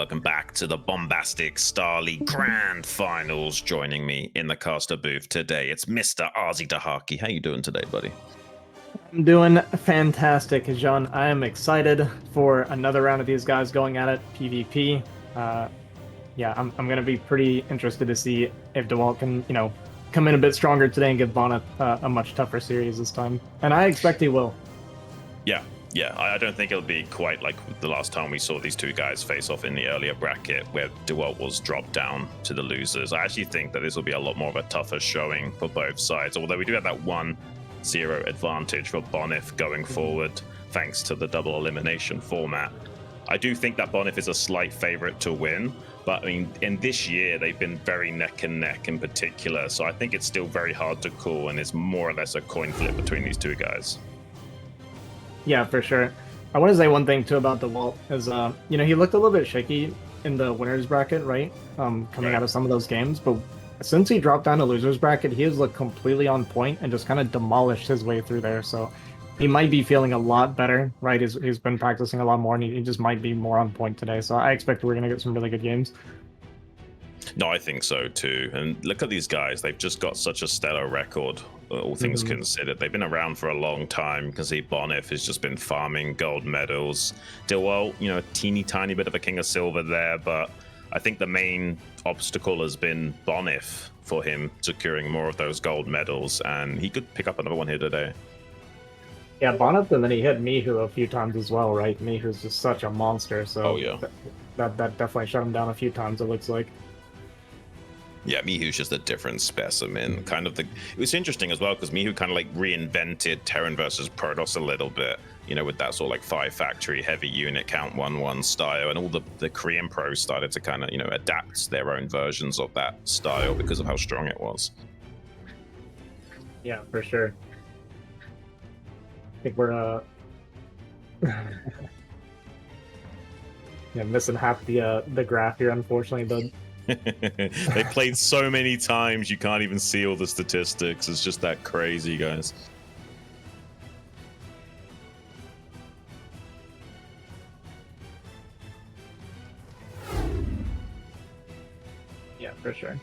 welcome back to the Bombastic StarLeague Grand Finals. Joining me in the caster booth today, it's Mr. Ozzy Dahaki. How you doing today, buddy? I'm doing fantastic, Jean. I am excited for another round of these guys going at it, PvP. Yeah, I'm going to be pretty interested to see if Dewalt can, come in a bit stronger today and give Bonyth a much tougher series this time. And I expect he will. Yeah, I don't think it'll be quite like the last time we saw these two guys face off in the earlier bracket where Dewalt was dropped down to the losers. I actually think that this will be a lot more of a tougher showing for both sides, although we do have that 1-0 advantage for Bonyth going forward thanks to the double elimination format. I do think that Bonyth is a slight favorite to win, but I mean, in this year, they've been very neck and neck in particular, so I think it's still very hard to call, and it's more or less a coin flip between these two guys. Yeah, for sure. I want to say one thing too about Dewalt is, he looked a little bit shaky in the winners bracket, right? Coming out of some of those games, but since he dropped down to losers bracket, he has looked completely on point and just kind of demolished his way through there. So he might be feeling a lot better, right? He's been practicing a lot more, and he just might be more on point today. So I expect we're gonna get some really good games. No, I think so too. And look at these guys; they've just got such a stellar record. All things considered, they've been around for a long time. You can see Bonyth has just been farming gold medals. Dewalt, a teeny tiny bit of a king of silver there, but I think the main obstacle has been Bonyth for him securing more of those gold medals, and he could pick up another one here today. Yeah, Bonyth, and then he hit Mihu a few times as well, right? Mihu's just such a monster, so that definitely shut him down a few times, it looks like. Yeah, Mihu's just a different specimen. It was interesting as well because Mihu kind of like reinvented Terran versus Protoss a little bit, with that sort of like 5-factory heavy unit count 1-1 style, and all the Korean pros started to kind of adapt their own versions of that style because of how strong it was. Yeah, for sure. I think we're missing half the graph here, unfortunately. They played so many times you can't even see all the statistics. It's just that crazy, guys. Yeah, for sure.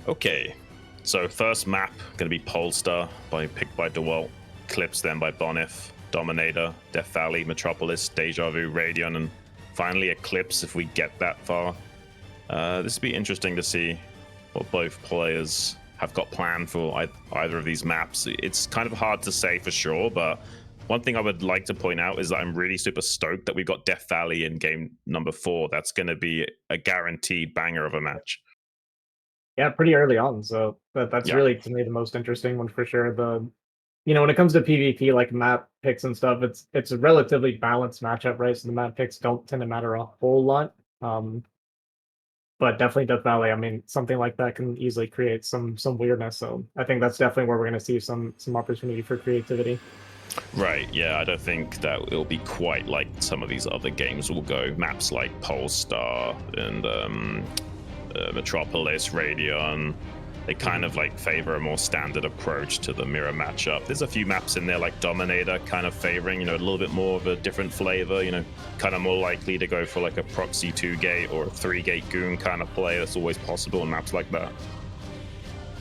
Okay, so first map gonna be Polestar picked by Dewalt, Eclipse then by Bonyth, Dominator, Death Valley, Metropolis, Deja Vu, Radon, and finally Eclipse if we get that far. This would be interesting to see what both players have got planned for either of these maps. It's kind of hard to say for sure, but one thing I would like to point out is that I'm really super stoked that we've got Death Valley in game number 4. That's going to be a guaranteed banger of a match. Yeah, pretty early on, so that's really, to me, the most interesting one for sure. When it comes to PvP, like map picks and stuff, it's a relatively balanced matchup, right? So the map picks don't tend to matter a whole lot. But definitely Death Valley, I mean, something like that can easily create some weirdness. So I think that's definitely where we're going to see some opportunity for creativity. Right, yeah, I don't think that it'll be quite like some of these other games will go. Maps like Polestar and Metropolis, Radon, they kind of like favor a more standard approach to the mirror matchup. There's a few maps in there like Dominator kind of favoring, a little bit more of a different flavor, kind of more likely to go for like a proxy 2-gate or a 3-gate goon kind of play. That's always possible in maps like that.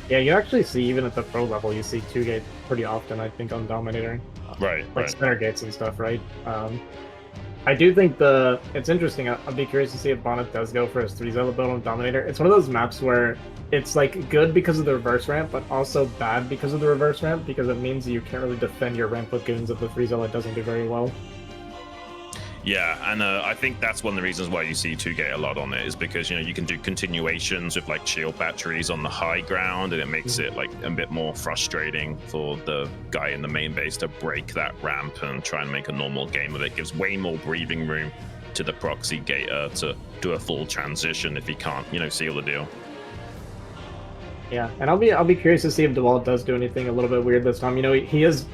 Yeah, you actually see, even at the pro level, you see 2-gate pretty often, I think, on Dominator. Right. Center gates and stuff, right? I do think it's interesting. I'll be curious to see if Bonyth does go for his 3-zealot build on Dominator. It's one of those maps where it's like good because of the reverse ramp, but also bad because of the reverse ramp, because it means you can't really defend your ramp with goons if the 3-zealot doesn't do very well. Yeah, and I think that's one of the reasons why you see 2-gate a lot on it, is because you can do continuations with like shield batteries on the high ground, and it makes it like a bit more frustrating for the guy in the main base to break that ramp and try and make a normal game of it. It gives way more breathing room to the proxy gater to do a full transition if he can't seal the deal. Yeah, and I'll be curious to see if Dewalt does do anything a little bit weird this time. He is,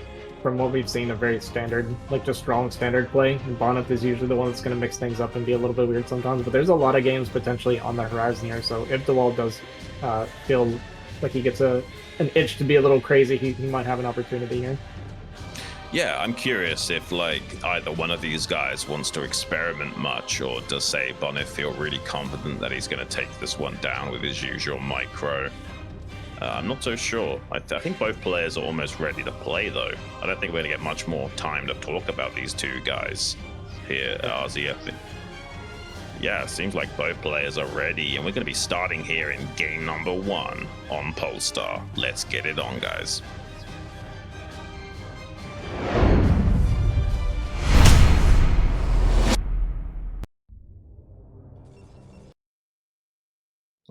from what we've seen, a very standard, like just strong standard play. And Bonyth is usually the one that's going to mix things up and be a little bit weird sometimes. But there's a lot of games potentially on the horizon here. So if Dewalt does feel like he gets an itch to be a little crazy, he might have an opportunity here. Yeah, I'm curious if like either one of these guys wants to experiment much, or does say Bonyth feel really confident that he's going to take this one down with his usual micro. I'm not so sure. I think both players are almost ready to play though. I don't think we're going to get much more time to talk about these two guys here at RZF. Yeah, it seems like both players are ready, and we're going to be starting here in game number 1 on Polestar. Let's get it on, guys.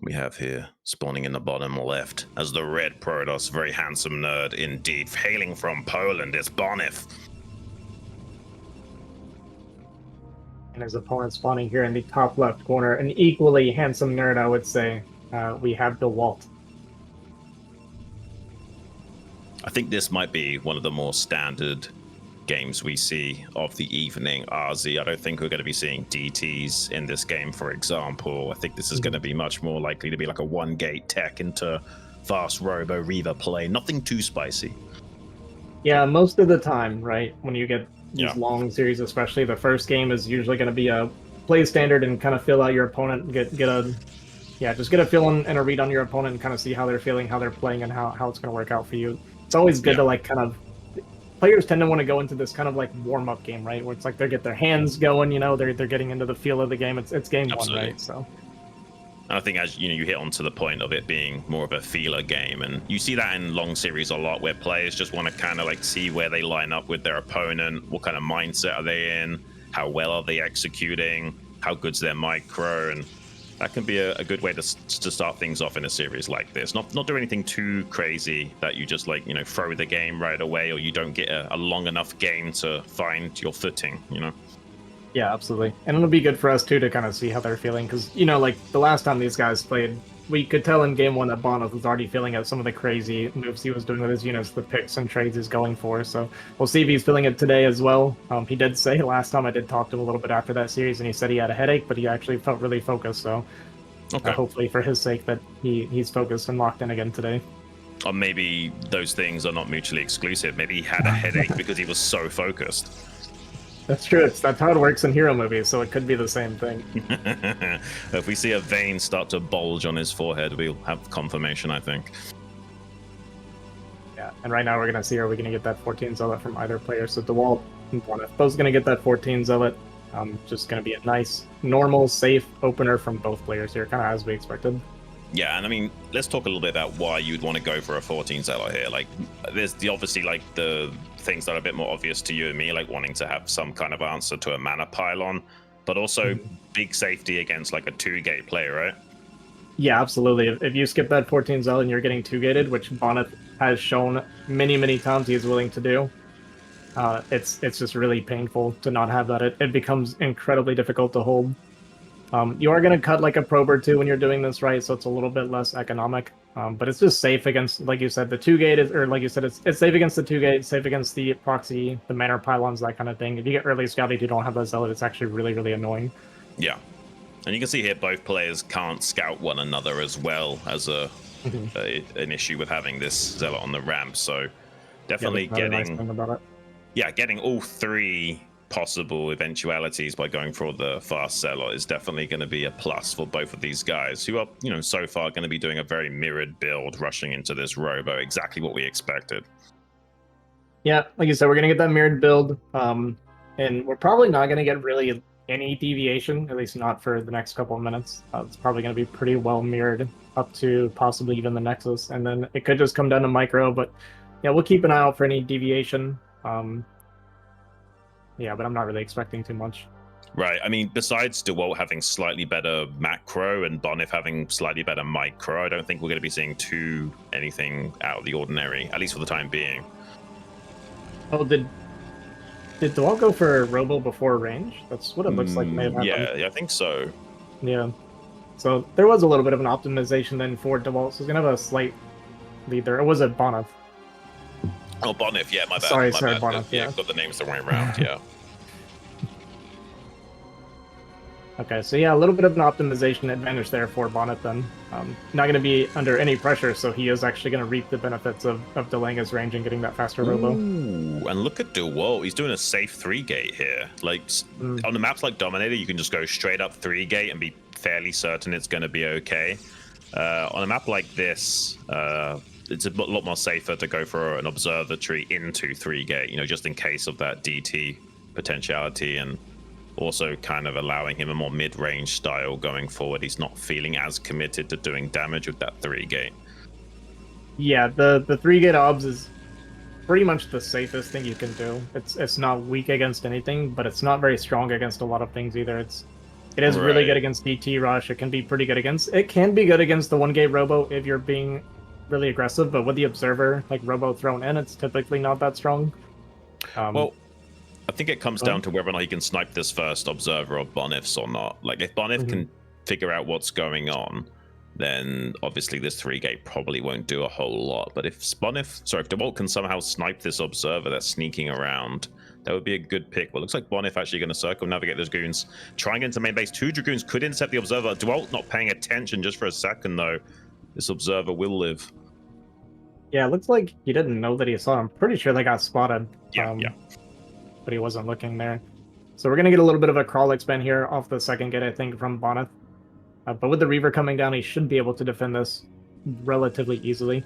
We have here, spawning in the bottom left, as the red Protoss, very handsome nerd indeed, hailing from Poland, is Bonyth. And his opponent spawning here in the top left corner, an equally handsome nerd, I would say. We have Dewalt. I think this might be one of the more standard games we see of the evening. RZ, I don't think we're going to be seeing DTs in this game, for example. I think this is going to be much more likely to be like a one-gate tech into fast robo Reaver play. Nothing too spicy. Yeah, most of the time, right? When you get these long series, especially the first game is usually going to be a play standard and kind of feel out your opponent, just get a feel and a read on your opponent and kind of see how they're feeling, how they're playing, and how it's going to work out for you. It's always good to like kind of players tend to want to go into this kind of like warm-up game, right? Where it's like they get their hands going, you know, they're getting into the feel of the game. It's game Absolutely. 1, right? So I think as you know, you hit onto the point of it being more of a feeler game, and you see that in long series a lot, where players just want to kind of like see where they line up with their opponent, what kind of mindset are they in, how well are they executing, how good's their micro, and that can be a good way to start things off in a series like this. Not do anything too crazy that you just like, you know, throw the game right away, or you don't get a long enough game to find your footing, you know. yeah, absolutely. And it'll be good for us too to kind of see how they're feeling, because you know, like the last time these guys played, we could tell in game 1 that Bonyth was already feeling out some of the crazy moves he was doing with his units, the picks and trades he's going for. So we'll see if he's feeling it today as well. He did say last time I did talk to him a little bit after that series, and he said he had a headache, but he actually felt really focused. So hopefully for his sake that he's focused and locked in again today. Or maybe those things are not mutually exclusive. Maybe he had a headache because he was so focused. That's true. That's how it works in hero movies, so it could be the same thing. If we see a vein start to bulge on his forehead, we'll have confirmation, I think. Yeah, and right now we're going to see, are we going to get that 14 Zealot from either player? So Dewalt and Bonyth both going to get that 14 Zealot. Just going to be a nice, normal, safe opener from both players here, kind of as we expected. Yeah, and I mean, let's talk a little bit about why you'd want to go for a 14 Zealot here. Like, there's obviously like the things that are a bit more obvious to you and me, like wanting to have some kind of answer to a mana pylon, but also big safety against like a 2-gate player, right? Yeah, absolutely. If you skip that 14 Zealot and you're getting 2-gated, which Bonyth has shown many times he's willing to do, it's just really painful to not have that. It becomes incredibly difficult to hold. You are going to cut like a probe or two when you're doing this, right? So it's a little bit less economic, but it's just safe against, like you said, the 2-gate is, or like you said, it's safe against the 2-gate, safe against the proxy, the mana pylons, that kind of thing. If you get early scouted, you don't have that Zealot, it's actually really annoying. Yeah, and you can see here both players can't scout one another as well as an issue with having this Zealot on the ramp. So definitely getting nice about it. Yeah, getting all 3 possible eventualities by going for the fast Zealot is definitely going to be a plus for both of these guys, who are, you know, so far going to be doing a very mirrored build, rushing into this robo, exactly what we expected. Yeah, like you said, we're going to get that mirrored build, and we're probably not going to get really any deviation, at least not for the next couple of minutes. It's probably going to be pretty well mirrored up to possibly even the Nexus, and then it could just come down to micro, but yeah, we'll keep an eye out for any deviation. Yeah, but I'm not really expecting too much. Right. I mean, besides Dewalt having slightly better macro and Bonyth having slightly better micro, I don't think we're going to be seeing anything out of the ordinary, at least for the time being. Oh, did Dewalt go for Robo before range? That's what it looks like may have happened. Yeah, I think so. Yeah. So there was a little bit of an optimization then for Dewalt, so he's going to have a slight lead there. Or was it Bonyth? Oh, Bonyth, yeah, my bad. Sorry, bad. Bonyth, yeah. Got the names the way around, yeah. Okay, so yeah, a little bit of an optimization advantage there for Bonyth then. Not going to be under any pressure, so he is actually going to reap the benefits of delaying his range and getting that faster robo. Ooh, and look at Dewalt. He's doing a safe 3-gate here. Like, on the maps like Dominator, you can just go straight up 3-gate and be fairly certain it's going to be okay. On a map like this, it's a lot more safer to go for an observatory into 3-gate, you know, just in case of that DT potentiality, and also kind of allowing him a more mid-range style going forward. He's not feeling as committed to doing damage with that 3-gate. Yeah, the 3-gate obs is pretty much the safest thing you can do. It's not weak against anything, but it's not very strong against a lot of things either. It is really good against DT rush. It can be pretty good against the 1-gate robo if you're being really aggressive, but with the observer like robo thrown in, it's typically not that strong. Well, I think it comes down to whether or not he can snipe this first observer of Bonyth's or not. Like, if Bonyth can figure out what's going on, then obviously this 3-gate probably won't do a whole lot. But if Dewalt can somehow snipe this observer that's sneaking around, that would be a good pick. Well, it looks like Bonyth actually going to circumnavigate those goons. Trying to get into main base. 2 Dragoons could intercept the observer. Dewalt not paying attention just for a second, though. This observer will live. Yeah, it looks like he didn't know that he saw him. Pretty sure they got spotted. Yeah. But he wasn't looking there. So we're going to get a little bit of a crawl expand here off the 2nd gate, I think, from Bonyth. But with the Reaver coming down, he should be able to defend this relatively easily.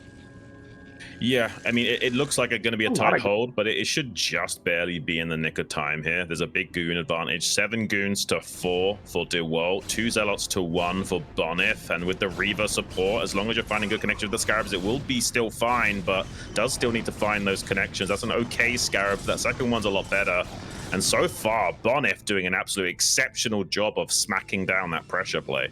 Yeah, I mean, it looks like it's going to be a tight hold, but it should just barely be in the nick of time here. There's a big goon advantage. 7 goons to 4 for Dewalt, 2 Zealots to 1 for Bonyth, and with the Reaver support, as long as you're finding good connection with the Scarabs, it will be still fine, but does still need to find those connections. That's an okay Scarab. That second one's a lot better. And so far, Bonyth doing an absolute exceptional job of smacking down that pressure play.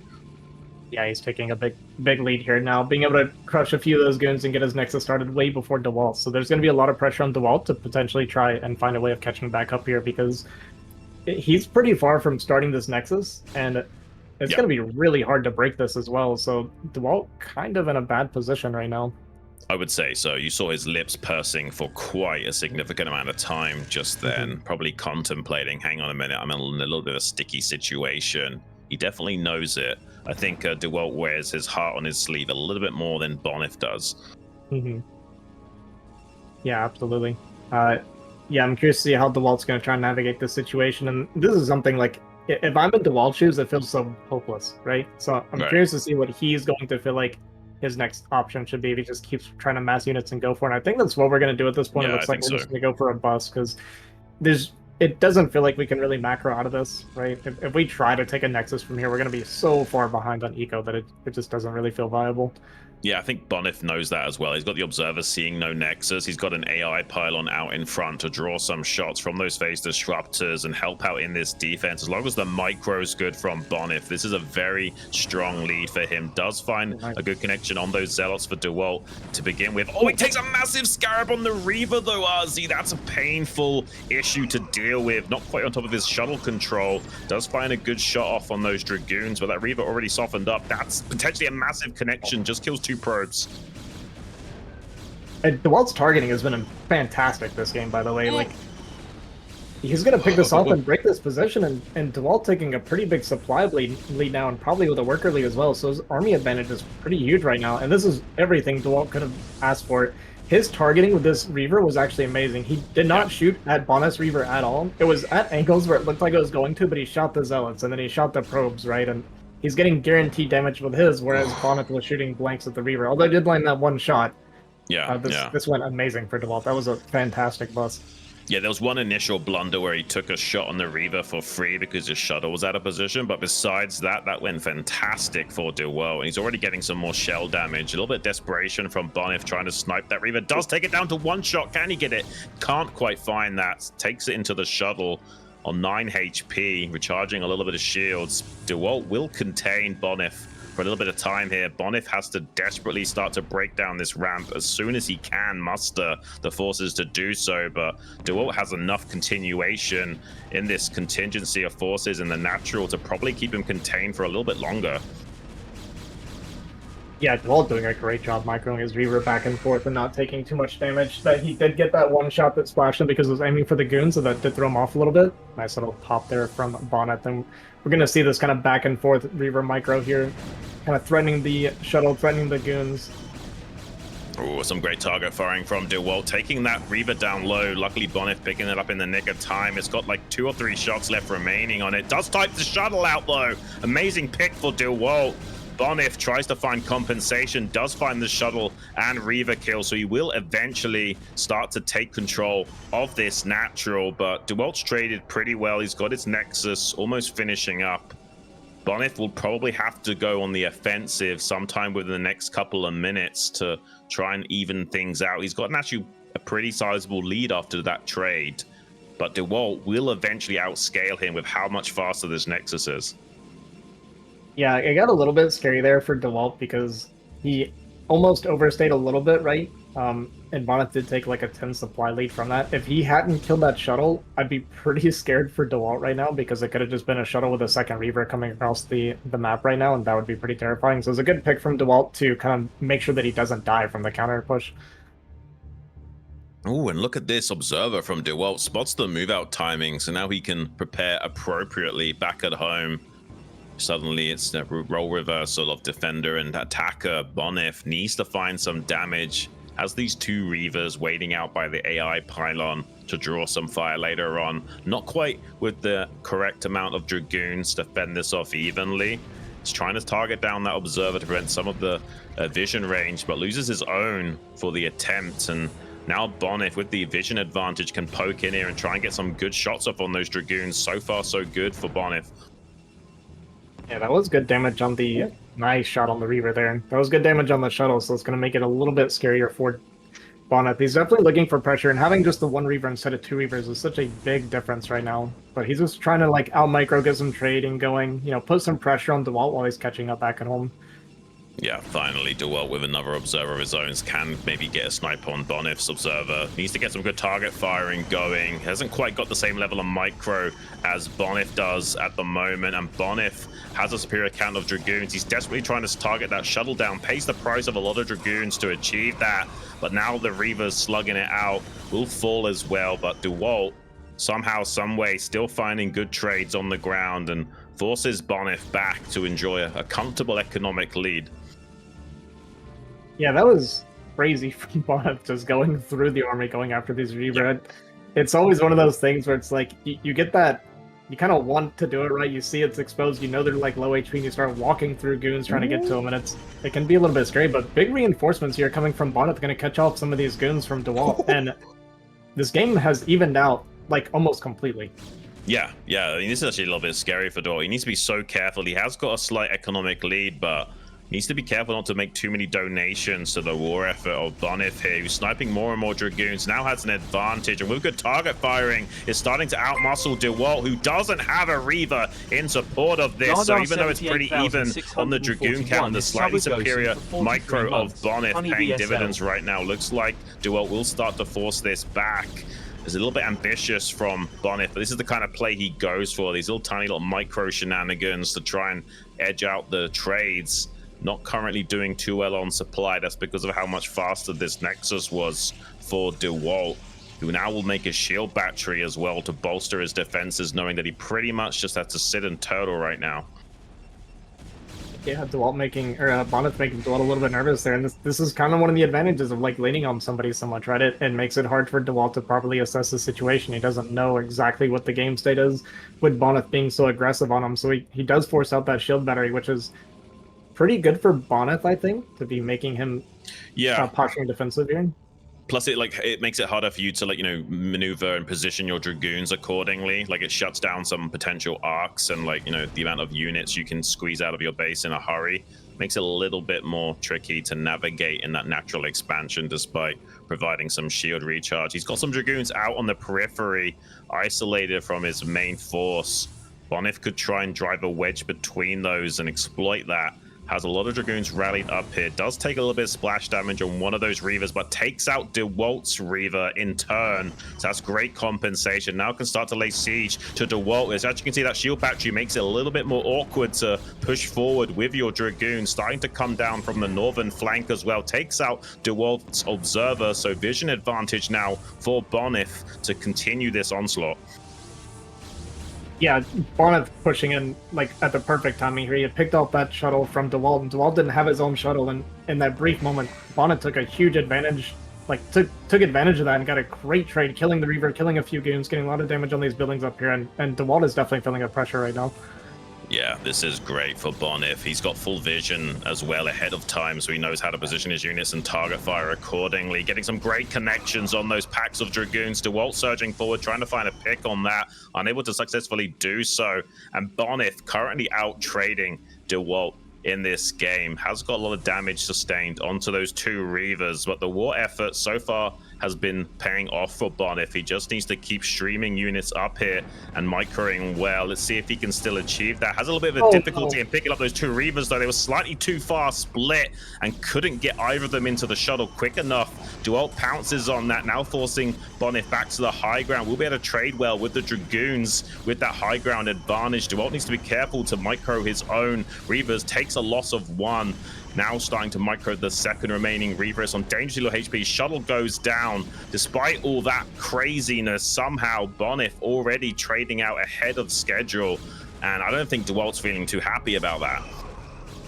Yeah, he's taking a big lead here now, being able to crush a few of those goons and get his Nexus started way before Dewalt. So there's going to be a lot of pressure on Dewalt to potentially try and find a way of catching back up here, because he's pretty far from starting this Nexus, and it's going to be really hard to break this as well. So Dewalt kind of in a bad position right now. I would say so. You saw his lips pursing for quite a significant amount of time just then, probably contemplating, hang on a minute, I'm in a little bit of a sticky situation. He definitely knows it. I think Dewalt wears his heart on his sleeve a little bit more than Bonyth does. Yeah, absolutely. Yeah, I'm curious to see how Dewalt's going to try and navigate this situation. And this is something like, if I'm in Dewalt's shoes, it feels so hopeless, right? So I'm curious to see what he's going to feel like his next option should be if he just keeps trying to mass units and go for it. And I think that's what we're going to do at this point. It looks like we're just going to go for a bust, because it doesn't feel like we can really macro out of this, right? If we try to take a Nexus from here, we're going to be so far behind on eco that it just doesn't really feel viable. Yeah, I think Bonyth knows that as well. He's got the Observer seeing no Nexus. He's got an AI pylon out in front to draw some shots from those phase disruptors and help out in this defense. As long as the micro's good from Bonyth, this is a very strong lead for him. Does find a good connection on those Zealots for Dewalt to begin with. Oh, he takes a massive Scarab on the Reaver, though, RZ. That's a painful issue to deal with. Not quite on top of his shuttle control. Does find a good shot off on those Dragoons, but that Reaver already softened up. That's potentially a massive connection. Just kills 2 probes. Dewalt's targeting has been fantastic this game, by the way. Like, he's going to pick this off and break this position, and Dewalt taking a pretty big supply lead now, and probably with a worker lead as well. So his army advantage is pretty huge right now, and this is everything Dewalt could have asked for. His targeting with this Reaver was actually amazing. He did not shoot at Bonyth's Reaver at all. It was at angles where it looked like it was going to, but he shot the Zealots, and then he shot the probes, right? And he's getting guaranteed damage with his, whereas Bonyth was shooting blanks at the Reaver. Although he did land that one shot. This went amazing for Dewalt. That was a fantastic bust. Yeah, there was one initial blunder where he took a shot on the Reaver for free because his shuttle was out of position, but besides that, that went fantastic for Dewalt, and he's already getting some more shell damage. A little bit of desperation from Bonyth trying to snipe that Reaver. Does take it down to 1 shot. Can he get it? Can't quite find that. Takes it into the shuttle on 9 HP, recharging a little bit of shields. Dewalt will contain Bonyth for a little bit of time here. Bonyth has to desperately start to break down this ramp as soon as he can muster the forces to do so, but Dewalt has enough continuation in this contingency of forces in the natural to probably keep him contained for a little bit longer. Yeah, Dewalt doing a great job microing his Reaver back and forth and not taking too much damage. That he did get that one shot that splashed him because it was aiming for the goon, so that did throw him off a little bit. Nice little pop there from Bonyth, and we're gonna see this kind of back and forth Reaver micro here, kind of threatening the shuttle, threatening the goons. Oh, some great target firing from Dewalt, taking that Reaver down low. Luckily, Bonyth picking it up in the nick of time. It's got like 2 or 3 shots left remaining on it. Does type the shuttle out though. Amazing pick for Dewalt. Bonyth tries to find compensation, does find the shuttle and Reaver kill, so he will eventually start to take control of this natural, but Dewalt's traded pretty well. He's got his Nexus almost finishing up. Bonyth will probably have to go on the offensive sometime within the next couple of minutes to try and even things out. He's gotten actually a pretty sizable lead after that trade, but Dewalt will eventually outscale him with how much faster this Nexus is. Yeah, it got a little bit scary there for Dewalt because he almost overstayed a little bit, right? And Bonyth did take like a 10 supply lead from that. If he hadn't killed that shuttle, I'd be pretty scared for Dewalt right now because it could have just been a shuttle with a second Reaver coming across the map right now, and that would be pretty terrifying. So it's a good pick from Dewalt to kind of make sure that he doesn't die from the counter push. Oh, and look at this Observer from Dewalt. Spots the move out timing, so now he can prepare appropriately back at home. Suddenly it's a role reversal of defender and attacker. Bonyth needs to find some damage. Has these 2 Reavers waiting out by the AI pylon to draw some fire later on. Not quite with the correct amount of Dragoons to fend this off evenly. He's trying to target down that Observer to prevent some of the vision range, but loses his own for the attempt. And now Bonyth, with the vision advantage, can poke in here and try and get some good shots off on those Dragoons. So far, so good for Bonyth. Yeah, that was good damage on the nice shot on the Reaver there. That was good damage on the shuttle, so it's going to make it a little bit scarier for Bonyth. He's definitely looking for pressure, and having just the 1 Reaver instead of 2 Reavers is such a big difference right now. But he's just trying to like out micro, get some trading going, put some pressure on Dewalt while he's catching up back at home. Yeah, finally Dewalt with another Observer of his own can maybe get a snipe on Bonyth's Observer. Needs to get some good target firing going. Hasn't quite got the same level of micro as Bonyth does at the moment, and Bonyth has a superior count of Dragoons. He's desperately trying to target that shuttle down, pays the price of a lot of Dragoons to achieve that, but now the Reavers slugging it out will fall as well. But Dewalt somehow, someway, still finding good trades on the ground and forces Bonyth back to enjoy a comfortable economic lead. Yeah, that was crazy from Bonyth just going through the army, going after these Reaver. Yep. It's always one of those things where it's like, you get that, you kind of want to do it, right? You see it's exposed, they're like low HP, and you start walking through goons trying to get to them, and it can be a little bit scary, but big reinforcements here coming from Bonyth going to catch off some of these goons from Dewalt, and this game has evened out, like, almost completely. Yeah, I mean, this is actually a little bit scary for Dewalt. He needs to be so careful. He has got a slight economic lead, but needs to be careful not to make too many donations to the war effort of Bonyth here, who's sniping more and more Dragoons, now has an advantage, and with good target firing, is starting to outmuscle Dewalt, who doesn't have a Reaver in support of this. So even though it's pretty even on the Dragoon count, the slightly superior micro of Bonyth paying dividends right now. Looks like Dewalt will start to force this back. It's a little bit ambitious from Bonyth, but this is the kind of play he goes for, these little tiny little micro shenanigans to try and edge out the trades. Not currently doing too well on supply. That's because of how much faster this Nexus was for Dewalt, who now will make a shield battery as well to bolster his defenses, knowing that he pretty much just has to sit and turtle right now. Yeah, Dewalt making, or Bonyth making Dewalt a little bit nervous there, and this is kind of one of the advantages of like leaning on somebody so much, right? It makes it hard for Dewalt to properly assess the situation. He doesn't know exactly what the game state is with Bonyth being so aggressive on him, so he does force out that shield battery, which is pretty good for Bonyth, I think, to be making him posturing defensive here. Plus, it makes it harder for you to maneuver and position your Dragoons accordingly. Like, it shuts down some potential arcs and the amount of units you can squeeze out of your base in a hurry. Makes it a little bit more tricky to navigate in that natural expansion, despite providing some shield recharge. He's got some Dragoons out on the periphery, isolated from his main force. Bonyth could try and drive a wedge between those and exploit that. has a lot of Dragoons rallied up here. Does take a little bit of splash damage on one of those Reavers, but takes out Dewalt's Reaver in turn. So that's great compensation. Now can start to lay siege to Dewalt. As you can see, that shield battery makes it a little bit more awkward to push forward with your Dragoons. Starting to come down from the northern flank as well. Takes out Dewalt's Observer. So vision advantage now for Bonyth to continue this onslaught. Yeah, Bonyth pushing in like at the perfect timing here. He had picked off that shuttle from Dewalt, and Dewalt didn't have his own shuttle, and in that brief moment, Bonyth took a huge advantage, like took advantage of that and got a great trade, killing the Reaver, killing a few goons, getting a lot of damage on these buildings up here, and Dewalt is definitely feeling the pressure right now. Yeah, this is great for Bonyth. He's got full vision as well ahead of time, so he knows how to position his units and target fire accordingly. Getting some great connections on those packs of Dragoons. Dewalt surging forward, trying to find a pick on that. Unable to successfully do so. And Bonyth currently out-trading Dewalt in this game. Has got a lot of damage sustained onto those two Reavers, but the war effort so far has been paying off for Bonyth. He just needs to keep streaming units up here and microing well. Let's see if he can still achieve that. Has a little bit of a difficulty in picking up those two Reavers, though. They were slightly too far split and couldn't get either of them into the shuttle quick enough. Dewalt pounces on that, now forcing Bonyth back to the high ground. We'll be able to trade well with the Dragoons with that high ground advantage. Dewalt needs to be careful to micro his own Reavers. Takes a loss of one. Now starting to micro the second remaining Reaver. It's on dangerously low HP. Shuttle goes down. Despite all that craziness, somehow Bonyth already trading out ahead of schedule. And I don't think Dewalt's feeling too happy about that.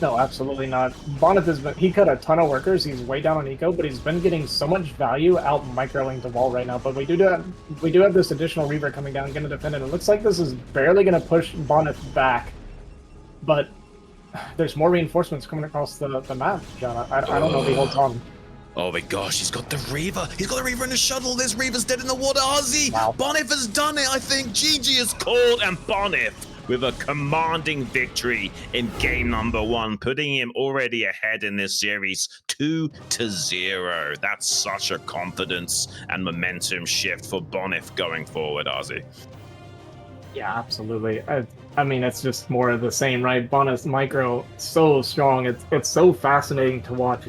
No, absolutely not. Bonyth has been, he cut a ton of workers. He's way down on eco, but he's been getting so much value out microing Dewalt right now. But we do have this additional Reaver coming down, going to defend it. It looks like this is barely going to push Bonyth back, but there's more reinforcements coming across the map, John. I don't know if he holds on. Oh my gosh, he's got the Reaver. He's got the Reaver in the shuttle. This Reaver's dead in the water. Ozzy! Wow. Bonyth has done it, I think. GG is called, and Bonyth with a commanding victory in game number 1, putting him already ahead in this series 2-0. That's such a confidence and momentum shift for Bonyth going forward, Ozzy. Yeah, absolutely. I mean, it's just more of the same, right? Bonyth's micro so strong. It's so fascinating to watch.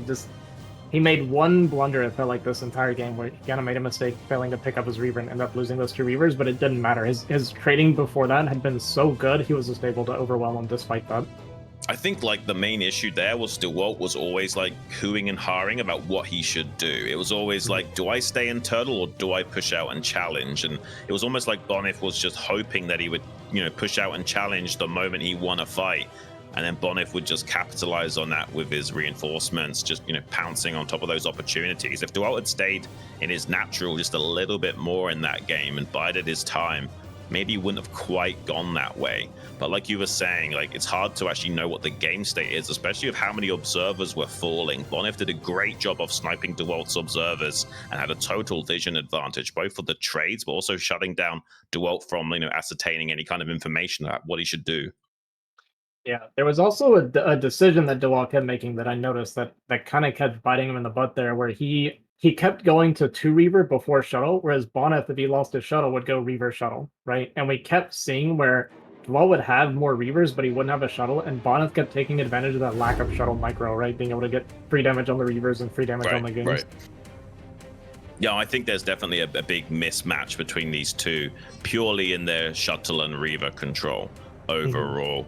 He made one blunder, it felt like, this entire game, where he kind of made a mistake failing to pick up his Reaver and ended up losing those two Reavers, but it didn't matter. His trading before that had been so good, he was just able to overwhelm him despite that. I think like the main issue there was Dewalt was always like hooing and hawing about what he should do. It was always like, do I stay in turtle or do I push out and challenge? And it was almost like Bonyth was just hoping that he would, push out and challenge the moment he won a fight. And then Bonyth would just capitalize on that with his reinforcements, just, pouncing on top of those opportunities. If Dewalt had stayed in his natural just a little bit more in that game and bided his time, maybe he wouldn't have quite gone that way. But like you were saying, like, it's hard to actually know what the game state is, especially with how many observers were falling. Bonyth did a great job of sniping Dewalt's observers and had a total vision advantage, both for the trades, but also shutting down Dewalt from, ascertaining any kind of information about what he should do. Yeah, there was also a decision that Dewalt kept making that I noticed that kind of kept biting him in the butt there, where he kept going to 2 Reaver before shuttle, whereas Bonyth, if he lost his shuttle, would go Reaver shuttle, right? And we kept seeing where Dewalt would have more Reavers, but he wouldn't have a shuttle, and Bonyth kept taking advantage of that lack of shuttle micro, right? Being able to get free damage on the Reavers and free damage on the goons. Right. Yeah, I think there's definitely a big mismatch between these two, purely in their shuttle and Reaver control overall.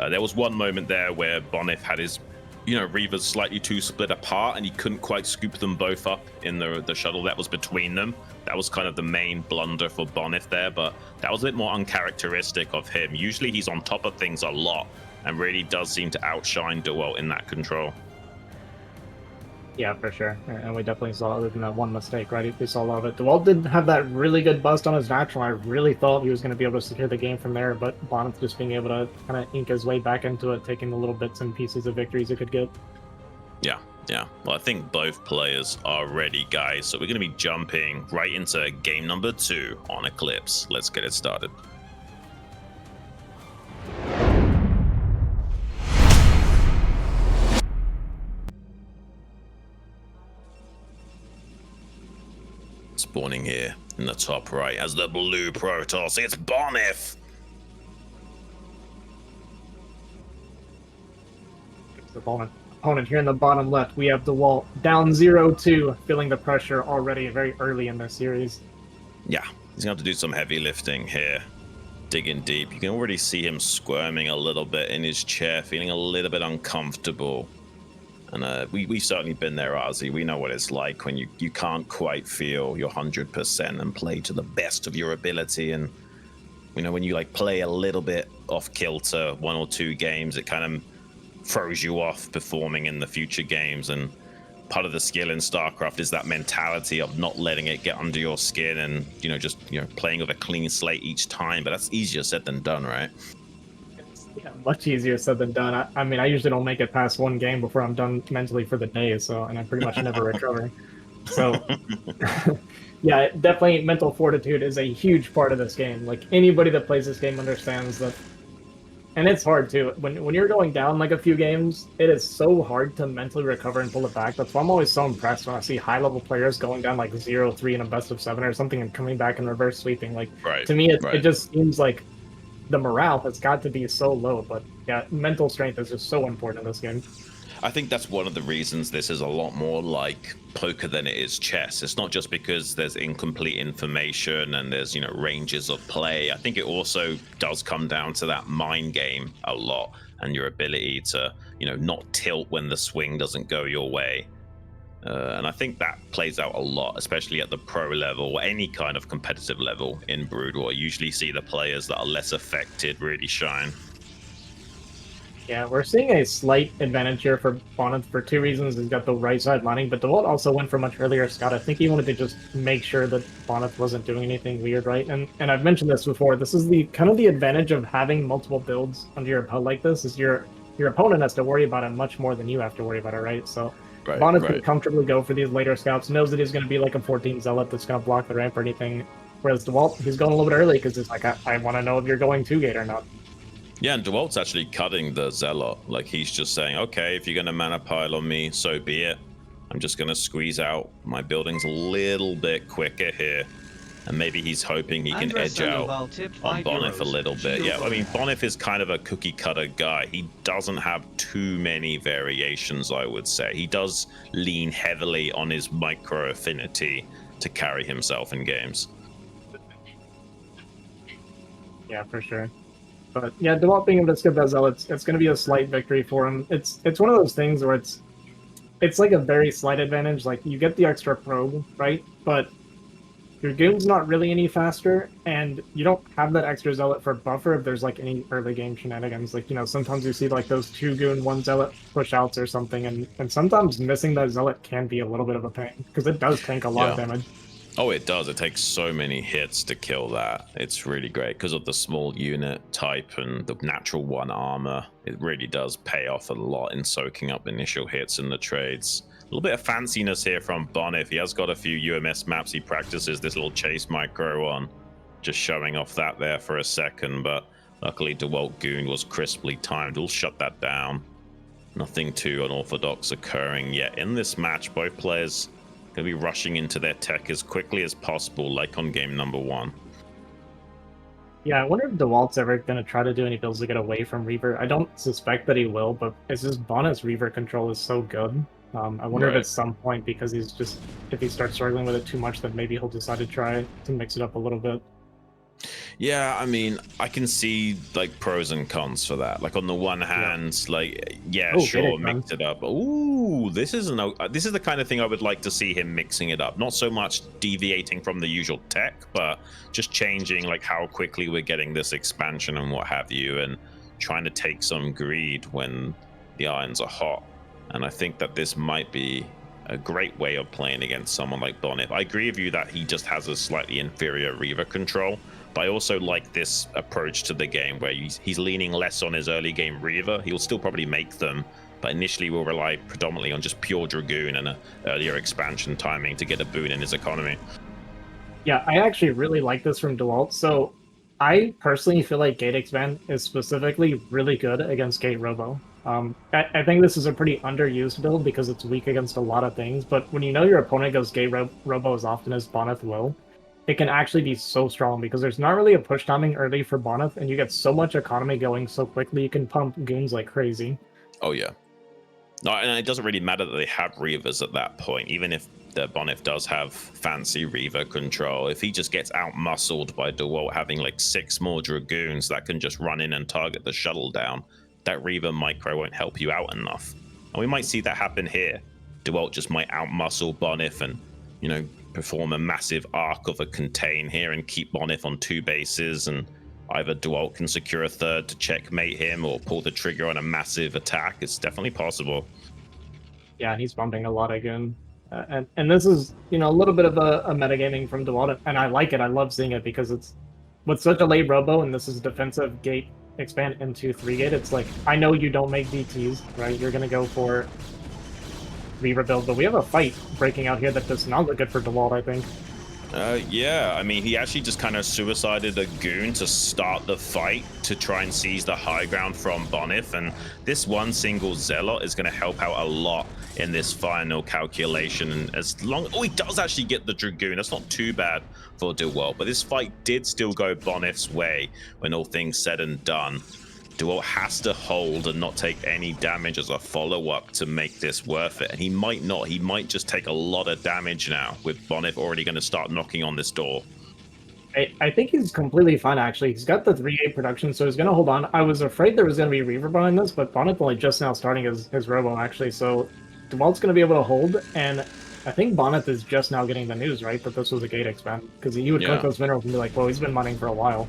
There was one moment there where Bonyth had his, Reavers slightly too split apart, and he couldn't quite scoop them both up in the shuttle that was between them. That was kind of the main blunder for Bonyth there, but that was a bit more uncharacteristic of him. Usually he's on top of things a lot and really does seem to outshine Dewalt in that control. Yeah, for sure. And we definitely saw, other than that one mistake, right? We saw a lot of it. Dewalt did have that really good bust on his natural. I really thought he was going to be able to secure the game from there, but Bonyth just being able to kind of ink his way back into it, taking the little bits and pieces of victories he could get. Yeah. Well, I think both players are ready, guys. So we're going to be jumping right into game number 2 on Eclipse. Let's get it started. Spawning here in the top right as the blue Protoss, it's Bonyth. opponent here in the bottom left, we have Dewalt down 0-2, feeling the pressure already very early in this series. Yeah, he's going to have to do some heavy lifting here. Digging deep. You can already see him squirming a little bit in his chair, feeling a little bit uncomfortable. And we've certainly been there, Ozzy. We know what it's like when you can't quite feel your 100% and play to the best of your ability. And, you know, when you like play a little bit off kilter, 1 or 2 games, it kind of throws you off performing in the future games. And part of the skill in StarCraft is that mentality of not letting it get under your skin and, you know, just, you know, playing with a clean slate each time. But that's easier said than done, right? Yeah, much easier said than done. I mean, I usually don't make it past 1 game before I'm done mentally for the day, so, and I pretty much never recover. So, yeah, definitely mental fortitude is a huge part of this game. Like, anybody that plays this game understands that. And it's hard, too. When you're going down, like, a few games, it is so hard to mentally recover and pull it back. That's why I'm always so impressed when I see high-level players going down, like, 0-3 in a best-of-7 or something and coming back and reverse sweeping. Like, to me, it just seems like the morale has got to be so low, but yeah, mental strength is just so important in this game. I think that's one of the reasons this is a lot more like poker than it is chess. It's not just because there's incomplete information and there's, you know, ranges of play. I think it also does come down to that mind game a lot and your ability to, you know, not tilt when the swing doesn't go your way. And I think that plays out a lot, especially at the pro level or any kind of competitive level in Broodwar. You usually see the players that are less affected really shine. Yeah, we're seeing a slight advantage here for Bonyth for 2 reasons. He's got the right side mining, but Dewalt also went for much earlier scout. I think he wanted to just make sure that Bonyth wasn't doing anything weird, right? And I've mentioned this before. This is the kind of the advantage of having multiple builds under your belt like this, is your opponent has to worry about it much more than you have to worry about it, right? So Bonyth can comfortably go for these later scouts, knows that he's going to be like a 14 zealot that's going to block the ramp or anything. Whereas Dewalt, he's going a little bit early because it's like, I want to know if you're going 2-gate or not. Yeah, and Dewalt's actually cutting the Zealot. Like, he's just saying, okay, if you're going to mana pile on me, so be it. I'm just going to squeeze out my buildings a little bit quicker here. And maybe he's hoping he can edge out on Bonyth a little bit. Yeah, I mean, Bonyth is kind of a cookie-cutter guy. He doesn't have too many variations, I would say. He does lean heavily on his micro-affinity to carry himself in games. Yeah, for sure. But yeah, Dewalt being able to skip that Zealot, it's going to be a slight victory for him. It's one of those things where it's like a very slight advantage. Like, you get the extra probe, right? But your Goon's not really any faster, and you don't have that extra Zealot for buffer if there's like any early game shenanigans. Like, you know, sometimes you see like those 2 Goon, 1 Zealot push outs or something, and sometimes missing that Zealot can be a little bit of a pain, because it does tank a lot of damage. Oh, it does. It takes so many hits to kill that. It's really great because of the small unit type and the natural 1 armor. It really does pay off a lot in soaking up initial hits in the trades. A little bit of fanciness here from Bonyth. He has got a few UMS maps he practices this little chase micro on. Just showing off that there for a second, but luckily Dewalt Goon was crisply timed. We'll shut that down. Nothing too unorthodox occurring yet in this match. Both players going to be rushing into their tech as quickly as possible, like on game number 1. Yeah, I wonder if Dewalt's ever going to try to do any builds to get away from Reaver. I don't suspect that he will, but it's just Bonyth's Reaver control is so good. I wonder if at some point, because he's just, if he starts struggling with it too much, then maybe he'll decide to try to mix it up a little bit. Yeah, I mean, I can see like pros and cons for that. Like, on the one hand, like, yeah, sure, mix it up. Ooh, this is the kind of thing I would like to see him mixing it up. Not so much deviating from the usual tech, but just changing like how quickly we're getting this expansion and what have you, and trying to take some greed when the irons are hot. And I think that this might be a great way of playing against someone like Bonyth. I agree with you that he just has a slightly inferior Reaver control, but I also like this approach to the game where he's leaning less on his early game Reaver. He'll still probably make them, but initially will rely predominantly on just pure Dragoon and an earlier expansion timing to get a boon in his economy. Yeah, I actually really like this from Dewalt. So I personally feel like Gate Expand is specifically really good against Gate Robo. I think this is a pretty underused build because it's weak against a lot of things, but when you know your opponent goes Gate Robo as often as Bonyth will, it can actually be so strong because there's not really a push timing early for Bonyth, and you get so much economy going so quickly you can pump goons like crazy. Oh yeah. No, and it doesn't really matter that they have Reavers at that point, even if the Bonyth does have fancy Reaver control. If he just gets out-muscled by Dewalt having like 6 more Dragoons that can just run in and target the shuttle down, that Reaver micro won't help you out enough. And we might see that happen here. Dewalt just might out-muscle Bonyth and, you know, perform a massive arc of a contain here and keep Bonyth on 2 bases, and either Dewalt can secure a third to checkmate him or pull the trigger on a massive attack. It's definitely possible. Yeah, he's bumping a lot again. And this is, you know, a little bit of a metagaming from Dewalt, and I like it. I love seeing it because it's with such a late robo, and this is defensive gate expand into 3 gate. It's like, I know you don't make DTs, right? You're going to go for Reaver build, but we have a fight breaking out here that does not look good for Dewalt, I think. Yeah, I mean, he actually just kind of suicided a goon to start the fight to try and seize the high ground from Bonyth, and this one single Zealot is going to help out a lot in this final calculation. And as long, oh, he does actually get the Dragoon. That's not too bad for Dewalt, but this fight did still go Bonyth's way when all things said and done. Dewalt has to hold and not take any damage as a follow-up to make this worth it. And he might not. He might just take a lot of damage now with Bonyth already going to start knocking on this door. I think he's completely fine, actually. He's got the 3-gate production, so he's going to hold on. I was afraid there was going to be Reaver behind this, but Bonyth only just now starting his robo, actually. So Dewalt's going to be able to hold, and I think Bonyth is just now getting the news, right, that this was a gate expand. Because he would click those minerals and be like, well, he's been mining for a while.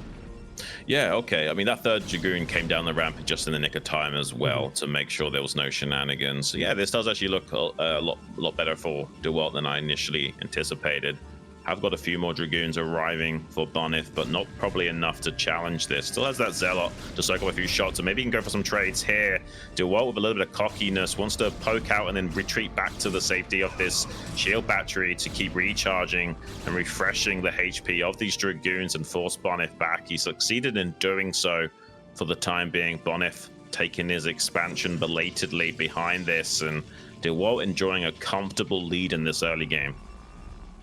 Yeah, okay. I mean, that third Dragoon came down the ramp just in the nick of time as well to make sure there was no shenanigans. So yeah, this does actually look a lot better for Dewalt than I initially anticipated. Have got a few more Dragoons arriving for Bonyth, but not probably enough to challenge this. Still has that Zealot to soak up a few shots, and maybe he can go for some trades here. Dewalt with a little bit of cockiness wants to poke out and then retreat back to the safety of this shield battery to keep recharging and refreshing the HP of these Dragoons and force Bonyth back. He succeeded in doing so for the time being. Bonyth taking his expansion belatedly behind this, and Dewalt enjoying a comfortable lead in this early game.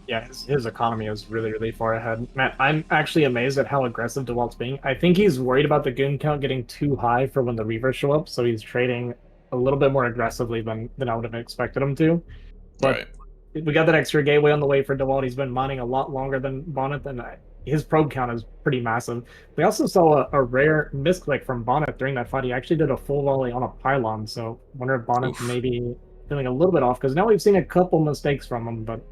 Yeah, his economy is really, really far ahead. Man, I'm actually amazed at how aggressive Dewalt's being. I think he's worried about the goon count getting too high for when the Reavers show up, so he's trading a little bit more aggressively than I would have expected him to. But we got that extra gateway on the way for Dewalt. He's been mining a lot longer than Bonyth, and his probe count is pretty massive. We also saw a rare misclick from Bonyth during that fight. He actually did a full volley on a pylon, so I wonder if Bonyth maybe feeling a little bit off, because now we've seen a couple mistakes from him, but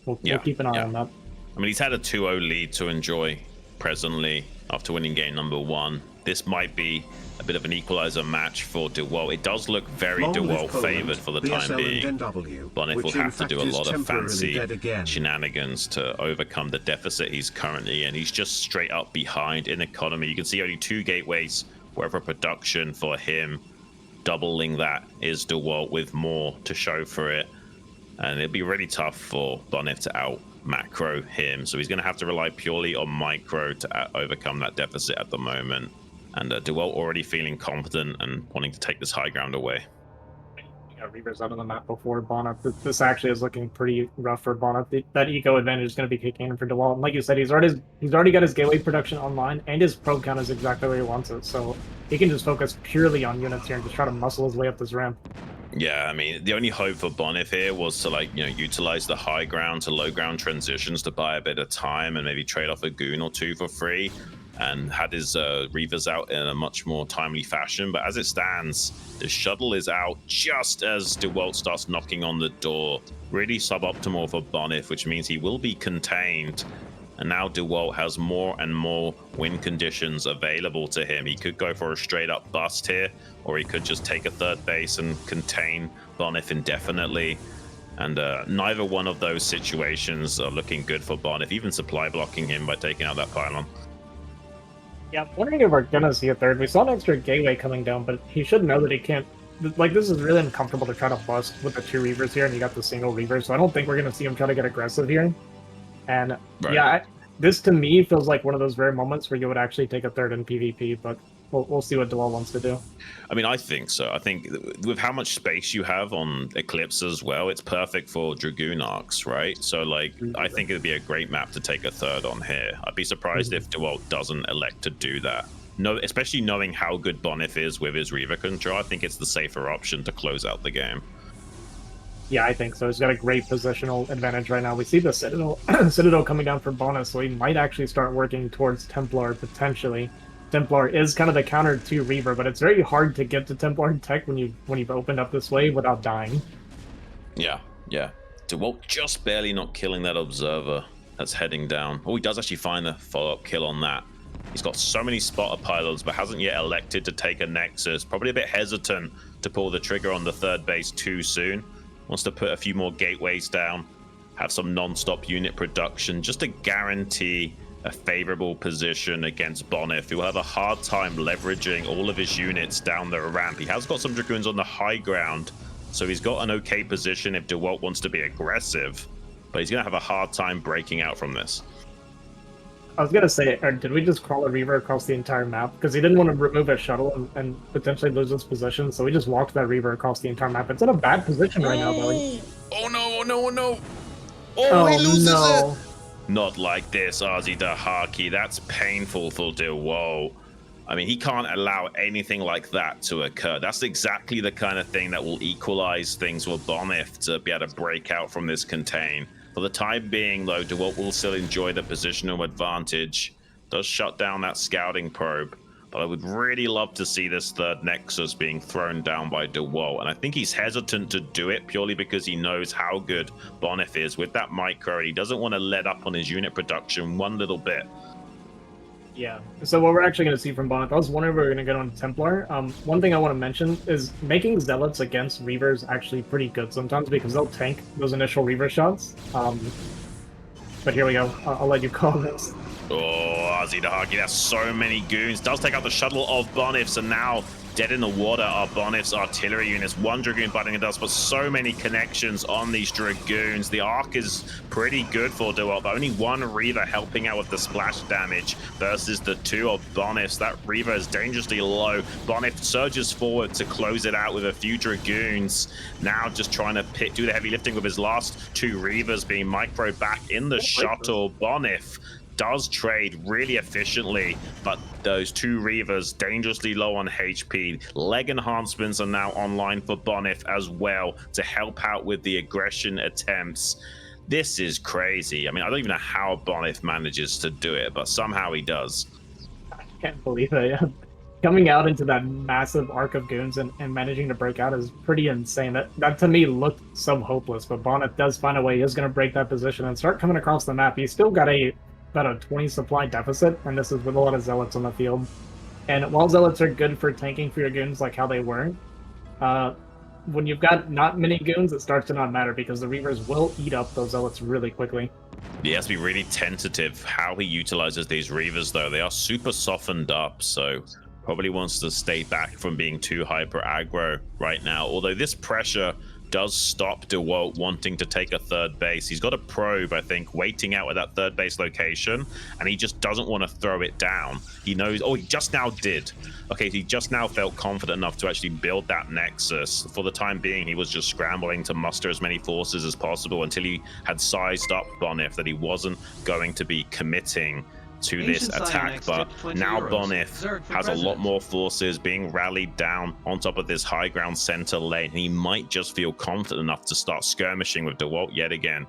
we'll keep an eye on that. I mean, he's had a 2-0 lead to enjoy presently after winning game number 1. This might be a bit of an equalizer match for Dewalt. It does look very Dewalt favored for the time being. Bonyth will have to do a lot of fancy shenanigans to overcome the deficit he's currently in. He's just straight up behind in economy. You can see only 2 gateways worth of production for him. Doubling that is Dewalt with more to show for it. And it'd be really tough for Bonyth to out macro him. So he's going to have to rely purely on micro to overcome that deficit at the moment. And Dewalt already feeling confident and wanting to take this high ground away. Reavers out on the map before Bonyth. This actually is looking pretty rough for Bonyth. That eco advantage is going to be kicking in for Dewalt. And like you said, he's already got his gateway production online, and his probe count is exactly where he wants it. So he can just focus purely on units here and just try to muscle his way up this ramp. Yeah, I mean, the only hope for Bonyth here was to, like, you know, utilize the high ground to low ground transitions to buy a bit of time and maybe trade off a goon or 2 for free, and had his Reavers out in a much more timely fashion. But as it stands, the shuttle is out just as Dewalt starts knocking on the door. Really suboptimal for Bonyth, which means he will be contained. And now Dewalt has more and more win conditions available to him. He could go for a straight up bust here, or he could just take a third base and contain Bonyth indefinitely. And neither one of those situations are looking good for Bonyth, even supply blocking him by taking out that pylon. Yeah, I'm wondering if we're gonna see a third. We saw an extra gateway coming down, but he should know that he can't. Like, this is really uncomfortable to try to bust with the 2 Reavers here, and you got the single Reaver, so I don't think we're gonna see him try to get aggressive here. And yeah, this to me feels like one of those rare moments where you would actually take a third in PvP, but we'll see what Dewalt wants to do. I mean, I think so. I think with how much space you have on Eclipse as well, it's perfect for Dragoon arcs, right? So, like, I think it'd be a great map to take a third on here. I'd be surprised if Dewalt doesn't elect to do that. especially knowing how good Bonyth is with his Reaver control, I think it's the safer option to close out the game. Yeah, I think so. He's got a great positional advantage right now. We see the Citadel Citadel coming down for Bonyth, so he might actually start working towards Templar potentially. Templar is kind of the counter to Reaver, but it's very hard to get to Templar tech when you've opened up this way without dying. Yeah. Dewalt just barely not killing that Observer that's heading down. Oh, he does actually find the follow-up kill on that. He's got so many spotter pylons, but hasn't yet elected to take a Nexus. Probably a bit hesitant to pull the trigger on the third base too soon. Wants to put a few more gateways down, have some non-stop unit production, just to guarantee a favorable position against Bonyth, who will have a hard time leveraging all of his units down the ramp. He has got some Dragoons on the high ground, so he's got an okay position if Dewalt wants to be aggressive, but he's going to have a hard time breaking out from this. I was going to say, did we just crawl a Reaver across the entire map? Because he didn't want to remove a shuttle and potentially lose his position, so we just walked that Reaver across the entire map. It's in a bad position right now, though. Oh no. Oh, he loses no. it. Not like this, Ozzy Dahaki. That's painful for Dewalt. I mean, he can't allow anything like that to occur. That's exactly the kind of thing that will equalize things with Bonyth to be able to break out from this contain. For the time being, though, Dewalt will still enjoy the positional advantage. Does shut down that scouting probe, but I would really love to see this third Nexus being thrown down by Dewalt. And I think he's hesitant to do it purely because he knows how good Bonyth is with that micro. He doesn't want to let up on his unit production one little bit. Yeah. So what we're actually going to see from Bonyth, I was wondering if we were going to get on Templar. One thing I want to mention is making Zealots against Reaver is actually pretty good sometimes because they'll tank those initial Reaver shots. But here we go. I'll let you call this. Oh, Ozzy Dahaki, that's so many goons. Does take out the shuttle of Bonyth, so now dead in the water are Bonyth's artillery units. One Dragoon biting the dust, but so many connections on these Dragoons. The arc is pretty good for Dewalt, but only one Reaver helping out with the splash damage versus the two of Bonyth. That Reaver is dangerously low. Bonyth surges forward to close it out with a few Dragoons. Now just trying to do the heavy lifting with his last two Reavers being micro back in the shuttle. Bonyth does trade really efficiently, but those two Reavers dangerously low on HP. Leg enhancements are now online for Bonyth as well to help out with the aggression attempts. This is crazy. I mean, I don't even know how Bonyth manages to do it, but somehow he does. I can't believe it. Coming out into that massive arc of goons and managing to break out is pretty insane. That to me looked so hopeless, but Bonyth does find a way. He is going to break that position and start coming across the map. He's still got about a 20 supply deficit, and this is with a lot of Zealots on the field. And while Zealots are good for tanking for your goons like how they were, when you've got not many goons, it starts to not matter because the Reavers will eat up those Zealots really quickly. He has to be really tentative how he utilizes these Reavers, though. They are super softened up, so probably wants to stay back from being too hyper aggro right now. Although this pressure does stop Dewalt wanting to take a third base. He's got a probe, I think, waiting out at that third base location, and he just doesn't want to throw it down. He knows, he just now did. Okay, he just now felt confident enough to actually build that Nexus. For the time being, he was just scrambling to muster as many forces as possible until he had sized up Bonyth that he wasn't going to be committing to this attack, but now Bonyth has a lot more forces being rallied down on top of this high ground center lane. He might just feel confident enough to start skirmishing with Dewalt yet again.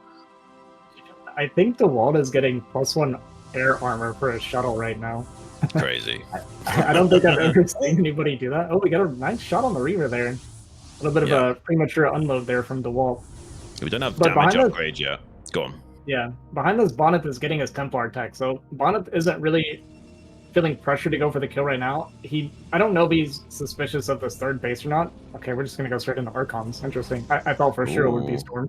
I think Dewalt is getting +1 air armor for his shuttle right now. Crazy. I don't think I've ever seen anybody do that. Oh, we got a nice shot on the Reaver there. A little bit of a premature unload there from Dewalt. We don't have damage upgrade yet. Go on. Yeah, behind this, Bonyth is getting his Templar tech, so Bonyth isn't really feeling pressure to go for the kill right now. I don't know if he's suspicious of this third base or not. Okay, we're just going to go straight into Archons. Interesting. I thought for sure it would be Storm.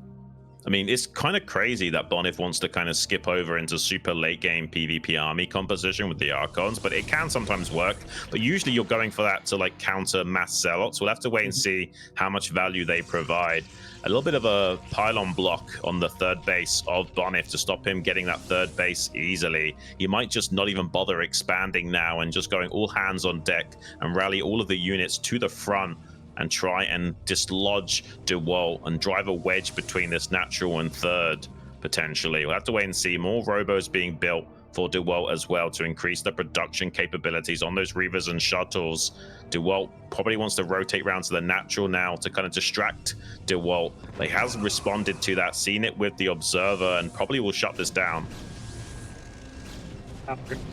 I mean, it's kind of crazy that Bonyth wants to kind of skip over into super late game PvP army composition with the Archons, but it can sometimes work. But usually you're going for that to like counter mass Zealots. We'll have to wait and see how much value they provide. A little bit of a pylon block on the third base of Bonyth to stop him getting that third base easily. He might just not even bother expanding now and just going all hands on deck and rally all of the units to the front and try and dislodge Dewalt and drive a wedge between this natural and third, potentially. We'll have to wait and see. More robos being built for Dewalt as well to increase the production capabilities on those Reavers and Shuttles. Dewalt probably wants to rotate round to the natural now to kind of distract Dewalt. He has responded to that, seen it with the Observer, and probably will shut this down.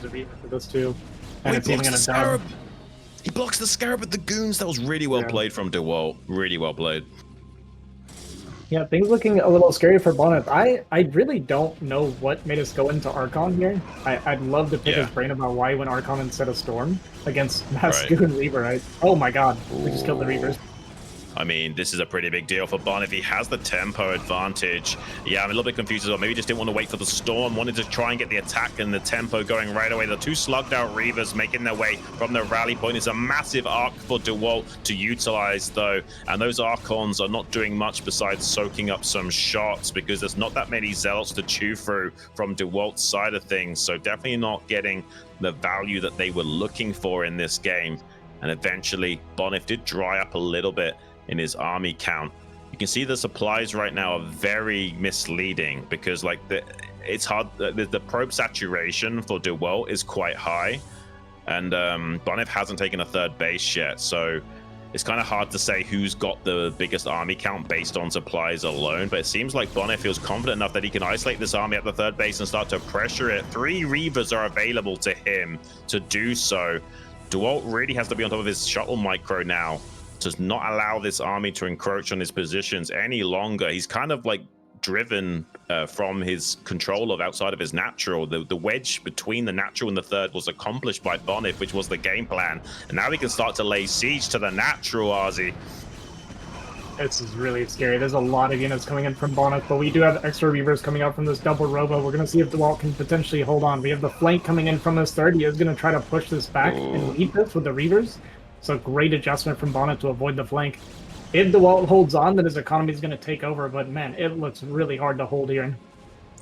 The Reaver for this too. And He it's even blocks the gonna Scarab. down. He blocks the Scarab with the Goons. That was really well played from Dewalt. Really well played. Yeah, things looking a little scary for Bonyth. I really don't know what made us go into Archon here. I'd love to pick his brain about why he went Archon instead of Storm against Masku and Reaver. Oh my god, we just killed the Reavers. I mean, this is a pretty big deal for Bonyth. He has the tempo advantage. Yeah, I'm a little bit confused as well. Maybe he just didn't want to wait for the storm, wanted to try and get the attack and the tempo going right away. The two slugged out Reavers making their way from the rally point. It's a massive arc for Dewalt to utilize, though. And those Archons are not doing much besides soaking up some shots because there's not that many Zealots to chew through from Dewalt's side of things. So definitely not getting the value that they were looking for in this game. And eventually, Bonyth did dry up a little bit in his army count. You can see the supplies right now are very misleading because like it's hard, the probe saturation for Dewalt is quite high, and Bonyth hasn't taken a third base yet, so it's kind of hard to say who's got the biggest army count based on supplies alone. But it seems like Bonyth feels confident enough that he can isolate this army at the third base and start to pressure it. 3 Reavers are available to him to do so. Dewalt really has to be on top of his shuttle micro now to not allow this army to encroach on his positions any longer. He's kind of like driven from his control of outside of his natural. The wedge between the natural and the third was accomplished by Bonyth, which was the game plan. And now he can start to lay siege to the natural, Ozzy. This is really scary. There's a lot of units coming in from Bonyth, but we do have extra Reavers coming out from this double robo. We're going to see if Dewalt can potentially hold on. We have the flank coming in from this third. He is going to try to push this back and lead this with the Reavers. So great adjustment from Bonyth to avoid the flank. If Dewalt holds on, then his economy is going to take over. But man, it looks really hard to hold here.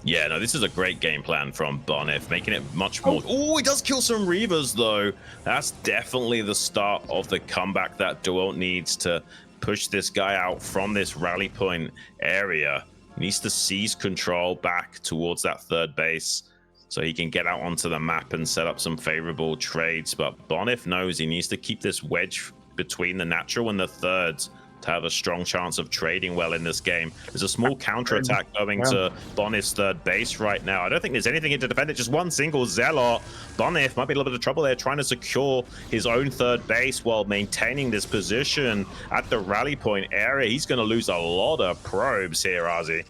Yeah, no, this is a great game plan from Bonyth, making it much more... Oh, he does kill some Reavers, though. That's definitely the start of the comeback that Dewalt needs to push this guy out from this rally point area. He needs to seize control back towards that third base so he can get out onto the map and set up some favorable trades. But Bonyth knows he needs to keep this wedge between the natural and the third to have a strong chance of trading well in this game. There's a small counterattack going to Bonyth's third base right now. I don't think there's anything to defend it, just one single Zealot. Bonyth might be a little bit of trouble there, trying to secure his own third base while maintaining this position at the rally point area. He's going to lose a lot of probes here, Ozzy.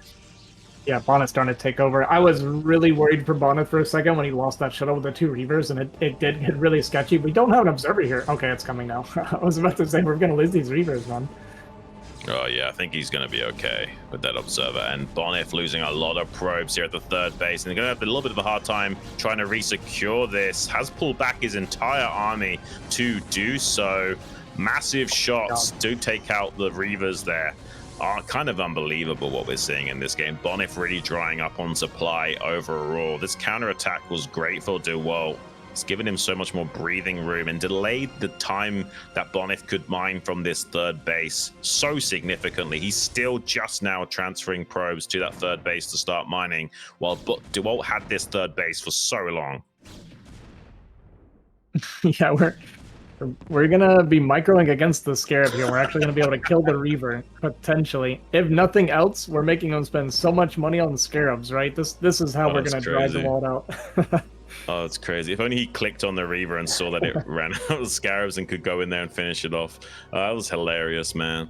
Yeah, Bonyth's starting to take over. I was really worried for Bonyth for a second when he lost that shuttle with the 2 Reavers, and it did get really sketchy. We don't have an observer here. Okay, it's coming now. I was about to say, we're going to lose these Reavers, man. Oh, yeah, I think he's going to be okay with that observer. And Bonyth losing a lot of probes here at the third base. And they're going to have a little bit of a hard time trying to re-secure this. Has pulled back his entire army to do so. Massive shots do take out the Reavers there. Kind of unbelievable what we're seeing in this game. Bonyth really drying up on supply overall. This counterattack was great for Dewalt. It's given him so much more breathing room and delayed the time that Bonyth could mine from this third base so significantly. He's still just now transferring probes to that third base to start mining, while Dewalt had this third base for so long. Yeah, we're gonna be microing against the Scarab here. We're actually gonna be able to kill the Reaver potentially. If nothing else, we're making them spend so much money on the Scarabs, right? This is how we're gonna drive the Dewalt out. Oh, it's crazy. If only he clicked on the Reaver and saw that it ran out of Scarabs and could go in there and finish it off. That was hilarious, man.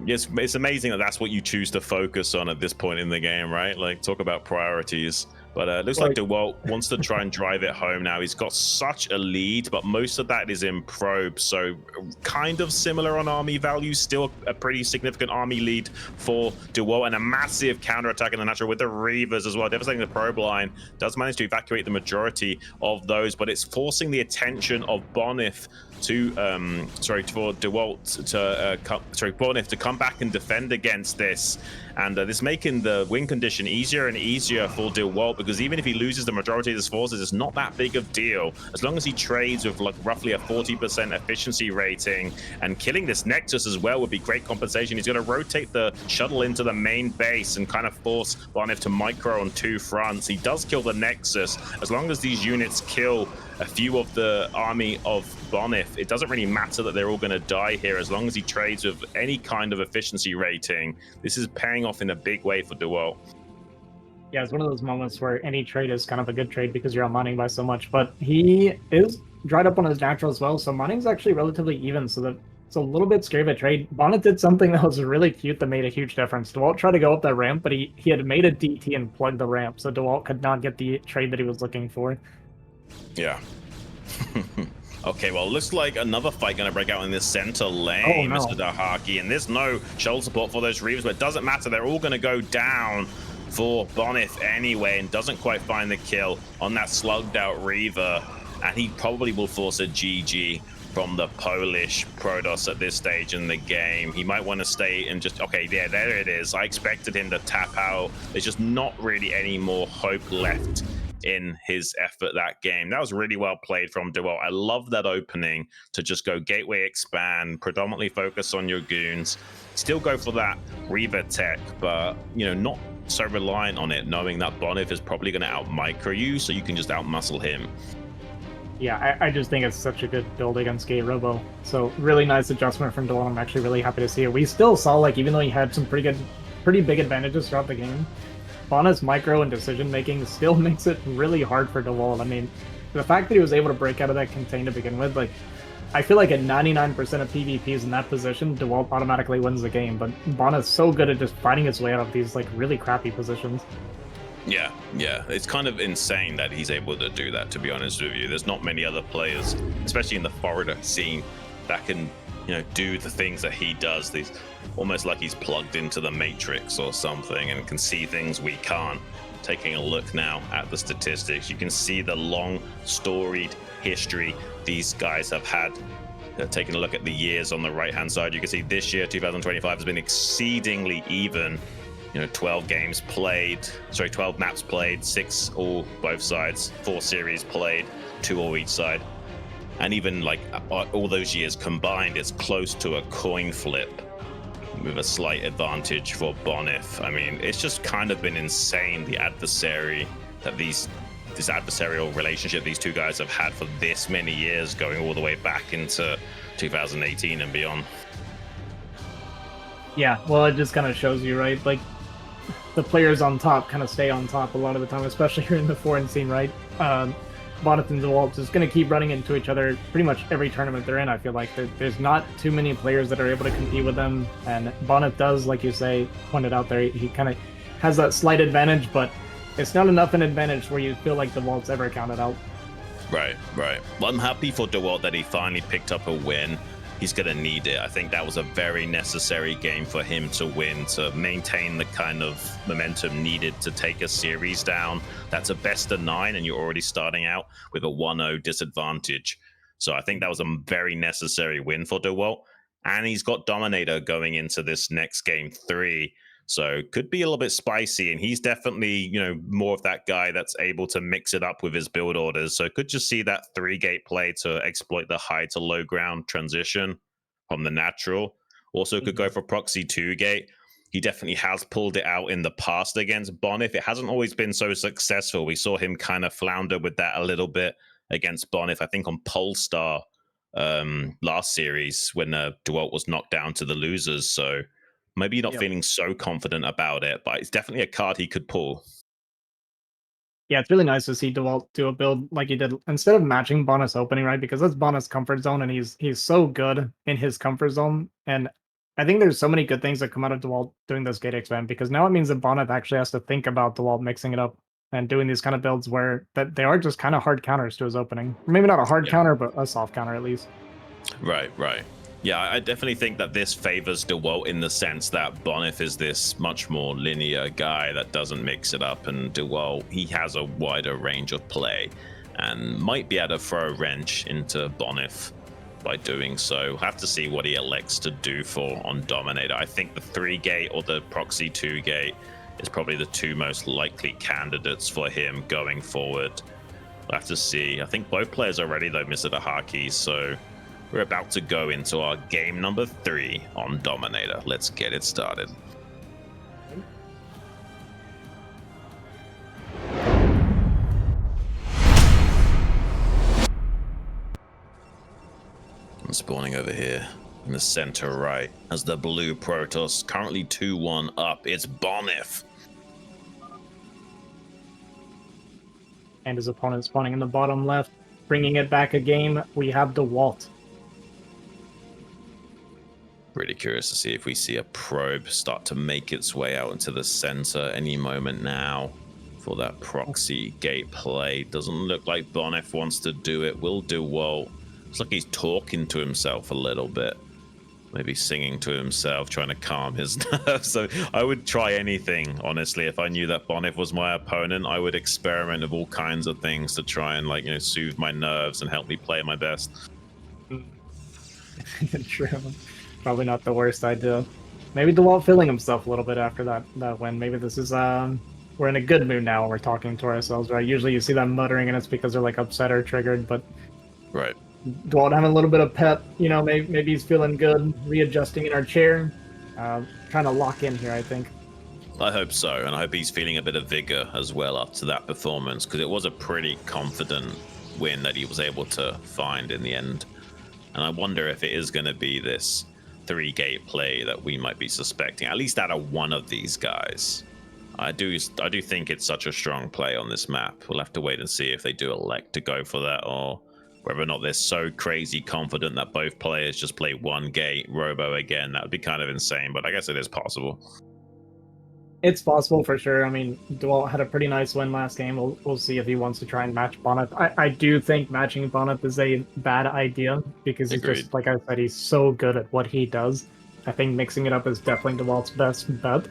Yes, it's amazing that that's what you choose to focus on at this point in the game, right? Like, talk about priorities. But it looks like Dewalt wants to try and drive it home now. He's got such a lead, but most of that is in probe. So kind of similar on army value. Still a pretty significant army lead for Dewalt, and a massive counterattack in the natural with the Reavers as well. Devastating the probe line. Does manage to evacuate the majority of those, but it's forcing the attention of Bonyth to for Dewalt to Bonyth to come back and defend against this, and this making the win condition easier and easier for Dewalt, because even if he loses the majority of his forces, it's not that big of deal. As long as he trades with like roughly a 40% efficiency rating, and killing this Nexus as well would be great compensation. He's going to rotate the shuttle into the main base and kind of force Bonyth to micro on 2 fronts. He does kill the Nexus. As long as these units kill a few of the army of Bonyth, it doesn't really matter that they're all going to die here. As long as he trades with any kind of efficiency rating, this is paying off in a big way for Dewalt. Yeah, it's one of those moments where any trade is kind of a good trade because you're out mining by so much, but he is dried up on his natural as well, so mining's actually relatively even, so that it's a little bit scary of a trade. Bonyth did something that was really cute that made a huge difference. Dewalt tried to go up that ramp, but he had made a DT and plugged the ramp, so Dewalt could not get the trade that he was looking for. Yeah. Okay, well, looks like another fight going to break out in this center lane, Oh, no. Mr. Dahaki, and there's no shuttle support for those Reavers, but it doesn't matter. They're all going to go down for Bonyth anyway, and doesn't quite find the kill on that slugged out Reaver, and he probably will force a GG from the Polish Protoss at this stage in the game. He might want to stay and just, okay, yeah, there it is. I expected him to tap out. There's just not really any more hope left in his effort that game. That was really well played from Dewalt. I love that opening to just go gateway expand, predominantly focus on your goons, still go for that Reaver tech, but not so reliant on it, knowing that Bonyth is probably going to out micro you, so you can just out muscle him. Yeah, I just think it's such a good build against Gate Robo. So really nice adjustment from Dewalt. I'm actually really happy to see it. We still saw, like, even though he had some pretty big advantages throughout the game, Bonyth's micro and decision making still makes it really hard for Dewalt. I mean, the fact that he was able to break out of that contain to begin with, like, I feel like at 99% of PvPs in that position, Dewalt automatically wins the game, but Bonyth's so good at just fighting his way out of these, like, really crappy positions. Yeah, it's kind of insane that he's able to do that, to be honest with you. There's not many other players, especially in the foreigner scene, that can, do the things that he does. These almost like he's plugged into the Matrix or something and can see things we can't. Taking a look now at the statistics, you can see the long storied history these guys have had. Taking a look at the years on the right hand side, you can see this year 2025 has been exceedingly even. 12 games played, 12 maps played, 6 all both sides, 4 series played, 2 all each side. And even like all those years combined, it's close to a coin flip with a slight advantage for Bonyth. I mean, it's just kind of been insane, the adversary that this adversarial relationship these two guys have had for this many years, going all the way back into 2018 and beyond. Yeah, well, it just kind of shows you, right? Like, the players on top kind of stay on top a lot of the time, especially here in the foreign scene, right? Bonyth and Dewalt just going to keep running into each other pretty much every tournament they're in. I feel like there's not too many players that are able to compete with them, and Bonyth does, like you say, pointed out there, he kind of has that slight advantage, but it's not enough an advantage where you feel like Dewalt's ever counted out. Right. Well, I'm happy for Dewalt that he finally picked up a win. He's going to need it. I think that was a very necessary game for him to win, to maintain the kind of momentum needed to take a series down. That's a best of 9, and you're already starting out with a 1-0 disadvantage. So I think that was a very necessary win for Dewalt. And he's got Dominator going into this next game 3. So could be a little bit spicy, and he's definitely, more of that guy that's able to mix it up with his build orders. So could just see that 3-gate play to exploit the high to low ground transition from the natural. Also could go for proxy 2-gate. He definitely has pulled it out in the past against Bonyth. It hasn't always been so successful. We saw him kind of flounder with that a little bit against Bonyth, I think on Polestar last series when Dewalt was knocked down to the losers. So maybe you're not feeling so confident about it, but it's definitely a card he could pull. Yeah, it's really nice to see Dewalt do a build like he did, instead of matching Bonyth's opening, right? Because that's Bonyth's comfort zone, and he's so good in his comfort zone. And I think there's so many good things that come out of Dewalt doing this gate expand, because now it means that Bonyth actually has to think about Dewalt mixing it up and doing these kind of builds where that they are just kind of hard counters to his opening. Maybe not a hard counter, but a soft counter at least. Right. Yeah, I definitely think that this favors Dewalt in the sense that Bonyth is this much more linear guy that doesn't mix it up, and Dewalt, he has a wider range of play and might be able to throw a wrench into Bonyth by doing so. We'll have to see what he elects to do for on Dominator. I think the 3-gate or the proxy 2-gate is probably the two most likely candidates for him going forward. We'll have to see. I think both players are ready though, Mr. Dahaki, so we're about to go into our game number 3 on Dominator. Let's get it started. I'm spawning over here in the center right as the blue Protoss, currently 2-1 up. It's Bonyth. And his opponent spawning in the bottom left. Bringing it back a game, we have Dewalt. Really curious to see if we see a probe start to make its way out into the center any moment now for that proxy gate play. Doesn't look like Bonyth wants to do it. Will Dewalt. Looks like he's talking to himself a little bit. Maybe singing to himself, trying to calm his nerves. So I would try anything, honestly. If I knew that Bonyth was my opponent, I would experiment with all kinds of things to try and, like, you know, soothe my nerves and help me play my best. True. Probably not the worst idea. Maybe Dewalt feeling himself a little bit after that win. Maybe this is we're in a good mood now when we're talking to ourselves, right? Usually you see them muttering and it's because they're like upset or triggered, but right. Dewalt having a little bit of pep, you know, maybe he's feeling good, readjusting in our chair, trying to lock in here, I think. I hope so, and I hope he's feeling a bit of vigor as well up to that performance, because it was a pretty confident win that he was able to find in the end. And I wonder if it is going to be this 3-gate play that we might be suspecting, at least out of one of these guys. I do think it's such a strong play on this map. We'll have to wait and see if they do elect to go for that, or whether or not they're so crazy confident that both players just play 1 gate robo again. That would be kind of insane, but I guess it is possible. It's possible for sure. I mean, Dewalt had a pretty nice win last game. We'll see if he wants to try and match Bonyth. I do think matching Bonyth is a bad idea because he's Agreed. just, like I said, he's so good at what he does. I think mixing it up is definitely Dewalt's best bet.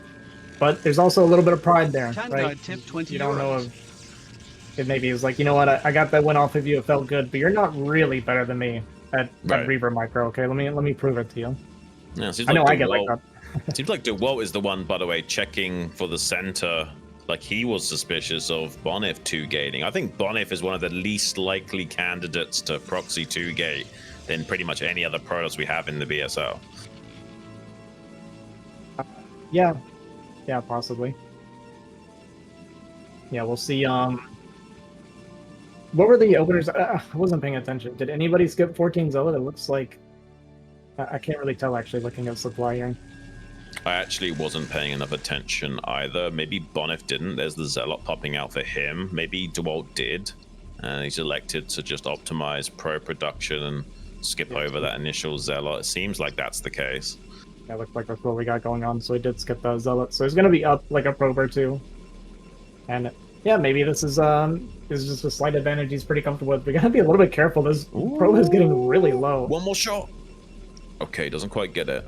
But there's also a little bit of pride there, right? Tip 20 you don't know euros. if maybe he was like, you know what, I got that win off of you, it felt good, but you're not really better than me at Reaver Micro, okay? Let me prove it to you. Yeah, seems I know like I get like Dewalt, that. seems like Dewalt is the one, by the way, checking for the center. Like, he was suspicious of Bonyth 2-gating. I think Bonyth is one of the least likely candidates to proxy 2-gate than pretty much any other Protoss we have in the BSL. Yeah, possibly. Yeah, we'll see. What were the openers? I wasn't paying attention. Did anybody skip 14 Zealot? It looks like I can't really tell actually looking at supply here. I actually wasn't paying enough attention either. Maybe Bonyth didn't. There's the Zealot popping out for him. Maybe Dewalt did, and he's elected to just optimize pro production and skip over that initial Zealot. It seems like that's the case. Yeah, looks like that's what we got going on. So he did skip the Zealot. So he's going to be up like a probe or two. And yeah, maybe this is just a slight advantage he's pretty comfortable with. We got to be a little bit careful. This probe is getting really low. One more shot. Okay, doesn't quite get it.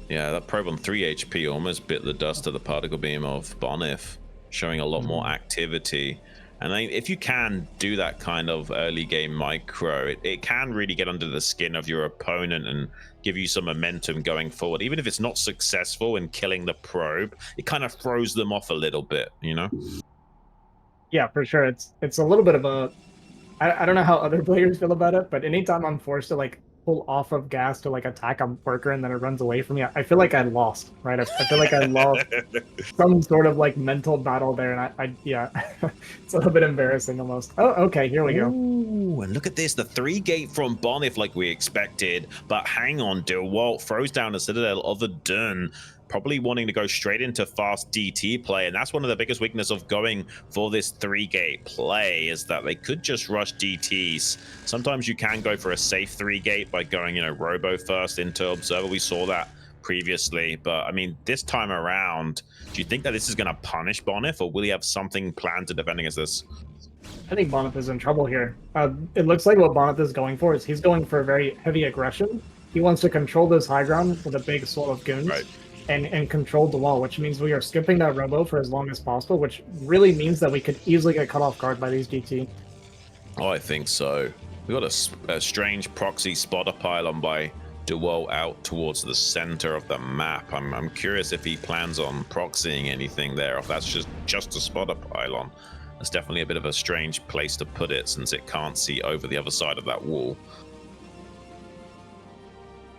Yeah, that probe on 3 HP almost bit the dust of the particle beam of Bonyth, showing a lot more activity. And then if you can do that kind of early game micro, it can really get under the skin of your opponent and give you some momentum going forward. Even if it's not successful in killing the probe, it kind of throws them off a little bit, you know? Yeah, for sure. It's a little bit of a... I don't know how other players feel about it, but anytime I'm forced to like pull off of gas to like attack a worker and then it runs away from me, I feel like I lost, right? I feel like I lost some sort of like mental battle there, and I yeah, it's a little bit embarrassing almost. Oh, okay, here we go. Ooh, and look at this, the 3-gate from Bonyth like we expected, but hang on, Dewalt throws down a Citadel of a Dun, probably wanting to go straight into fast DT play, and that's one of the biggest weaknesses of going for this 3-gate play, is that they could just rush DTs. Sometimes you can go for a safe 3-gate by going, you know, robo first into observer. We saw that previously, but I mean, this time around, do you think that this is going to punish Bonyth, or will he have something planned to defend against this? I think Bonyth is in trouble here. It looks like what Bonyth is going for is he's going for very heavy aggression. He wants to control this high ground with a big swell of goons. Right. And control the wall, which means we are skipping that robo for as long as possible, which really means that we could easily get cut off guard by these DT. Oh, I think so. We got a strange proxy spotter pylon by Dewalt out towards the center of the map. I'm curious if he plans on proxying anything there, if that's just a spotter pylon. It's definitely a bit of a strange place to put it since it can't see over the other side of that wall.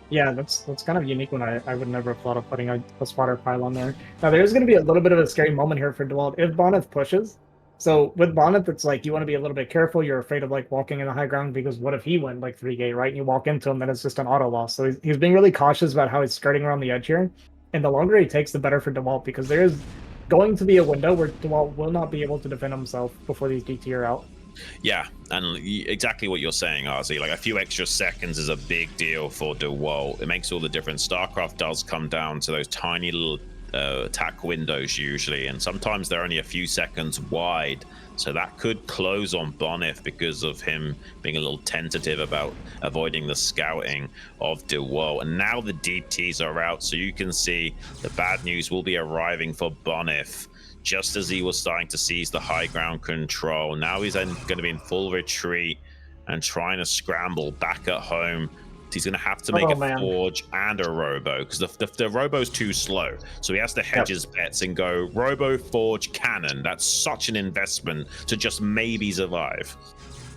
Yeah, that's kind of unique when I would never have thought of putting a spotter pylon there. Now there's going to be a little bit of a scary moment here for Dewalt if Bonyth pushes. So with Bonyth, it's like you want to be a little bit careful. You're afraid of like walking in the high ground because what if he went like 3 gate, right? And you walk into him, then it's just an auto loss. So he's being really cautious about how he's skirting around the edge here. And the longer he takes, the better for Dewalt because there is going to be a window where Dewalt will not be able to defend himself before these DT are out. Yeah, and exactly what you're saying, RZ. Like a few extra seconds is a big deal for Dewalt. It makes all the difference. StarCraft does come down to those tiny little attack windows usually, and sometimes they're only a few seconds wide. So that could close on Bonyth because of him being a little tentative about avoiding the scouting of Dewalt. And now the DTs are out, so you can see the bad news will be arriving for Bonyth. Just as he was starting to seize the high ground control, now he's then going to be in full retreat and trying to scramble back at home. He's going to have to make a Forge and a Robo because the Robo's too slow. So he has to hedge his bets and go Robo, Forge, Cannon. That's such an investment to just maybe survive.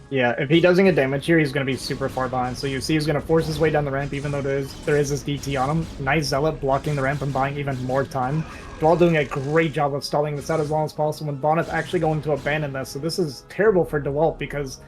Yeah, if he doesn't get damage here, he's going to be super far behind. So you see he's going to force his way down the ramp even though there is this DT on him. Nice Zealot blocking the ramp and buying even more time. Dewalt doing a great job of stalling this out as long as possible, and Bonyth actually going to abandon this. So this is terrible for Dewalt because,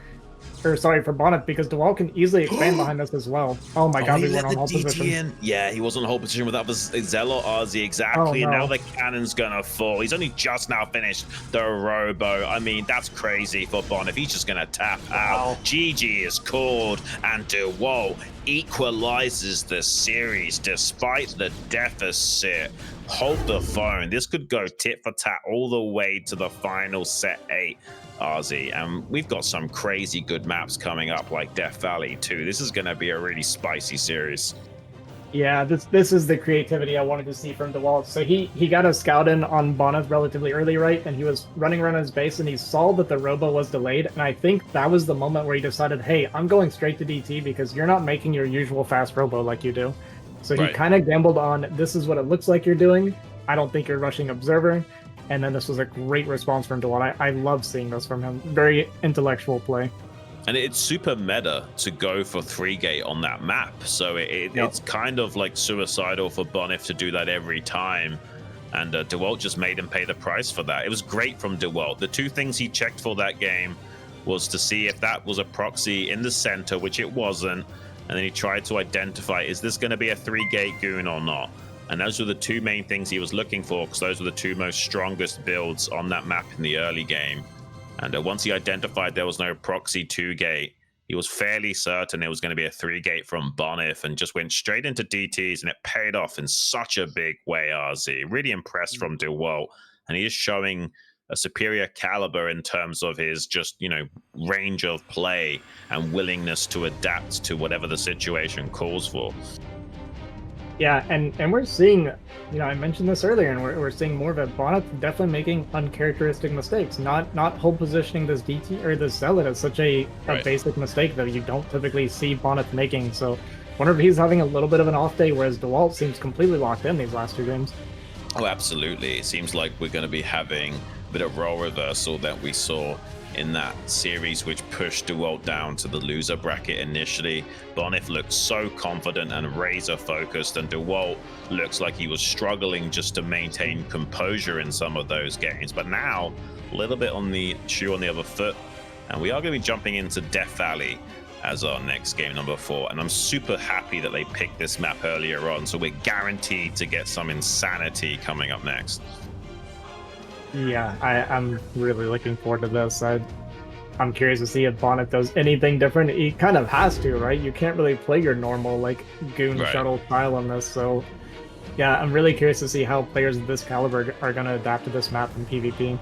or sorry, for Bonyth because Dewalt can easily expand behind this as well. Oh my god, we went on hold position. Yeah, he wasn't on hold position without the Zealot RZ, exactly. Oh, no. And now the cannon's gonna fall. He's only just now finished the Robo. I mean, that's crazy for Bonyth. He's just gonna tap out. GG is called, and Dewalt equalizes the series despite the deficit. Hold the phone. This could go tit for tat all the way to the final set 8, RZ. And we've got some crazy good maps coming up like Death Valley too. This is going to be a really spicy series. Yeah, this is the creativity I wanted to see from Dewalt. So he got a scout in on Bonyth relatively early, right? And he was running around his base and he saw that the Robo was delayed. And I think that was the moment where he decided, hey, I'm going straight to DT because you're not making your usual fast Robo like you do. So he kind of gambled on, this is what it looks like you're doing. I don't think you're rushing Observer. And then this was a great response from Dewalt. I love seeing this from him. Very intellectual play. And it's super meta to go for 3-gate on that map. So it's kind of like suicidal for Bonyth to do that every time. And Dewalt just made him pay the price for that. It was great from Dewalt. The two things he checked for that game was to see if that was a proxy in the center, which it wasn't. And then he tried to identify, is this going to be a 3-gate goon or not? And those were the two main things he was looking for, because those were the two most strongest builds on that map in the early game. And once he identified there was no proxy 2-gate, he was fairly certain it was going to be a 3-gate from Bonyth and just went straight into DTs, and it paid off in such a big way, RZ. Really impressed from Dewalt. And he is showing a superior caliber in terms of his just, range of play and willingness to adapt to whatever the situation calls for. Yeah, and we're seeing, I mentioned this earlier, and we're seeing more of it. Bonyth definitely making uncharacteristic mistakes. Not hold positioning this DT or this Zealot is such a basic mistake that you don't typically see Bonyth making. So wonder if he's having a little bit of an off day, whereas Dewalt seems completely locked in these last 2 games. Oh, absolutely. It seems like we're going to be having a bit of role reversal that we saw in that series, which pushed Dewalt down to the loser bracket initially. Bonyth looked so confident and razor focused, and Dewalt looks like he was struggling just to maintain composure in some of those games. But now, a little bit on the shoe on the other foot, and we are going to be jumping into Death Valley as our next game, number 4. And I'm super happy that they picked this map earlier on, so we're guaranteed to get some insanity coming up next. Yeah, I'm really looking forward to this. I'm curious to see if Bonyth does anything different. He kind of has to, right? You can't really play your normal goon shuttle style on this. So yeah, I'm really curious to see how players of this caliber are going to adapt to this map in PvP.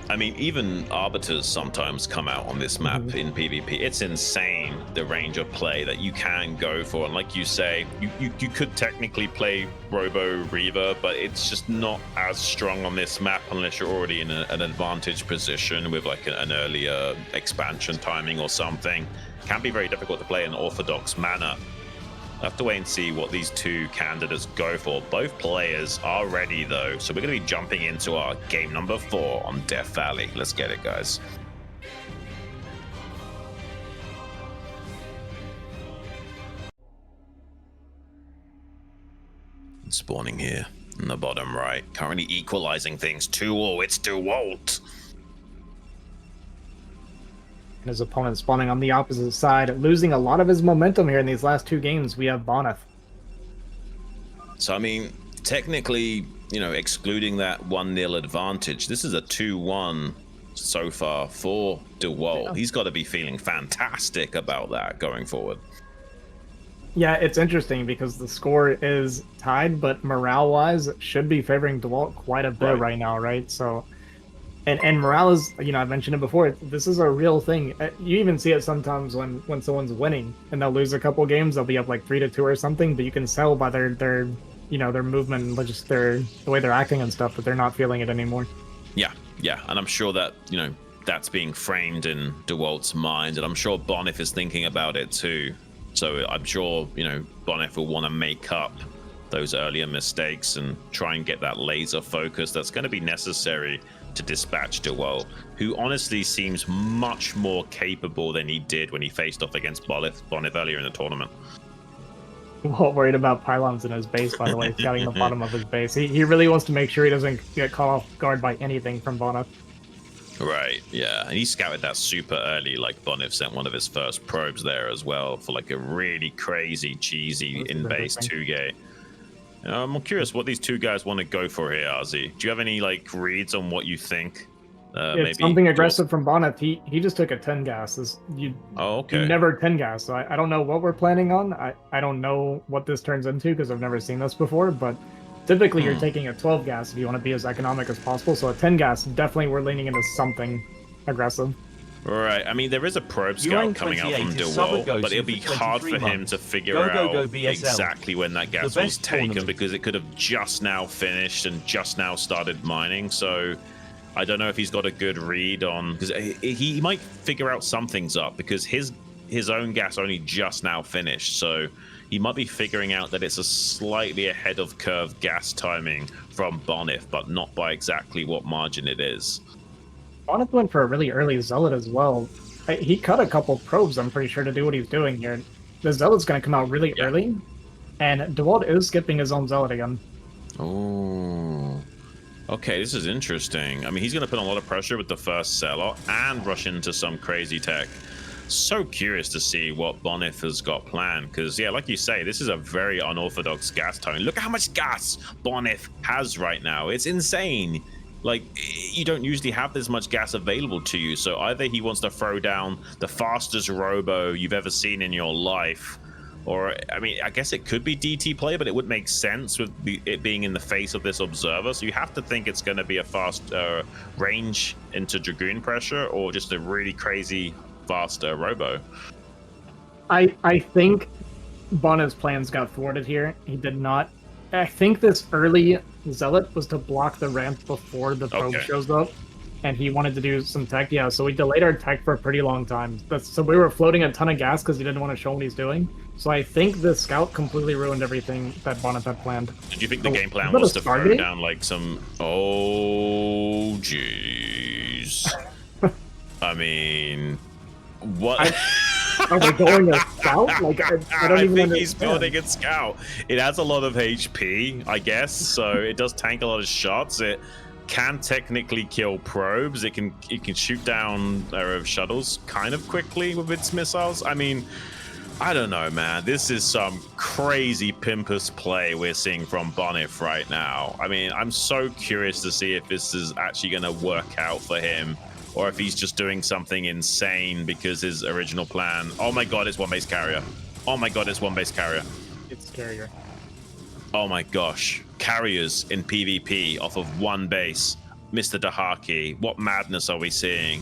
I mean, even Arbiters sometimes come out on this map in PvP. It's insane, the range of play that you can go for. And like you say, you could technically play Robo Reaver, but it's just not as strong on this map unless you're already in an advantage position with an earlier expansion timing or something. Can be very difficult to play in an orthodox manner. We'll have to wait and see what these two candidates go for. Both players are ready though, so we're going to be jumping into our game number 4 on Death Valley. Let's get it, guys. Spawning here in the bottom right, currently equalizing things 2-all. It's Dewalt. And his opponent spawning on the opposite side, losing a lot of his momentum here in these last 2 games. We have Bonyth. So, I mean, technically, you know, excluding that 1-0 advantage, this is a 2-1 so far for Dewalt. Yeah. He's got to be feeling fantastic about that going forward. Yeah, it's interesting because the score is tied, but morale-wise, it should be favoring Dewalt quite a bit right now, right? So, and morale is, you know, I mentioned it before, this is a real thing. You even see it sometimes when someone's winning and they'll lose a couple games, they'll be up like 3-2 or something, but you can tell by their you know, their movement, just the way they're acting and stuff, that they're not feeling it anymore. Yeah, and I'm sure that, you know, that's being framed in Dewalt's mind, and I'm sure Bonyth is thinking about it too. So I'm sure, you know, Bonyth will want to make up those earlier mistakes and try and get that laser focus that's going to be necessary to dispatch Dewalt, who honestly seems much more capable than he did when he faced off against Bonyth earlier in the tournament. Well, worried about pylons in his base, by the way, scouting the bottom of his base. He really wants to make sure he doesn't get caught off guard by anything from Bonyth. Right, yeah, and he scouted that super early, like Bonyth sent one of his first probes there as well for like a really crazy, cheesy in-base 2-gate. I'm curious what these two guys want to go for here, RZ. Do you have any like reads on what you think? It's maybe something aggressive from Bonyth. He just took a 10 gas. You never 10 gas, so I don't know what we're planning on. I don't know what this turns into because I've never seen this before, but typically, you're taking a 12 gas if you want to be as economic as possible. So a 10 gas, definitely we're leaning into something aggressive. Right. I mean, there is a probe scout coming out from Dewalt, but it'll be hard for him to figure out exactly when that gas was taken because it could have just now finished and just now started mining. So I don't know if he's got a good read on, because he might figure out something's up because his own gas only just now finished. So he might be figuring out that it's a slightly ahead of curve gas timing from Bonyth, but not by exactly what margin it is. Bonyth went for a really early Zealot as well. He cut a couple probes, I'm pretty sure, to do what he's doing here. The Zealot's going to come out really early, and Dewalt is skipping his own Zealot again. Oh, okay, this is interesting. I mean, he's going to put a lot of pressure with the first Zealot and rush into some crazy tech. So curious to see what Bonyth has got planned, because yeah, like you say, this is a very unorthodox gas tone. Look at how much gas Bonyth has right now. It's insane. Like, you don't usually have this much gas available to you, so either he wants to throw down the fastest robo you've ever seen in your life, or I mean, I guess it could be DT play, but it would make sense with it being in the face of this observer. So you have to think it's going to be a fast range into Dragoon pressure, or just a really crazy faster robo. I think Bonyth's plans got thwarted here. He did not. I think this early Zealot was to block the ramp before the probe shows up, and he wanted to do some tech. Yeah, so we delayed our tech for a pretty long time. So we were floating a ton of gas because he didn't want to show what he's doing. So I think the scout completely ruined everything that Bonyth had planned. Did you think the game plan was to throw down like some... Oh, jeez. I mean... What? Are we going a scout? Like, I don't even think understand. He's building a scout. It has a lot of HP, I guess, so it does tank a lot of shots. It can technically kill probes. It can shoot down shuttles kind of quickly with its missiles. I mean, I don't know, man. This is some crazy pimpus play we're seeing from Bonyth right now. I mean, I'm so curious to see if this is actually going to work out for him, or if he's just doing something insane because his original plan... Oh my god, it's one-base carrier. Oh my god, it's one-base carrier. It's carrier. Oh my gosh. Carriers in PvP off of one base. Mr. Dahaki, what madness are we seeing?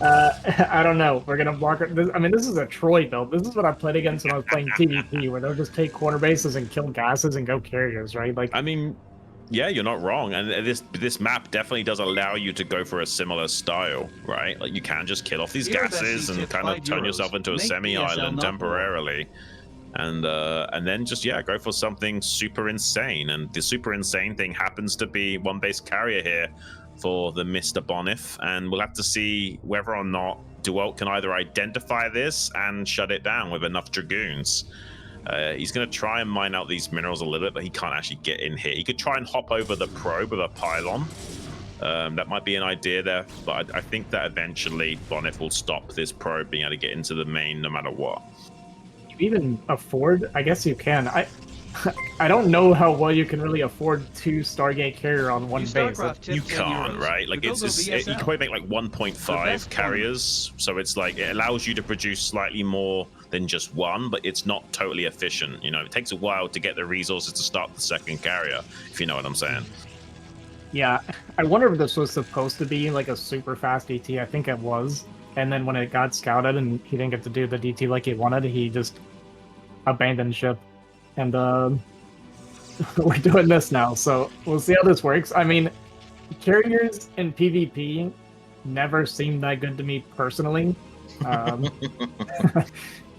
I don't know. We're going to block it. I mean, this is a Troy build. This is what I played against when I was playing PvP, where they'll just take corner bases and kill gases and go carriers, right? Like, I mean... Yeah, you're not wrong, and this map definitely does allow you to go for a similar style, right? Like you can just kill off these gases and kind of turn yourself into a semi-island temporarily, and then just go for something super insane. And the super insane thing happens to be one base carrier here for the Mr. Bonyth, and we'll have to see whether or not Dewalt can either identify this and shut it down with enough Dragoons. He's going to try and mine out these minerals a little bit, but he can't actually get in here. He could try and hop over the probe with a pylon. That might be an idea there, but I think that eventually Bonyth will stop this probe being able to get into the main no matter what. You even afford? I guess you can. I don't know how well you can really afford 2 Stargate carrier on one base. You can't, right? Like you can probably make like 1.5 carriers, so it's like it allows you to produce slightly more than just one, but it's not totally efficient. You know, it takes a while to get the resources to start the second carrier, if you know what I'm saying. Yeah, I wonder if this was supposed to be like a super fast DT. I think it was, and then when it got scouted and he didn't get to do the DT like he wanted, he just abandoned ship. And we're doing this now, so we'll see how this works. I mean, carriers in PvP never seemed that good to me personally.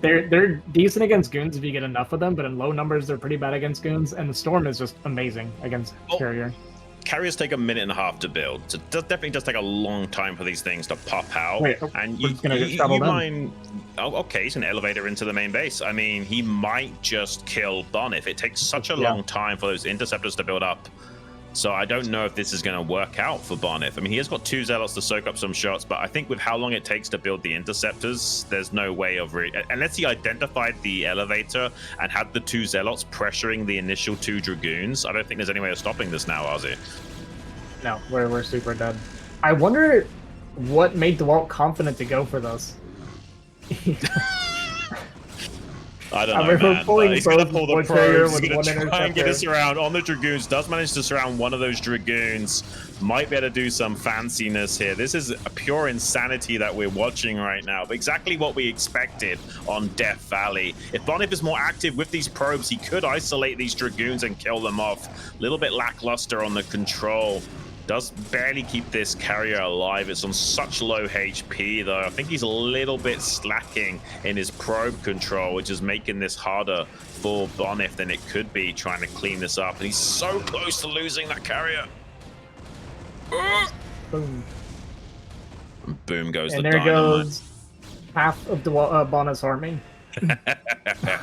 They're decent against goons if you get enough of them, but in low numbers they're pretty bad against goons. And the Storm is just amazing against carrier. Carriers take a minute and a half to build, so it definitely does take a long time for these things to pop out. Wait, and you might... Oh, okay, he's an elevator into the main base. I mean, he might just kill Bonyth. It takes such a long time for those interceptors to build up. So I don't know if this is going to work out for Bonyth. I mean, he has got 2 zealots to soak up some shots, but I think with how long it takes to build the interceptors, there's no way of unless he identified the elevator and had the 2 zealots pressuring the initial 2 dragoons. I don't think there's any way of stopping this now, Ozzy. No, we're super dead. I wonder what made Dewalt confident to go for this. I don't know, man. He's going to pull the probes. He's going to try and get us around on the Dragoons. Does manage to surround one of those Dragoons. Might be able to do some fanciness here. This is a pure insanity that we're watching right now. But exactly what we expected on Death Valley. If Bonyth is more active with these probes, he could isolate these Dragoons and kill them off. A little bit lackluster on the control. Does barely keep this carrier alive. It's on such low HP, though. I think he's a little bit slacking in his probe control, which is making this harder for Bonyth than it could be trying to clean this up. And he's so close to losing that carrier. Boom. And boom goes and the there dynamite. Goes half of Bonyth's army.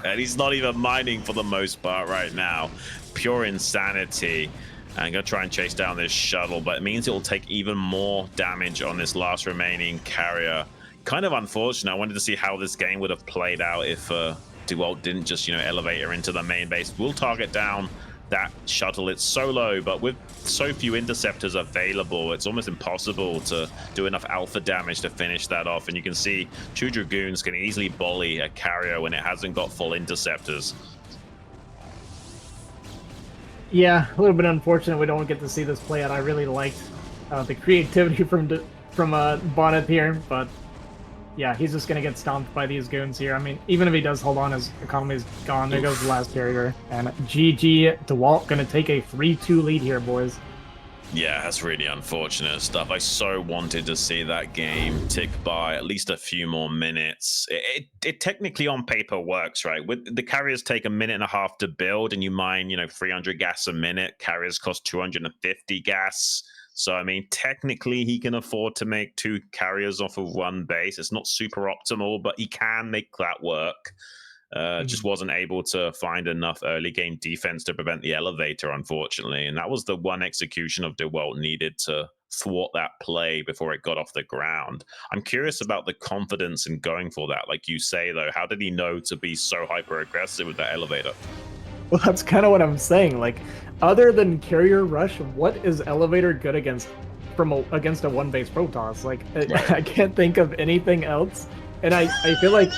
And he's not even mining for the most part right now. Pure insanity. I'm going to try and chase down this shuttle, but it means it will take even more damage on this last remaining carrier. Kind of unfortunate. I wanted to see how this game would have played out if Dewalt didn't just, elevate her into the main base. We'll target down that shuttle. It's so low, but with so few interceptors available, it's almost impossible to do enough alpha damage to finish that off. And you can see 2 Dragoons can easily bully a carrier when it hasn't got full interceptors. Yeah, a little bit unfortunate we don't get to see this play out. I really liked the creativity from Bonyth here, but yeah, he's just going to get stomped by these goons here. I mean, even if he does hold on, his economy's gone. There goes the last carrier. And GG, Dewalt going to take a 3-2 lead here, boys. Yeah, that's really unfortunate stuff. I so wanted to see that game tick by at least a few more minutes. It technically on paper works, right? With the carriers take a minute and a half to build, and you mine, 300 gas a minute. Carriers cost 250 gas. So, I mean, technically he can afford to make 2 carriers off of 1 base. It's not super optimal, but he can make that work. Just wasn't able to find enough early game defense to prevent the elevator, unfortunately. And that was the one execution of Dewalt needed to thwart that play before it got off the ground. I'm curious about the confidence in going for that. Like you say, though, how did he know to be so hyper aggressive with that elevator? Well, that's kind of what I'm saying. Like, other than carrier rush, what is elevator good against against a 1-base Protoss? Like, I can't think of anything else. And I feel like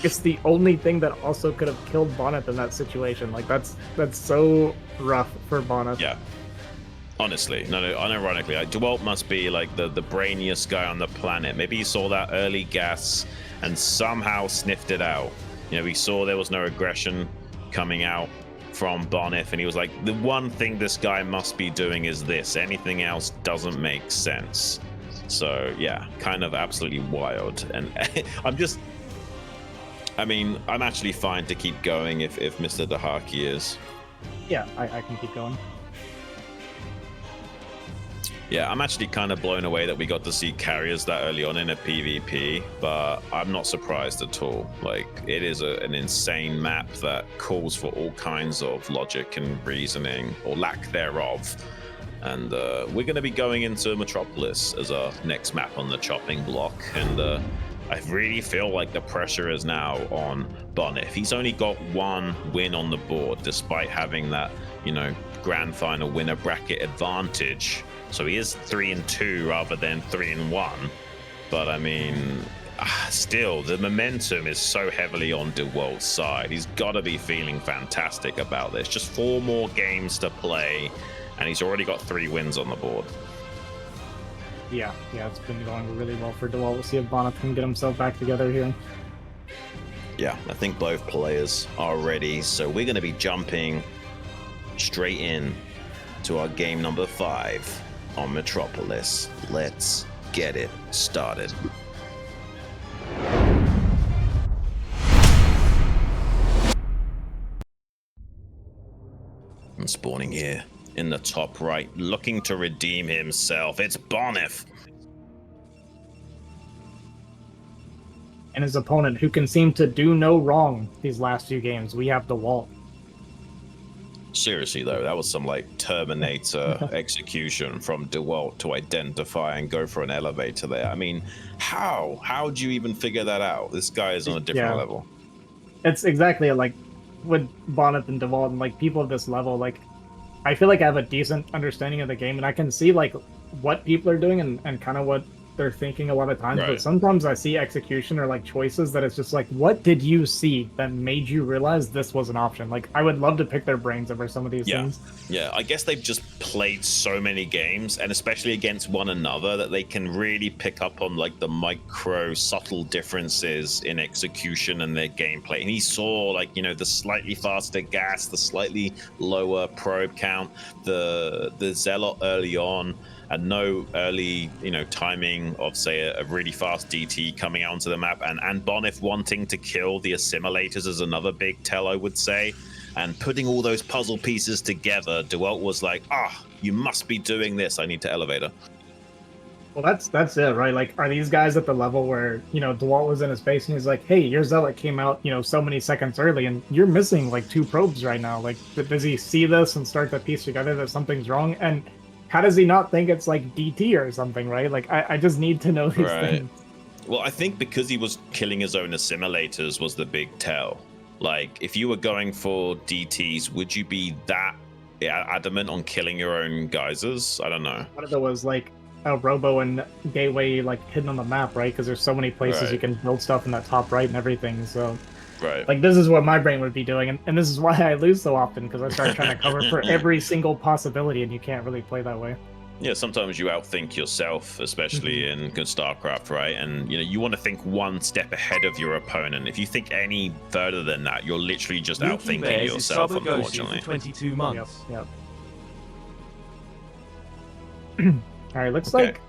it's the only thing that also could have killed Bonyth in that situation. Like, that's so rough for Bonyth. Yeah. Honestly, no, unironically, like, Dewalt must be like the brainiest guy on the planet. Maybe he saw that early gas and somehow sniffed it out. We saw there was no aggression coming out from Bonyth, and he was like, the one thing this guy must be doing is this. Anything else doesn't make sense. So yeah, kind of absolutely wild. And I'm actually fine to keep going if Mr. Dahaki is. Yeah, I can keep going. Yeah, I'm actually kind of blown away that we got to see carriers that early on in a PvP, but I'm not surprised at all. Like, it is an insane map that calls for all kinds of logic and reasoning, or lack thereof. And we're going to be going into Metropolis as our next map on the chopping block. And I really feel like the pressure is now on Bonyth. He's only got one win on the board, despite having that, grand final winner bracket advantage. So he is 3-2 rather than 3-1. But I mean, still, the momentum is so heavily on Dewalt's side. He's got to be feeling fantastic about this. Just 4 more games to play, and he's already got 3 wins on the board. Yeah, it's been going really well for Dewalt. We'll see if Bonyth can get himself back together here. Yeah, I think both players are ready. So we're going to be jumping straight in to our game number 5 on Metropolis. Let's get it started. And spawning here in the top right, looking to redeem himself. It's Bonyth. And his opponent, who can seem to do no wrong these last few games, we have Dewalt. Seriously though, that was some like Terminator execution from Dewalt to identify and go for an elevator there. I mean, how'd you even figure that out? This guy is on a different level. It's exactly like with Bonyth and Dewalt and like people of this level, like I feel like I have a decent understanding of the game and I can see like what people are doing and kind of what they're thinking a lot of times, but sometimes I see execution or like choices that it's just like, what did you see that made you realize this was an option? Like, I would love to pick their brains over some of these things. Yeah, I guess they've just played so many games, and especially against one another, that they can really pick up on like the micro subtle differences in execution and their gameplay. And he saw like, the slightly faster gas, the slightly lower probe count, the Zealot early on, and no early, timing of, say, a really fast DT coming out onto the map, and Bonyth wanting to kill the assimilators is another big tell, I would say. And putting all those puzzle pieces together, Dewalt was like, you must be doing this. I need to elevator. Well, that's it, right? Like, are these guys at the level where, Dewalt was in his base and he's like, hey, your Zealot came out, so many seconds early, and you're missing, like, 2 probes right now. Like, does he see this and start to piece together that something's wrong? And how does he not think it's like DT or something, right? Like, I just need to know these things. Well, I think because he was killing his own assimilators was the big tell. Like, if you were going for DTs, would you be that adamant on killing your own geysers? I don't know. What if it was like a robo and gateway like hidden on the map, right? Because there's so many places you can build stuff in that top right and everything. So, like, this is what my brain would be doing, and this is why I lose so often, because I start trying to cover for every single possibility, and you can't really play that way. Yeah, sometimes you outthink yourself, especially in StarCraft, right? And you want to think one step ahead of your opponent. If you think any further than that, you're literally just outthinking yourself, unfortunately. 22 months. Yep. All right, looks like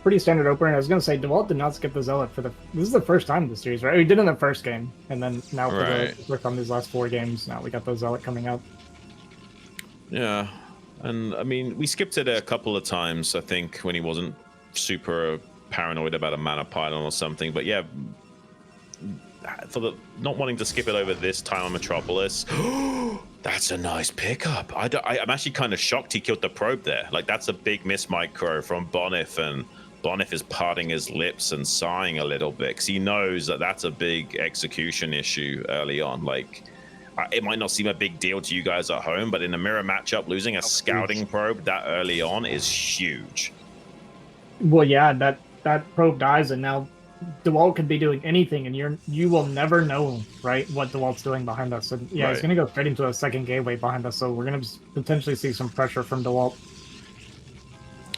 pretty standard opener. I was gonna say Dewalt did not skip the Zealot for this is the first time in the series, right? We did in the first game, and then now for the work on these last 4 games, now we got the Zealot coming up. Yeah. And I mean, we skipped it a couple of times, I think, when he wasn't super paranoid about a mana pylon or something. But yeah, for the not wanting to skip it over this time on Metropolis, that's a nice pickup. I'm actually kind of shocked he killed the probe there. Like, that's a big miss micro from Bonyth, and Bonyth is parting his lips and sighing a little bit because he knows that that's a big execution issue early on. Like, it might not seem a big deal to you guys at home, but in a mirror matchup, losing a scouting probe that early on is huge. Well, yeah, that probe dies, and now Dewalt could be doing anything, and you will never know, right, what Dewalt's doing behind us. So yeah, he's gonna go straight into a second gateway behind us, so we're gonna potentially see some pressure from Dewalt.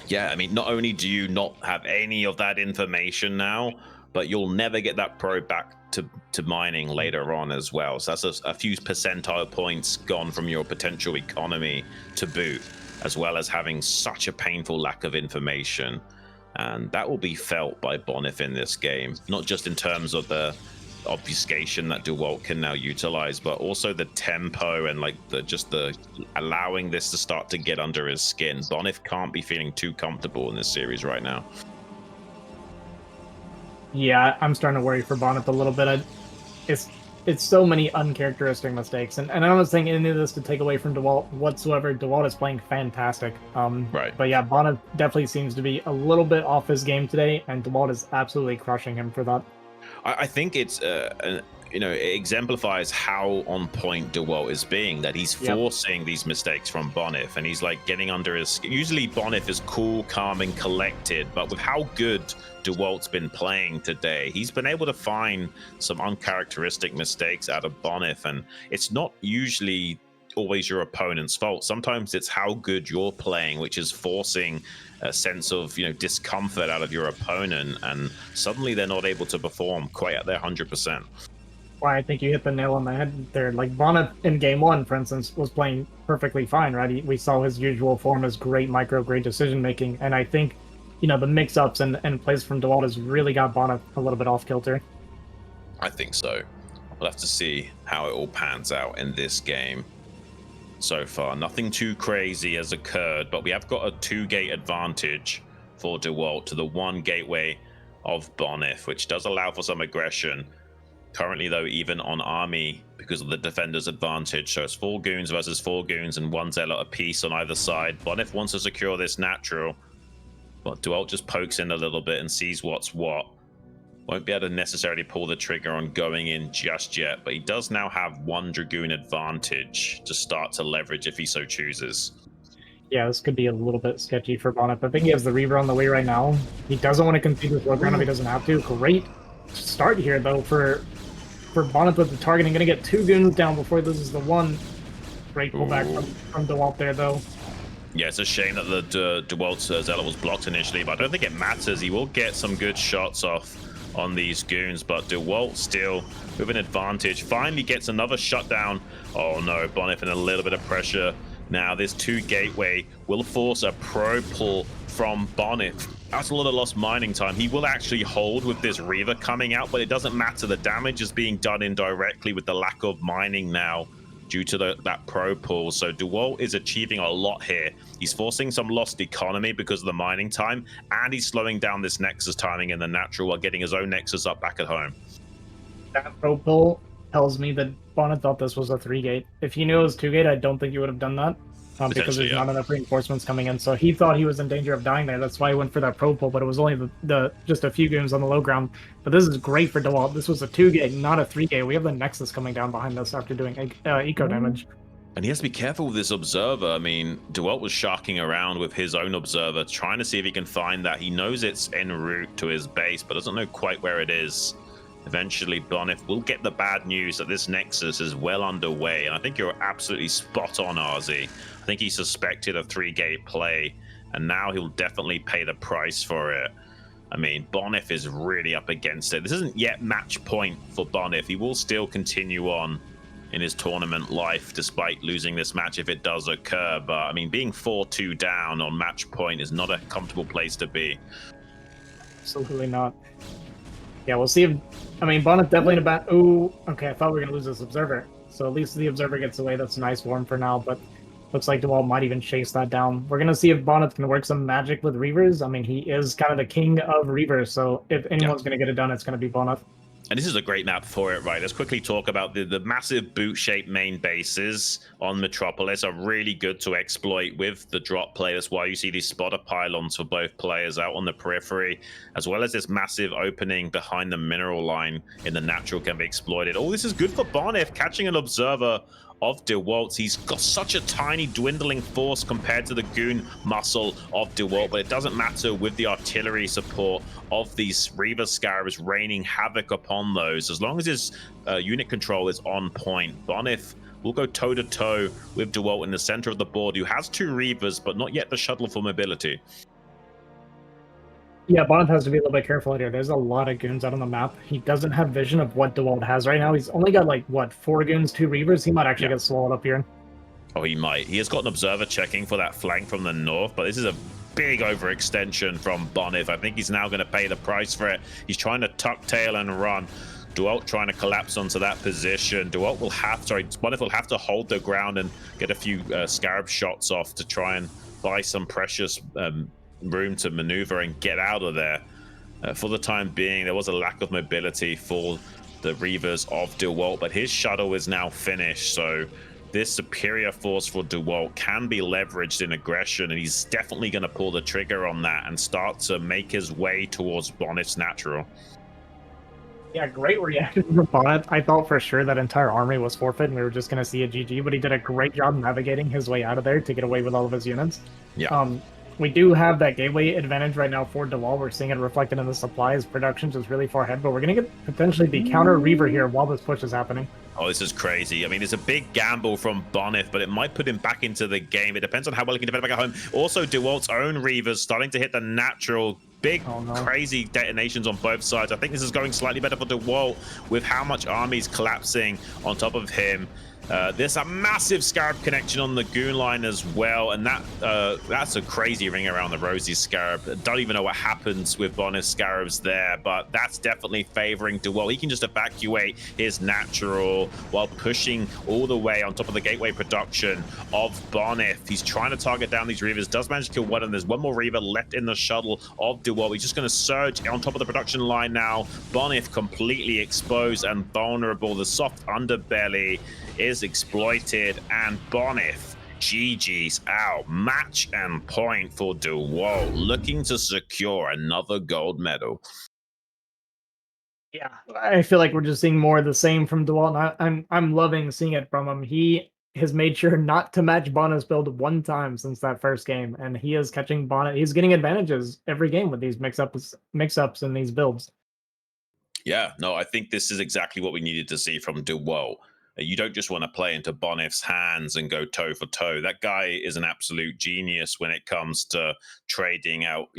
Yeah, I mean, not only do you not have any of that information now, but you'll never get that probe back to mining later on as well. So that's a few percentile points gone from your potential economy to boot, as well as having such a painful lack of information. And that will be felt by Bonyth in this game, not just in terms of the obfuscation that Dewalt can now utilize, but also the tempo and like the allowing this to start to get under his skin. Bonyth can't be feeling too comfortable in this series right now. Yeah, I'm starting to worry for Bonyth a little bit. It's so many uncharacteristic mistakes, and I don't think any of this to take away from Dewalt whatsoever. Dewalt is playing fantastic. Right. But yeah, Bonyth definitely seems to be a little bit off his game today, and Dewalt is absolutely crushing him for that. I think it's it exemplifies how on point Dewalt is being, that he's forcing these mistakes from Bonyth, and he's like getting under his skin. Usually Bonyth is cool, calm, and collected, but with how good Dewalt's been playing today, he's been able to find some uncharacteristic mistakes out of Bonyth, and it's not usually always your opponent's fault. Sometimes it's how good you're playing, which is forcing a sense of discomfort out of your opponent, and suddenly they're not able to perform quite at their 100%. Why I think you hit the nail on the head there. Like Bonyth in game one, for instance, was playing perfectly fine, right? We saw his usual form as great micro, great decision making, and I think the mix-ups and plays from Dewalt has really got Bonyth a little bit off kilter. I think so. We'll have to see how it all pans out in this game. So far, nothing too crazy has occurred, but we have got a 2-gate advantage for Dewalt to the 1 gateway of Bonyth, which does allow for some aggression. Currently, though, even on Army, because of the defender's advantage, so it's 4 goons versus 4 goons and 1 zealot apiece on either side. Bonyth wants to secure this natural, but Dewalt just pokes in a little bit and sees what's what. Won't be able to necessarily pull the trigger on going in just yet, but he does now have 1 Dragoon advantage to start to leverage if he so chooses. Yeah, this could be a little bit sketchy for Bonyth. I think he has the Reaver on the way right now. He doesn't want to concede this low ground if he doesn't have to. Great start here, though, for Bonyth with the targeting. Going to get 2 goons down before he loses the 1. Great pullback from Dewalt there, though. Yeah, it's a shame that the Dewalt's Zealot was blocked initially, but I don't think it matters. He will get some good shots off on these goons, but Dewalt still with an advantage. Finally gets another shutdown. Oh no, Bonyth in a little bit of pressure. Now this 2 gateway will force a pro pull from Bonyth. That's a lot of lost mining time. He will actually hold with this Reaver coming out, but it doesn't matter. The damage is being done indirectly with the lack of mining now due to that pro pull. So Dewalt is achieving a lot here. He's forcing some lost economy because of the mining time, and he's slowing down this Nexus timing in the natural while getting his own Nexus up back at home. That pro pull tells me that Bonyth thought this was a 3-gate. If he knew it was 2-gate, I don't think he would have done that. Because there's not enough reinforcements coming in. So he thought he was in danger of dying there. That's why he went for that pro pull, but it was only just a few goons on the low ground. But this is great for Dewalt. This was a 2-gate, not a 3-gate. We have the Nexus coming down behind us after doing eco damage. And he has to be careful with this Observer. I mean, Dewalt was sharking around with his own Observer, trying to see if he can find that. He knows it's en route to his base, but doesn't know quite where it is. Eventually, Bonyth will get the bad news that this Nexus is well underway, and I think you're absolutely spot on, RZ. I think he suspected a 3-gate play, and now he'll definitely pay the price for it. I mean, Bonyth is really up against it. This isn't yet match point for Bonyth. He will still continue on in his tournament life despite losing this match if it does occur, but I mean, being 4-2 down on match point is not a comfortable place to be. Absolutely not. Yeah, we'll see if... I mean, Bonyth definitely in a bad... Ooh, okay, I thought we were going to lose this Observer. So at least the Observer gets away. That's nice for him for now, but looks like Dewalt might even chase that down. We're going to see if Bonyth can work some magic with Reavers. I mean, he is kind of the king of Reavers, so if anyone's going to get it done, it's going to be Bonyth. And this is a great map for it, right? Let's quickly talk about the massive boot-shaped main bases on Metropolis are really good to exploit with the drop play. That's why you see these spotter pylons for both players out on the periphery, as well as this massive opening behind the mineral line in the natural can be exploited. Oh, this is good for Bonyth, catching an Observer of Dewalt. He's got such a tiny dwindling force compared to the goon muscle of Dewalt, but it doesn't matter with the artillery support of these Reaver Scarabs raining havoc upon those. As long as his unit control is on point, Bonyth will go toe-to-toe with Dewalt in the center of the board, who has 2 Reavers, but not yet the shuttle for mobility. Yeah, Bonyth has to be a little bit careful here. There's a lot of goons out on the map. He doesn't have vision of what Dewalt has right now. He's only got like what 4 goons, 2 Reavers. He might actually get swallowed up here. Oh, he might. He has got an observer checking for that flank from the north, but this is a big overextension from Bonyth. I think he's now going to pay the price for it. He's trying to tuck tail and run. Dewalt trying to collapse onto that position. Bonyth will have to hold the ground and get a few Scarab shots off to try and buy some precious room to maneuver and get out of there. For the time being, there was a lack of mobility for the Reavers of Dewalt, but his shuttle is now finished, so this superior force for Dewalt can be leveraged in aggression, and he's definitely going to pull the trigger on that and start to make his way towards Bonyth's natural. Yeah, great reaction from Bonyth. I thought for sure that entire army was forfeit and we were just going to see a GG, but he did a great job navigating his way out of there to get away with all of his units. Yeah. We do have that gateway advantage right now for Dewalt. We're seeing it reflected in the supply. His production is really far ahead, but we're going to get potentially the counter Reaver here while this push is happening. Oh, this is crazy. I mean, it's a big gamble from Bonyth, but it might put him back into the game. It depends on how well he can defend back at home. Also, Dewalt's own Reavers starting to hit the natural. Big, crazy detonations on both sides. I think this is going slightly better for Dewalt with how much army's collapsing on top of him. There's a massive Scarab connection on the Goon line as well, and that's a crazy ring around the Rosy Scarab. Don't even know what happens with Bonyth's Scarabs there, but that's definitely favoring Dewalt. He can just evacuate his natural while pushing all the way on top of the gateway production of Bonyth. He's trying to target down these Reavers, does manage to kill one, and there's one more Reaver left in the shuttle of Dewalt. He's just going to surge on top of the production line now. Bonyth completely exposed and vulnerable. The soft underbelly is exploited, and Bonyth GG's out. Match and point for Dewalt, looking to secure another gold medal. Yeah, I feel like we're just seeing more of the same from Dewalt, and I'm loving seeing it from him. He has made sure not to match Bonyth's build one time since that first game, and he is catching Bonyth. He's getting advantages every game with these mix-ups in these builds. Yeah, no, I think this is exactly what we needed to see from Dewalt. You don't just want to play into Bonyth's hands and go toe for toe. That guy is an absolute genius when it comes to trading out,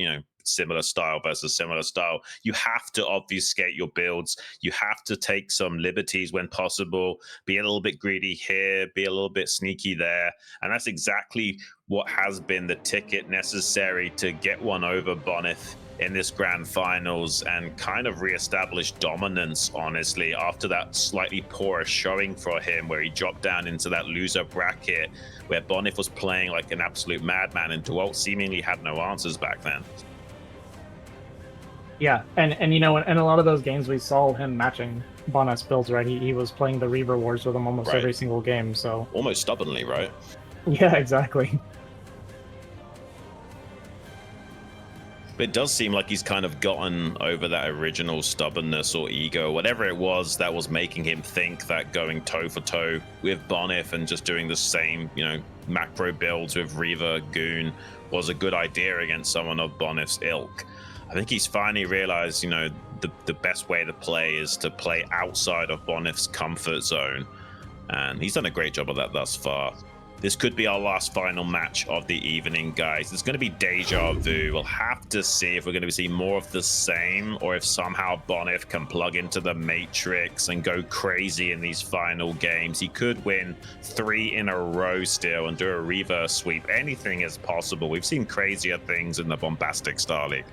similar style versus similar style. You have to obfuscate your builds. You have to take some liberties when possible, be a little bit greedy here, be a little bit sneaky there. And that's exactly what has been the ticket necessary to get one over Bonyth in this grand finals and kind of reestablish dominance, honestly, after that slightly poorer showing for him where he dropped down into that loser bracket where Bonyth was playing like an absolute madman and Dewalt seemingly had no answers back then. Yeah, and in a lot of those games we saw him matching Bonyth's builds, right? He was playing the Reaver Wars with him almost every single game, so... Almost stubbornly, right? Yeah, exactly. But it does seem like he's kind of gotten over that original stubbornness or ego, whatever it was that was making him think that going toe for toe with Bonyth and just doing the same, macro builds with Reaver Goon was a good idea against someone of Bonyth's ilk. I think he's finally realized, the best way to play is to play outside of Bonyth's comfort zone. And he's done a great job of that thus far. This could be our last final match of the evening, guys. It's going to be deja vu. We'll have to see if we're going to see more of the same or if somehow Bonyth can plug into the Matrix and go crazy in these final games. He could win 3 in a row still and do a reverse sweep. Anything is possible. We've seen crazier things in the Bombastic StarLeague.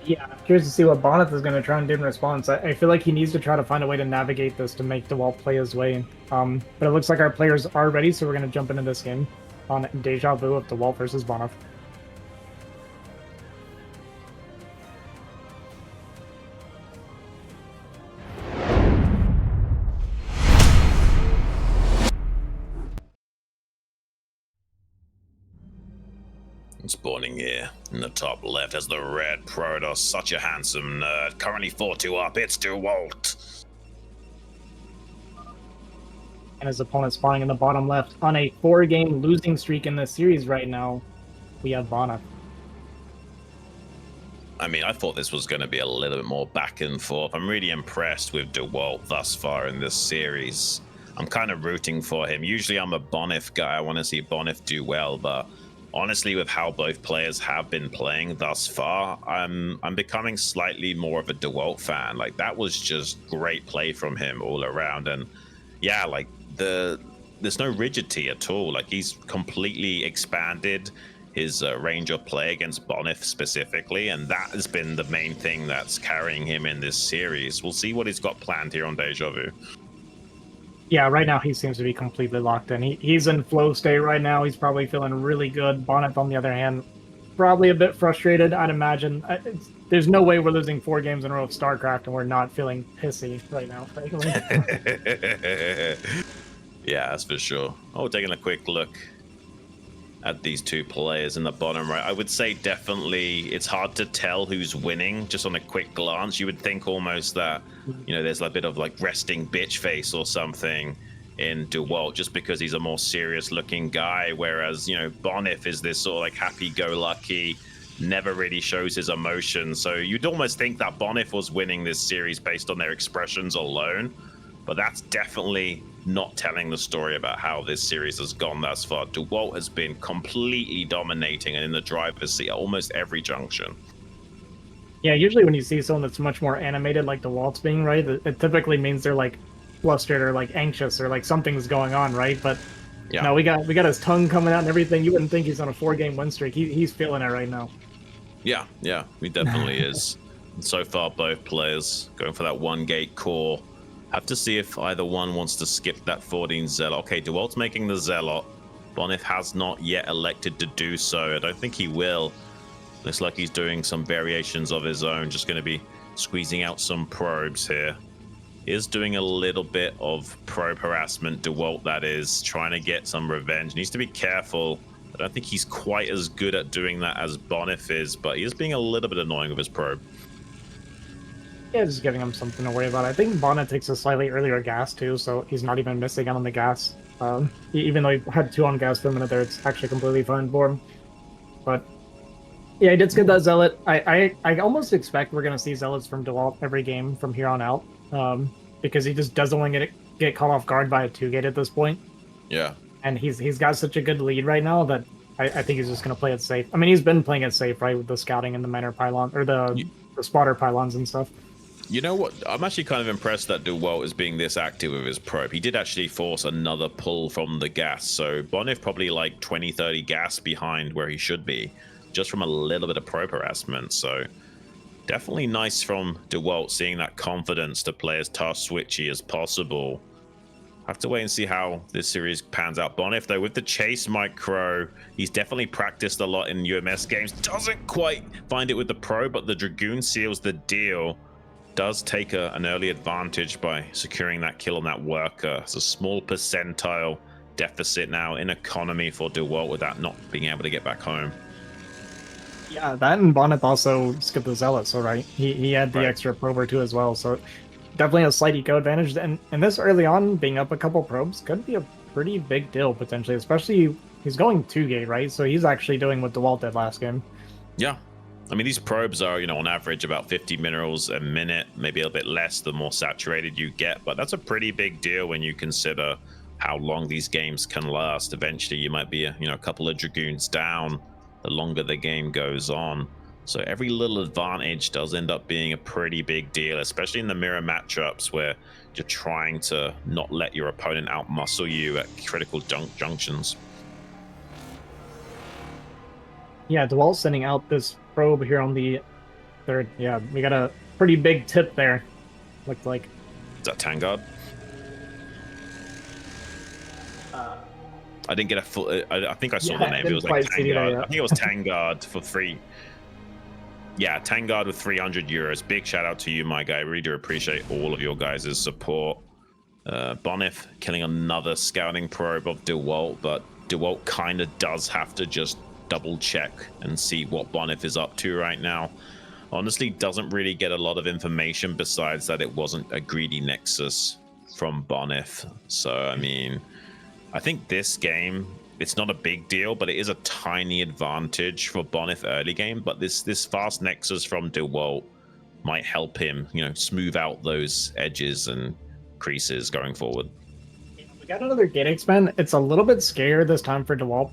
Yeah, I'm curious to see what Bonyth is going to try and do in response. I feel like he needs to try to find a way to navigate this to make Dewalt play his way. But it looks like our players are ready, so we're going to jump into this game on Deja Vu of Dewalt versus Bonyth. Spawning here in the top left as the red Protoss, such a handsome nerd. Currently 4-2 up, it's Dewalt. And his opponent spawning in the bottom left. On a 4-game losing streak in this series right now, we have Bonyth. I mean, I thought this was going to be a little bit more back and forth. I'm really impressed with Dewalt thus far in this series. I'm kind of rooting for him. Usually I'm a Bonyth guy. I want to see Bonyth do well, but honestly, with how both players have been playing thus far, I'm becoming slightly more of a Dewalt fan. Like, that was just great play from him all around, and yeah, like there's no rigidity at all. Like, he's completely expanded his range of play against Bonyth specifically, and that has been the main thing that's carrying him in this series. We'll see what he's got planned here on Deja Vu. Yeah, right now he seems to be completely locked in. He's in flow state right now. He's probably feeling really good. Bonyth, on the other hand, probably a bit frustrated, I'd imagine. There's no way we're losing 4 games in a row of StarCraft and we're not feeling pissy right now. Yeah, that's for sure. Oh, taking a quick look at these two players in the bottom right, I would say definitely it's hard to tell who's winning just on a quick glance. You would think almost that, you know, there's a bit of like resting bitch face or something in Dewalt just because he's a more serious looking guy, whereas, you know, Bonyth is this sort of like happy-go-lucky, never really shows his emotions. So you'd almost think that Bonyth was winning this series based on their expressions alone, but that's definitely not telling the story about how this series has gone thus far. Dewalt has been completely dominating and in the driver's seat at almost every junction. Yeah, usually when you see someone that's much more animated, like Dewalt's being, right, it typically means they're like flustered or like anxious or like something's going on, right? But yeah, no, we got his tongue coming out and everything. You wouldn't think he's on a 4-game win streak. He's feeling it right now. Yeah, he definitely is. And so far, both players going for that 1-gate core. Have to see if either one wants to skip that 14 Zealot. Okay, Dewalt's making the Zealot. Bonyth has not yet elected to do so. I don't think he will. Looks like he's doing some variations of his own. Just going to be squeezing out some probes here. He is doing a little bit of probe harassment, Dewalt that is, trying to get some revenge. Needs to be careful. I don't think he's quite as good at doing that as Bonyth is, but he is being a little bit annoying with his probe. Yeah, just giving him something to worry about. I think Bonyth takes a slightly earlier gas too, so he's not even missing out on the gas. Even though he had 2 on gas per minute there, it's actually completely fine for him. But yeah, he did skip that Zealot. I almost expect we're going to see Zealots from Dewalt every game from here on out, because he just doesn't want to get caught off guard by a 2-gate at this point. Yeah. And he's got such a good lead right now that I think he's just going to play it safe. I mean, he's been playing it safe, right, with the scouting and the miner pylon, or the spotter pylons and stuff. You know what? I'm actually kind of impressed that Dewalt is being this active with his probe. He did actually force another pull from the gas, so Bonyth probably like 20-30 gas behind where he should be, just from a little bit of probe harassment. So definitely nice from Dewalt, seeing that confidence to play as tough switchy as possible. Have to wait and see how this series pans out. Bonyth, though, with the chase micro, he's definitely practiced a lot in UMS games. Doesn't quite find it with the pro, but the Dragoon seals the deal. Does take an early advantage by securing that kill on that worker. It's a small percentile deficit now in economy for Dewalt with that not being able to get back home. Yeah, that and Bonyth also skipped the Zealot, so right, he had the extra prober too as well, so definitely a slight eco advantage. And this early on, being up a couple probes could be a pretty big deal potentially, especially he's going 2-gate, right? So he's actually doing what Dewalt did last game. Yeah. I mean, these probes are, you know, on average about 50 minerals a minute, maybe a bit less the more saturated you get, but that's a pretty big deal when you consider how long these games can last. Eventually, you might be, a couple of Dragoons down the longer the game goes on. So every little advantage does end up being a pretty big deal, especially in the mirror matchups where you're trying to not let your opponent outmuscle you at critical junctions. Yeah, Dewalt sending out this probe here on the 3rd. Yeah, we got a pretty big tip there, looked like. Is that Tangard? I didn't get a full... I think I saw the name. It was like Tangard. I think it was Tangard for free. Yeah, Tangard with 300 euros. Big shout out to you, my guy. Really do appreciate all of your guys' support. Bonyth killing another scouting probe of Dewalt, but Dewalt kind of does have to just double check and see what Bonyth is up to right now. Honestly, doesn't really get a lot of information besides that it wasn't a greedy Nexus from Bonyth. So, I mean, I think this game, it's not a big deal, but it is a tiny advantage for Bonyth early game. But this fast Nexus from Dewalt might help him, smooth out those edges and creases going forward. We got another gate expand. It's a little bit scarier this time for Dewalt.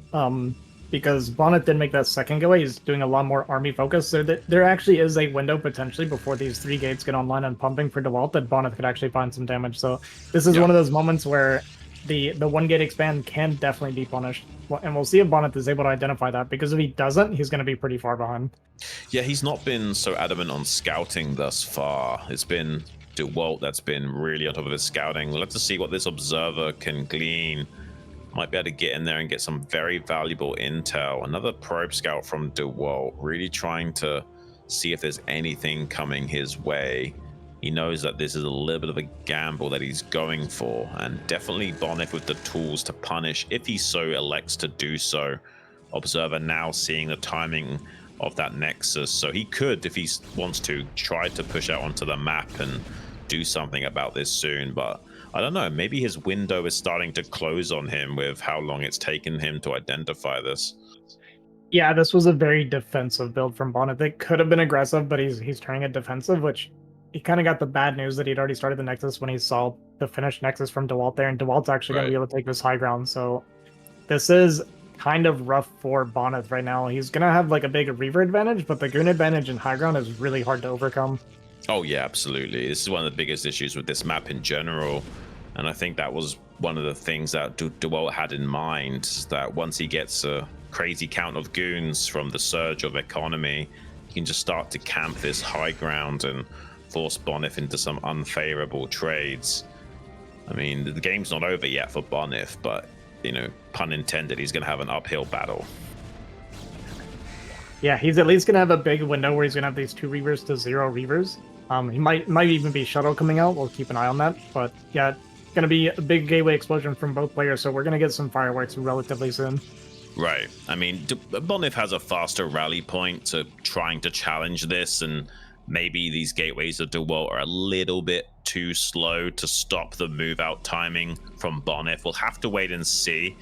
because Bonyth did make that second go. He's doing a lot more army focus. So there actually is a window potentially before these 3 gates get online and pumping for Dewalt that Bonyth could actually find some damage. So this is one of those moments where the 1 gate expand can definitely be punished. And we'll see if Bonyth is able to identify that, because if he doesn't, he's going to be pretty far behind. Yeah, he's not been so adamant on scouting thus far. It's been Dewalt that's been really on top of his scouting. We'll have to see what this observer can glean. Might be able to get in there and get some very valuable intel. Another probe scout from Dewalt, really trying to see if there's anything coming his way. He knows that this is a little bit of a gamble that he's going for, and definitely Bonyth with the tools to punish if he so elects to do so. Observer now seeing the timing of that nexus, so he could, if he wants to, try to push out onto the map and do something about this soon, but I don't know, maybe his window is starting to close on him with how long it's taken him to identify this. Yeah, this was a very defensive build from Bonyth. It could have been aggressive, but he's turning it defensive, which he kind of got the bad news that he'd already started the Nexus when he saw the finished Nexus from Dewalt there, and Dewalt's actually going to be able to take this high ground. So this is kind of rough for Bonyth right now. He's going to have like a big Reaver advantage, but the Goon advantage in high ground is really hard to overcome. Oh yeah, absolutely. This is one of the biggest issues with this map in general. And I think that was one of the things that Dewalt had in mind, that once he gets a crazy count of goons from the surge of economy, he can just start to camp this high ground and force Bonyth into some unfavorable trades. I mean, the game's not over yet for Bonyth, but, you know, pun intended, he's going to have an uphill battle. Yeah, he's at least going to have a big window where he's going to have these 2 Reavers to 0 Reavers. He might even be Shuttle coming out. We'll keep an eye on that. But yeah, going to be a big gateway explosion from both players, so we're going to get some fireworks relatively soon. Right. I mean, Bonyth has a faster rally point to trying to challenge this, and maybe these gateways of Dewalt are a little bit too slow to stop the move out timing from Bonyth. We'll have to wait and see.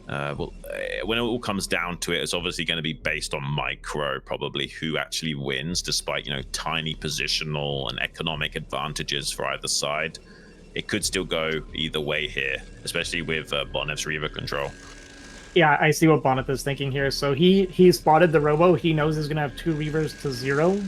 When it all comes down to it, it's obviously going to be based on micro, probably, who actually wins, despite, you know, tiny positional and economic advantages for either side. It could still go either way here, especially with Bonyth's Reaver control. Yeah, I see what Bonyth is thinking here. So he spotted the Robo. He knows he's going to have 2 Reavers to 0.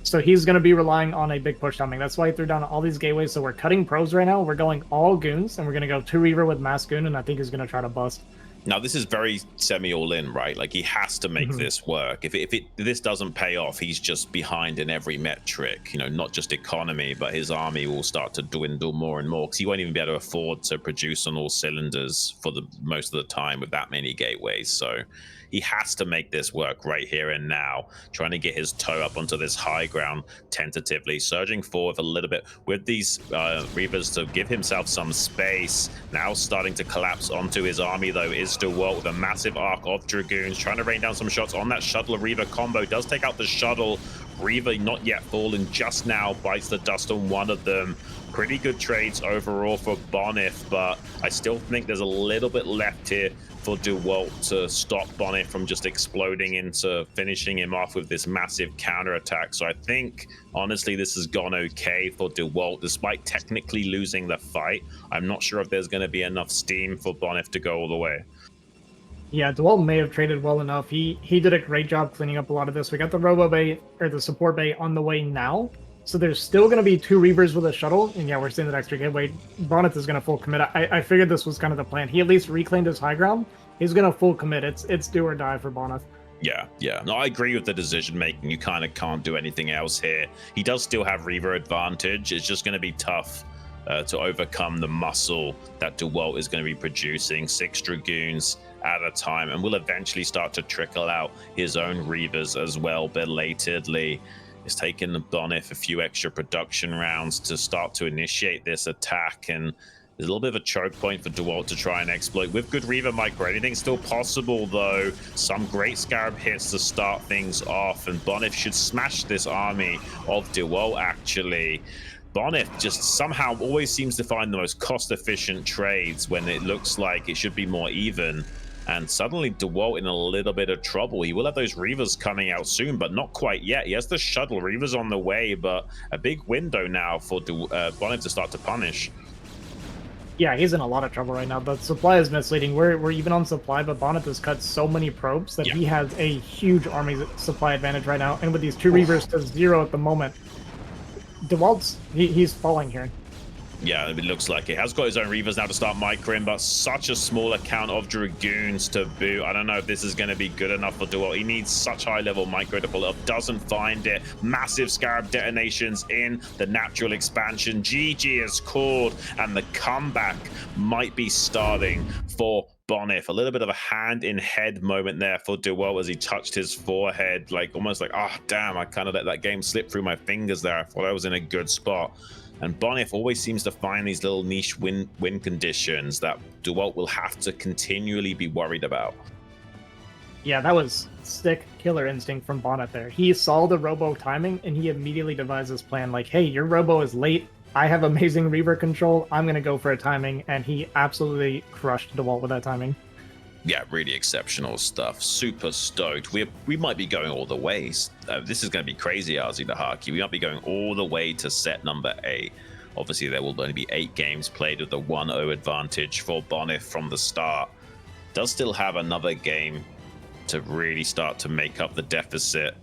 So he's going to be relying on a big push timing. That's why he threw down all these gateways. So we're cutting probes right now. We're going all goons, and we're going to go 2 Reaver with Mass Goon, and I think he's going to try to bust. Now, this is very semi-all-in, right? Like, he has to make this work. If this doesn't pay off, he's just behind in every metric. You know, not just economy, but his army will start to dwindle more and more, because he won't even be able to afford to produce on all cylinders for the most of the time with that many gateways. So he has to make this work right here and now, trying to get his toe up onto this high ground tentatively, surging forward a little bit with these Reavers to give himself some space. Now starting to collapse onto his army, though, is Dewalt with a massive arc of Dragoons, trying to rain down some shots on that Shuttle Reaver combo. Does take out the Shuttle. Reaver not yet fallen, just now bites the dust on one of them. Pretty good trades overall for Bonyth, but I still think there's a little bit left here for Dewalt to stop Bonyth from just exploding into finishing him off with this massive counterattack. So I think, honestly, this has gone okay for Dewalt, despite technically losing the fight. I'm not sure if there's going to be enough steam for Bonyth to go all the way. Yeah, Dewalt may have traded well enough. He did a great job cleaning up a lot of this. We got the Robo Bay, or the Support Bay, on the way now. So there's still going to be 2 Reavers with a Shuttle, and yeah, we're seeing that extra gateway. Bonyth is going to full commit. I figured this was kind of the plan. He at least reclaimed his high ground. He's going to full commit. It's do or die for Bonyth. Yeah. No, I agree with the decision making. You kind of can't do anything else here. He does still have Reaver advantage. It's just going to be tough to overcome the muscle that Dewalt is going to be producing. 6 Dragoons at a time, and will eventually start to trickle out his own Reavers as well belatedly. It's taken Bonyth a few extra production rounds to start to initiate this attack, and there's a little bit of a choke point for Dewalt to try and exploit. With good Reaver micro, anything's still possible, though. Some great Scarab hits to start things off, and Bonyth should smash this army of Dewalt, actually. Bonyth just somehow always seems to find the most cost-efficient trades when it looks like it should be more even. And suddenly Dewalt in a little bit of trouble. He will have those Reavers coming out soon, but not quite yet. He has the Shuttle. Reavers on the way, but a big window now for Bonyth to start to punish. Yeah, he's in a lot of trouble right now. The supply is misleading. We're even on supply, but Bonyth has cut so many probes that Yeah. he has a huge army supply advantage right now. And with these two Oof. Reavers to 0 at the moment, Dewalt's he's falling here. Yeah, it looks like it. Has got his own Reavers now to start microing, but such a small account of Dragoons to boot. I don't know if this is going to be good enough for Dewalt. He needs such high-level micro to pull it up. Doesn't find it. Massive Scarab detonations in the natural expansion. GG is called, and the comeback might be starting for Bonyth. A little bit of a hand-in-head moment there for Dewalt as he touched his forehead, like almost like, oh, damn, I kind of let that game slip through my fingers there. I thought I was in a good spot. And Bonyth always seems to find these little niche win conditions that Dewalt will have to continually be worried about. Yeah, that was stick killer instinct from Bonyth there. He saw the Robo timing and he immediately devised his plan like, hey, your Robo is late. I have amazing Reaver control. I'm going to go for a timing. And he absolutely crushed Dewalt with that timing. Yeah, really exceptional stuff. Super stoked. We might be going all the ways. This is going to be crazy, RZ the Haki. We might be going all the way to set number 8. Obviously, there will only be 8 games played with the 1-0 advantage for Bonyth from the start. Does still have another game to really start to make up the deficit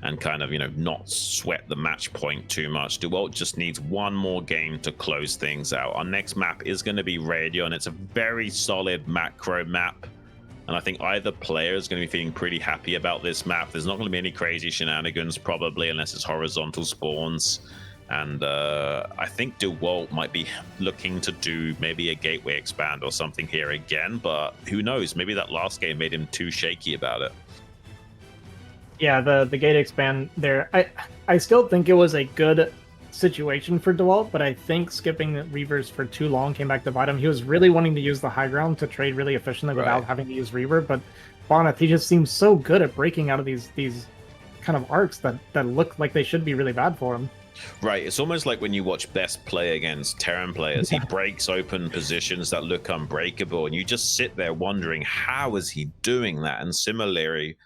and kind of, not sweat the match point too much. Dewalt just needs one more game to close things out. Our next map is going to be Radon. It's a very solid macro map. And I think either player is going to be feeling pretty happy about this map. There's not going to be any crazy shenanigans, probably, unless it's horizontal spawns. And I think Dewalt might be looking to do maybe a gateway expand or something here again. But who knows? Maybe that last game made him too shaky about it. Yeah, the gate expand there. I still think it was a good situation for Dewalt, but I think skipping the Reavers for too long came back to bite him. He was really wanting to use the high ground to trade really efficiently without having to use Reaver, but Bonyth, he just seems so good at breaking out of these kind of arcs that look like they should be really bad for him. Right, it's almost like when you watch Best play against Terran players. He breaks open positions that look unbreakable, and you just sit there wondering, how is he doing that? And similarly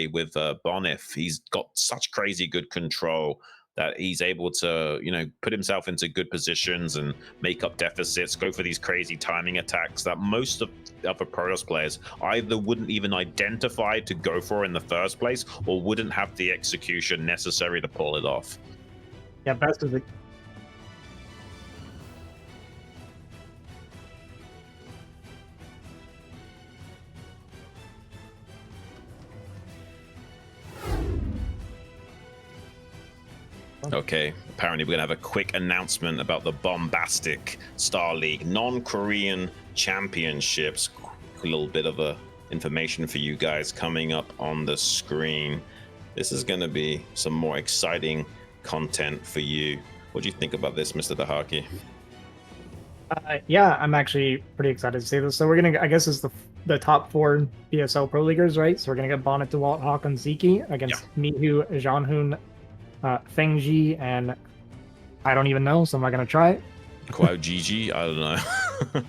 with Bonyth, he's got such crazy good control that he's able to, put himself into good positions and make up deficits, go for these crazy timing attacks that most of other Protoss players either wouldn't even identify to go for in the first place or wouldn't have the execution necessary to pull it off. Yeah, Best is a... Okay, apparently we're going to have a quick announcement about the Bombastic StarLeague non-Korean championships. A little bit of information for you guys coming up on the screen. This is going to be some more exciting content for you. What do you think about this, Mr. Dahaki? Yeah, I'm actually pretty excited to see this. So we're gonna, I guess, it's the top 4 BSL Pro Leaguers, right? So we're gonna get Bonyth, Dewalt, Hawk, and Ziki against Mihu, Jeonhoon, Fengji, and I don't even know, so I'm not gonna try it. Kwao GG, I don't know.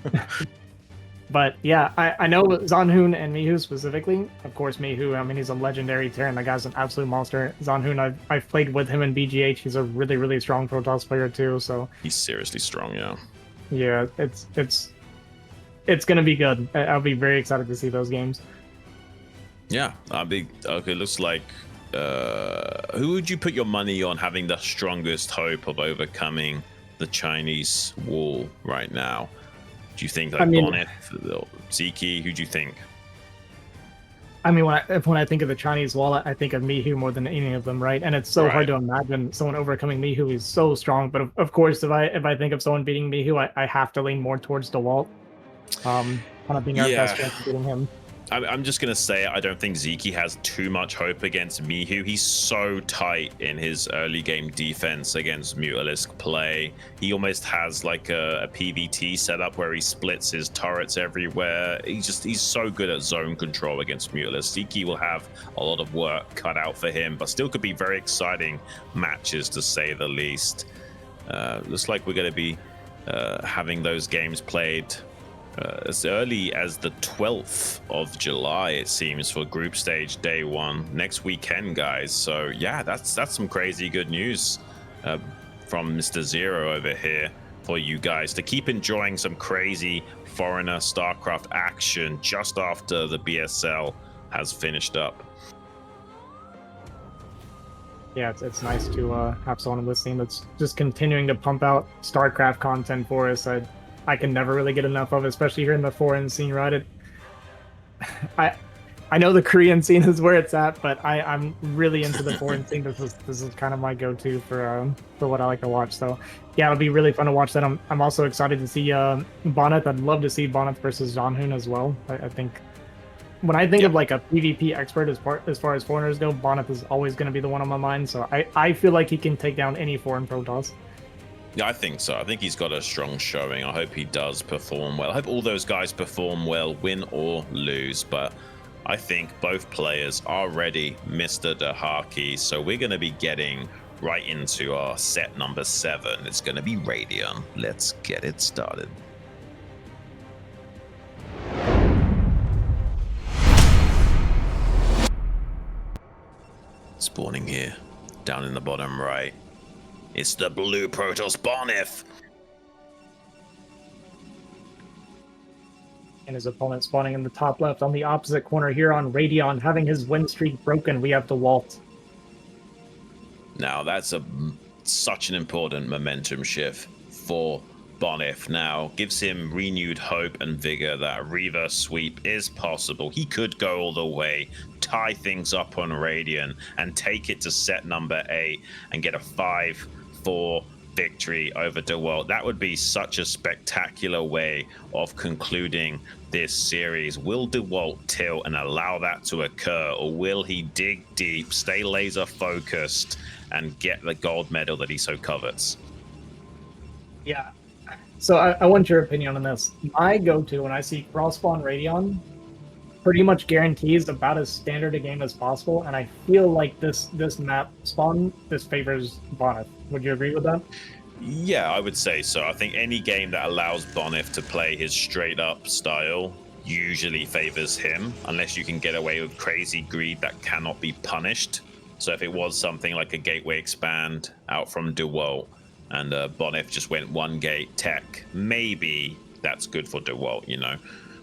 But yeah, I know Jeonhoon and Mihu specifically. Of course, Mihu, I mean, he's a legendary Terran. That guy's an absolute monster. Jeonhoon, I've played with him in BGH. He's a really, really strong Protoss player too. So he's seriously strong, yeah. Yeah, it's gonna be good. I'll be very excited to see those games. Yeah, okay. Looks like who would you put your money on having the strongest hope of overcoming the Chinese wall right now? Do you think Bonyth, Ziki? Who do you think? I mean, when I think of the Chinese wall, I think of Mihu more than any of them, right? And it's so hard to imagine someone overcoming Mihu. He's so strong. But of course, if I think of someone beating Mihu, I have to lean more towards Dewalt. Kind of being our best chance of beating him. I'm just going to say I don't think Ziki has too much hope against Mihu. He's so tight in his early game defense against Mutalisk play. He almost has like a PVT setup where he splits his turrets everywhere. He's so good at zone control against Mutalisk. Ziki will have a lot of work cut out for him, but still could be very exciting matches to say the least. Looks like we're going to be having those games played as early as the 12th of July, it seems, for group stage day 1 next weekend, guys. So yeah, that's some crazy good news from Mr. Zero over here. for you guys to keep enjoying some crazy foreigner StarCraft action just after the BSL has finished up. Yeah, it's nice to have someone in this team that's just continuing to pump out StarCraft content for us. I can never really get enough of, especially here in the foreign scene, right? I know the Korean scene is where it's at, but I'm really into the foreign scene. This is kind of my go-to for what I like to watch. So yeah, it'll be really fun to watch that. I'm also excited to see Bonyth. I'd love to see Bonyth versus Zonhoon as well. I think when I think of like a PvP expert as far as foreigners go, Bonyth is always going to be the one on my mind. So I feel like he can take down any foreign Protoss. Yeah, I think so. I think he's got a strong showing. I hope he does perform well. I hope all those guys perform well, win or lose. But I think both players are ready, Mr. Dahaki. So we're going to be getting right into our set number 7. It's going to be Radon. Let's get it started. Spawning here, down in the bottom right. It's the blue Protoss Bonyth. And his opponent spawning in the top left on the opposite corner here on Radon, having his win streak broken. We have Dewalt. Now that's such an important momentum shift for Bonyth. Now gives him renewed hope and vigor that a reverse sweep is possible. He could go all the way, tie things up on Radon, and take it to set number 8 and get a 5-4 victory over Dewalt. That would be such a spectacular way of concluding this series. Will Dewalt tilt and allow that to occur, or will he dig deep, stay laser focused, and get the gold medal that he so covets? Yeah. So I want your opinion on this. My go-to when I see cross-spawn Radon pretty much guarantees about as standard a game as possible, and I feel like this map spawn, this favors Bonyth. Would you agree with that? Yeah, I would say so. I think any game that allows Bonyth to play his straight-up style usually favors him, unless you can get away with crazy greed that cannot be punished. So if it was something like a gateway expand out from Dewalt, and Bonyth just went one gate tech, maybe that's good for Dewalt, you know.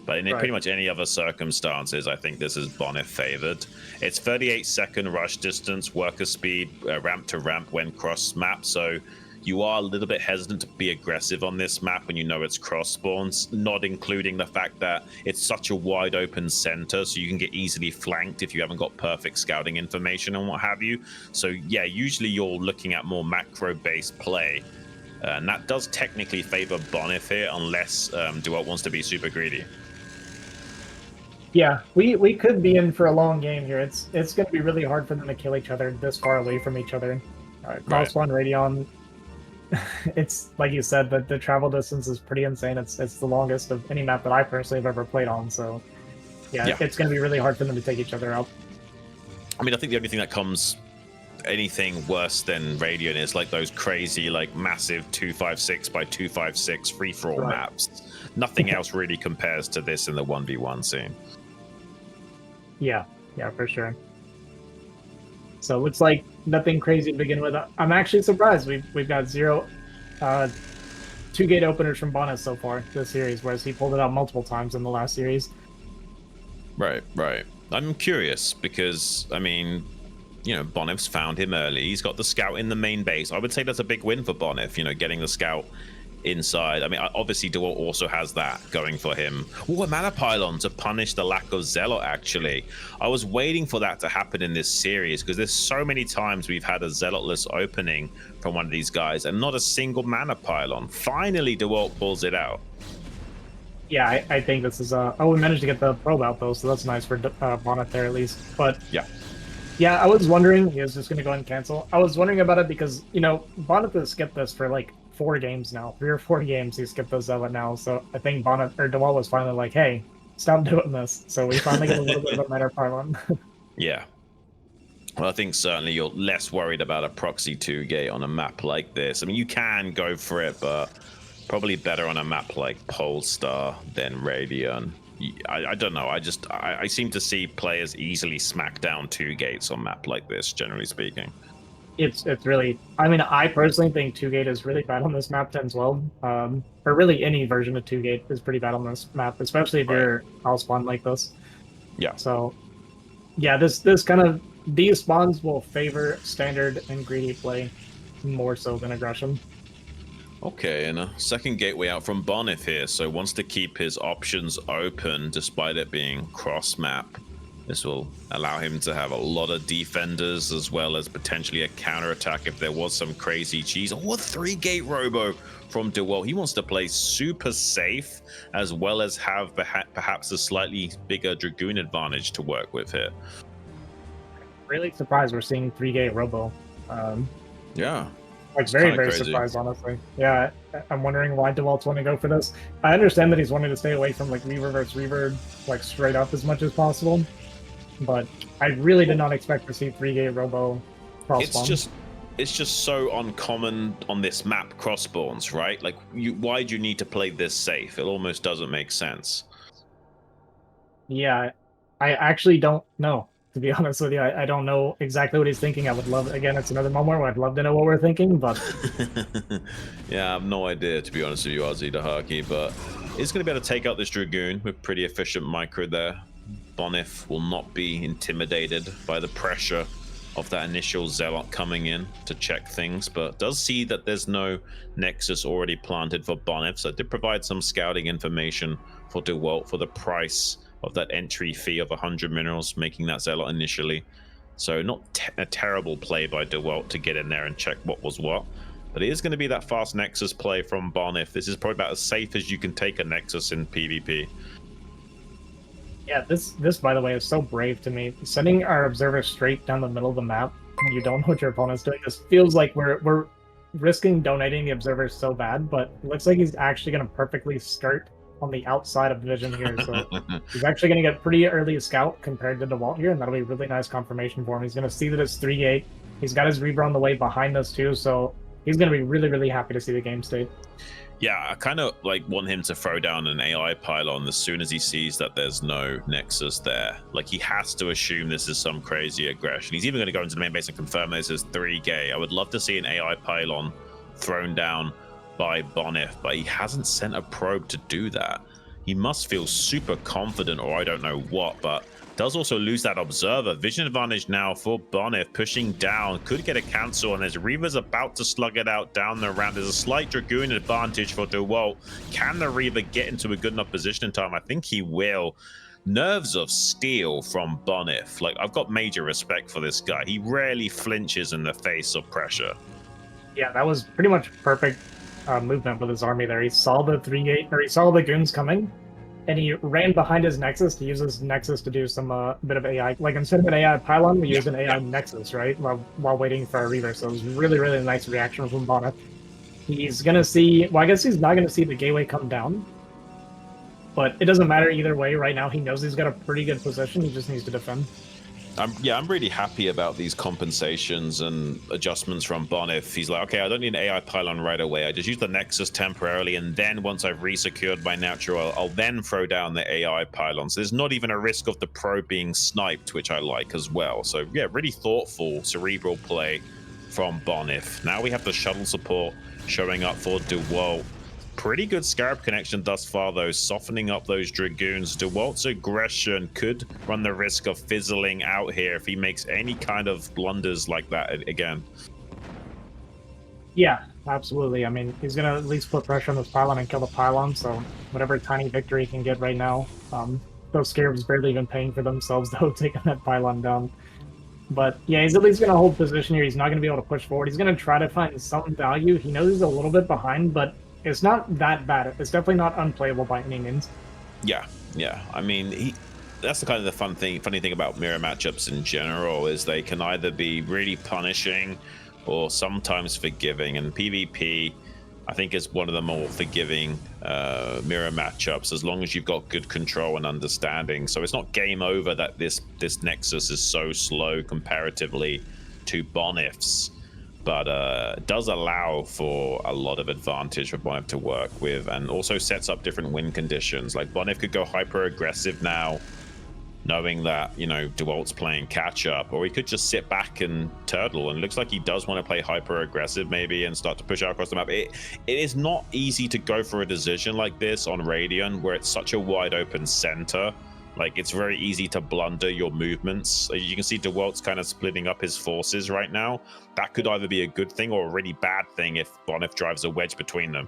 But in pretty much any other circumstances, I think this is Bonyth favored. It's 38-second rush distance, worker speed, ramp to ramp when cross map. So you are a little bit hesitant to be aggressive on this map when you know it's cross spawns, not including the fact that it's such a wide open center, so you can get easily flanked if you haven't got perfect scouting information and what have you. So yeah, usually you're looking at more macro based play, and that does technically favor Bonyth here, unless Dewalt wants to be super greedy. Yeah, we could be in for a long game here. It's going to be really hard for them to kill each other this far away from each other. Cross-spawn Radon, it's like you said, the travel distance is pretty insane. It's the longest of any map that I personally have ever played on. So yeah. It's going to be really hard for them to take each other out. I mean, I think the only thing that comes anything worse than Radon is like those crazy, like massive 256 by 256 free-for-all maps. Nothing else really compares to this in the 1v1 scene. Yeah, for sure. So it looks like nothing crazy to begin with. I'm actually surprised. We've got 0 2-gate openers from Bonyth so far this series, whereas he pulled it out multiple times in the last series. Right. I'm curious because, I mean, you know, Bonyth's found him early. He's got the scout in the main base. I would say that's a big win for Bonyth, you know, getting the scout inside. I mean, obviously Dewalt also has that going for him. Oh, a mana pylon to punish the lack of Zealot, actually. I was waiting for that to happen in this series because there's so many times we've had a Zealotless opening from one of these guys and not a single mana pylon. Finally, Dewalt pulls it out. Yeah, I think this is oh, we managed to get the probe out though, so that's nice for Bonyth there at least. But yeah, I was wondering, he was just going to go ahead and cancel. I was wondering about it because, you know, Bonyth has skipped this for like 4 games now. 3 or 4 games he skipped the Zealot now. So I think Dewalt was finally like, hey, stop doing this. So we finally get a little bit of a better pylon. Yeah. Well, I think certainly you're less worried about a proxy 2-gate on a map like this. I mean, you can go for it, but probably better on a map like Polestar than Radon. I don't know. I seem to see players easily smack down 2 gates on map like this, generally speaking. It's really. I mean, I personally think 2-gate is really bad on this map 10-12. Or really any version of 2-gate is pretty bad on this map, especially if Right. you're house spawn like this. Yeah. So yeah, this kind of these spawns will favor standard and greedy play more so than aggression. Okay, and a second gateway out from Bonyth here, so wants to keep his options open despite it being cross map. This will allow him to have a lot of defenders as well as potentially a counter attack if there was some crazy cheese. Oh, a 3-gate robo from Dewalt. He wants to play super safe as well as have perhaps a slightly bigger Dragoon advantage to work with here. Really surprised we're seeing 3-gate robo. Yeah. Like very surprised, honestly. Yeah, I'm wondering why Dewalt's want to go for this. I understand that he's wanting to stay away from like Reaver versus Reaver, like straight up as much as possible. But I really did not expect to see 3-gate robo cross spawn. It's just so uncommon on this map, cross spawns, right? Like, why do you need to play this safe? It almost doesn't make sense. Yeah, I actually don't know. To be honest with you, I don't know exactly what he's thinking. I would love, again, it's another moment where I'd love to know what we're thinking, but... Yeah, I have no idea, to be honest with you, RZ Dahaki, but he's going to be able to take out this Dragoon with pretty efficient micro there. Bonyth will not be intimidated by the pressure of that initial Zealot coming in to check things, but does see that there's no Nexus already planted for Bonyth, so it did provide some scouting information for Dewalt for the price of that entry fee of 100 minerals, making that Zealot initially. So not a terrible play by Dewalt to get in there and check what was what. But it is going to be that fast Nexus play from Bonyth. This is probably about as safe as you can take a Nexus in PvP. Yeah, this by the way is so brave to me. Sending our observer straight down the middle of the map when you don't know what your opponent's doing. This feels like we're risking donating the observer so bad, but it looks like he's actually going to perfectly skirt on the outside of vision here, so he's actually going to get pretty early scout compared to Dewalt here, and that'll be really nice confirmation for him. He's going to see that it's 3-gate. He's got his Reaver on the way behind us too, so he's going to be really happy to see the game state. Yeah, I kind of like want him to throw down an AI pylon as soon as he sees that there's no Nexus there. Like, he has to assume this is some crazy aggression. He's even going to go into the main base and confirm this is 3-gate. I would love to see an AI pylon thrown down by Bonyth, but he hasn't sent a probe to do that. He must feel super confident, or I don't know what, but does also lose that observer. Vision advantage now for Bonyth, pushing down, could get a cancel, and as Reaver's about to slug it out down the ramp, there's a slight Dragoon advantage for Dewalt. Can the Reaver get into a good enough position in time? I think he will. Nerves of steel from Bonyth. Like, I've got major respect for this guy. He rarely flinches in the face of pressure. Yeah, that was pretty much perfect movement with his army there. He saw the 3-gate, or he saw the goons coming, and he ran behind his Nexus to use his Nexus to do some bit of AI. Like, instead of an AI pylon, we used an AI Nexus, right? While waiting for a Reaver. So it was really nice reaction from Bonyth. He's gonna see, well, I guess he's not gonna see the gateway come down, but it doesn't matter either way right now. He knows he's got a pretty good position. He just needs to defend. I'm really happy about these compensations and adjustments from Bonyth. He's like, okay, I don't need an AI pylon right away. I just use the Nexus temporarily, and then once I've resecured my natural, I'll then throw down the AI pylon. So there's not even a risk of the pro being sniped, which I like as well. So yeah, really thoughtful, cerebral play from Bonyth. Now we have the shuttle support showing up for Dewalt. Pretty good Scarab connection thus far, though, softening up those Dragoons. Dewalt's aggression could run the risk of fizzling out here if he makes any kind of blunders like that again. Yeah, absolutely. I mean, he's going to at least put pressure on this pylon and kill the pylon, so whatever tiny victory he can get right now. Those Scarabs barely even paying for themselves, though, taking that pylon down. But yeah, he's at least going to hold position here. He's not going to be able to push forward. He's going to try to find some value. He knows he's a little bit behind, but it's not that bad. It's definitely not unplayable by any means. Yeah. I mean, that's the kind of the funny thing about mirror matchups in general is they can either be really punishing or sometimes forgiving. And PvP, I think, is one of the more forgiving mirror matchups as long as you've got good control and understanding. So it's not game over that this Nexus is so slow comparatively to Bonyth's. But it does allow for a lot of advantage for Bonyth to work with, and also sets up different win conditions. Like, Bonyth could go hyper aggressive now, knowing that, you know, Dewalt's playing catch up, or he could just sit back and turtle. And it looks like he does want to play hyper aggressive maybe and start to push out across the map. It is not easy to go for a decision like this on Radon, where it's such a wide open center. Like, it's very easy to blunder your movements. You can see Dewalt's kind of splitting up his forces right now. That could either be a good thing or a really bad thing if Bonyth drives a wedge between them.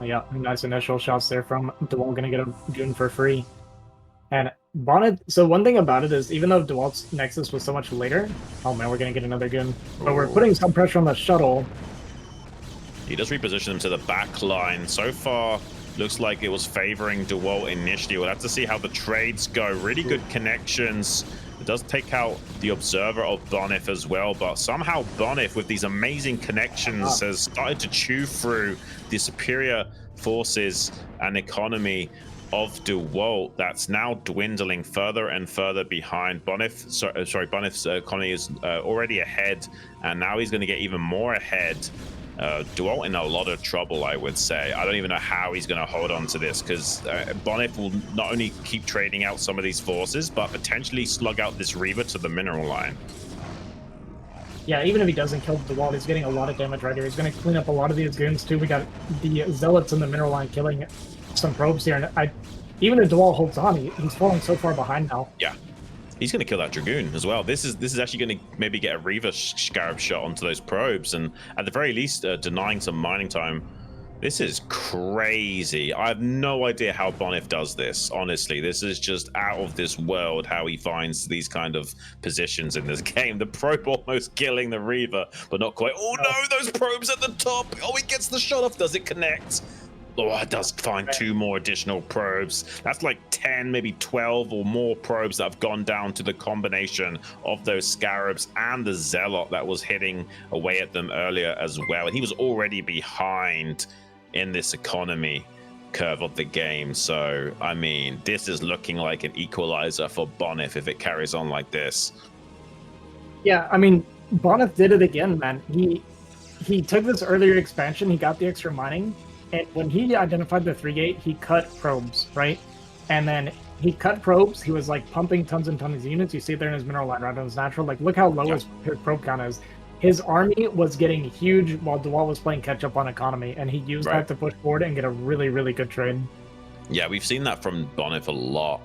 Yeah, nice initial shots there from Dewalt, gonna get a goon for free. And Bonyth, so one thing about it is, even though Dewalt's Nexus was so much later, oh man, we're gonna get another goon. But we're putting some pressure on the shuttle. He does reposition him to the back line. So far, looks like it was favoring Dewalt initially. We'll have to see how the trades go. Really good connections. It does take out the observer of Bonyth as well, but somehow Bonyth, with these amazing connections, has started to chew through the superior forces and economy of Dewalt. That's now dwindling further and further behind. Bonyth's economy is already ahead, and now he's going to get even more ahead. Dewalt in a lot of trouble, I would say. I don't even know how he's going to hold on to this, because Bonyth will not only keep trading out some of these forces, but potentially slug out this Reaver to the mineral line. Yeah, even if he doesn't kill Dewalt, he's getting a lot of damage right here. He's going to clean up a lot of these goons too. We got the Zealots in the mineral line killing some probes here, and even if Dewalt holds on, he's falling so far behind now. Yeah. He's going to kill that Dragoon as well. This is actually going to maybe get a Reaver Scarab shot onto those probes, and at the very least denying some mining time. This is crazy. I have no idea how Bonyth does this, honestly. This is just out of this world how he finds these kind of positions in this game. The probe almost killing the Reaver, but not quite. Oh no, those probes at the top. Oh, he gets the shot off. Does it connect? Oh, it does find 2 more additional probes. That's like 10, maybe 12 or more probes that have gone down to the combination of those Scarabs and the Zealot that was hitting away at them earlier as well. And he was already behind in this economy curve of the game. So, I mean, this is looking like an equalizer for Bonyth if it carries on like this. Yeah, I mean, Bonyth did it again, man. He took this earlier expansion, he got the extra mining, and when he identified the 3-gate, he cut probes, right? And then he cut probes, he was like pumping tons and tons of units. You see it there in his mineral line, Radon's natural. Like, look how low his probe count is. His army was getting huge while Dewalt was playing catch up on economy, and he used that to push forward and get a really, really good trade. Yeah, we've seen that from Bonyth a lot.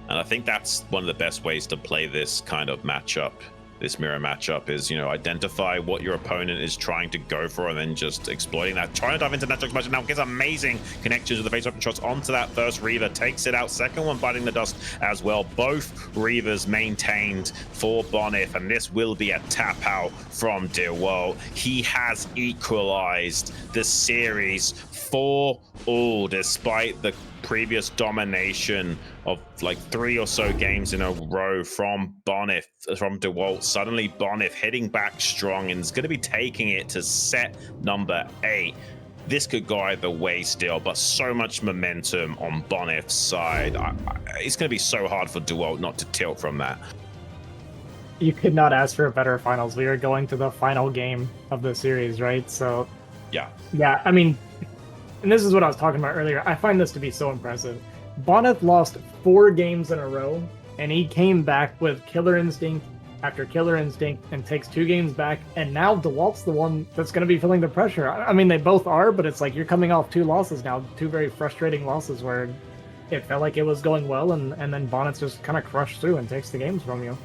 And I think that's one of the best ways to play this kind of matchup. This mirror matchup is, you know, identify what your opponent is trying to go for and then just exploiting that. Trying to dive into natural expansion now, gets amazing connections with the face open shots onto that first Reaver, takes it out. Second one biting the dust as well. Both Reavers maintained for Bonyth, and this will be a tap out from Dewalt. He has equalized the series 4-all despite the previous domination of like 3 or so games in a row from Dewalt. Suddenly Bonyth hitting back strong and is going to be taking it to set number 8. This could go either way still, but so much momentum on Bonyth's side. It's going to be so hard for Dewalt not to tilt from that. You could not ask for a better finals. We are going to the final game of the series, right? So yeah, I mean, and this is what I was talking about earlier. I find this to be so impressive. Bonyth lost 4 games in a row, and he came back with killer instinct after killer instinct and takes 2 games back. And now Dewalt's the one that's going to be feeling the pressure. I mean, they both are, but it's like you're coming off 2 losses now, 2 very frustrating losses where it felt like it was going well, and then Bonyth just kind of crushed through and takes the games from you.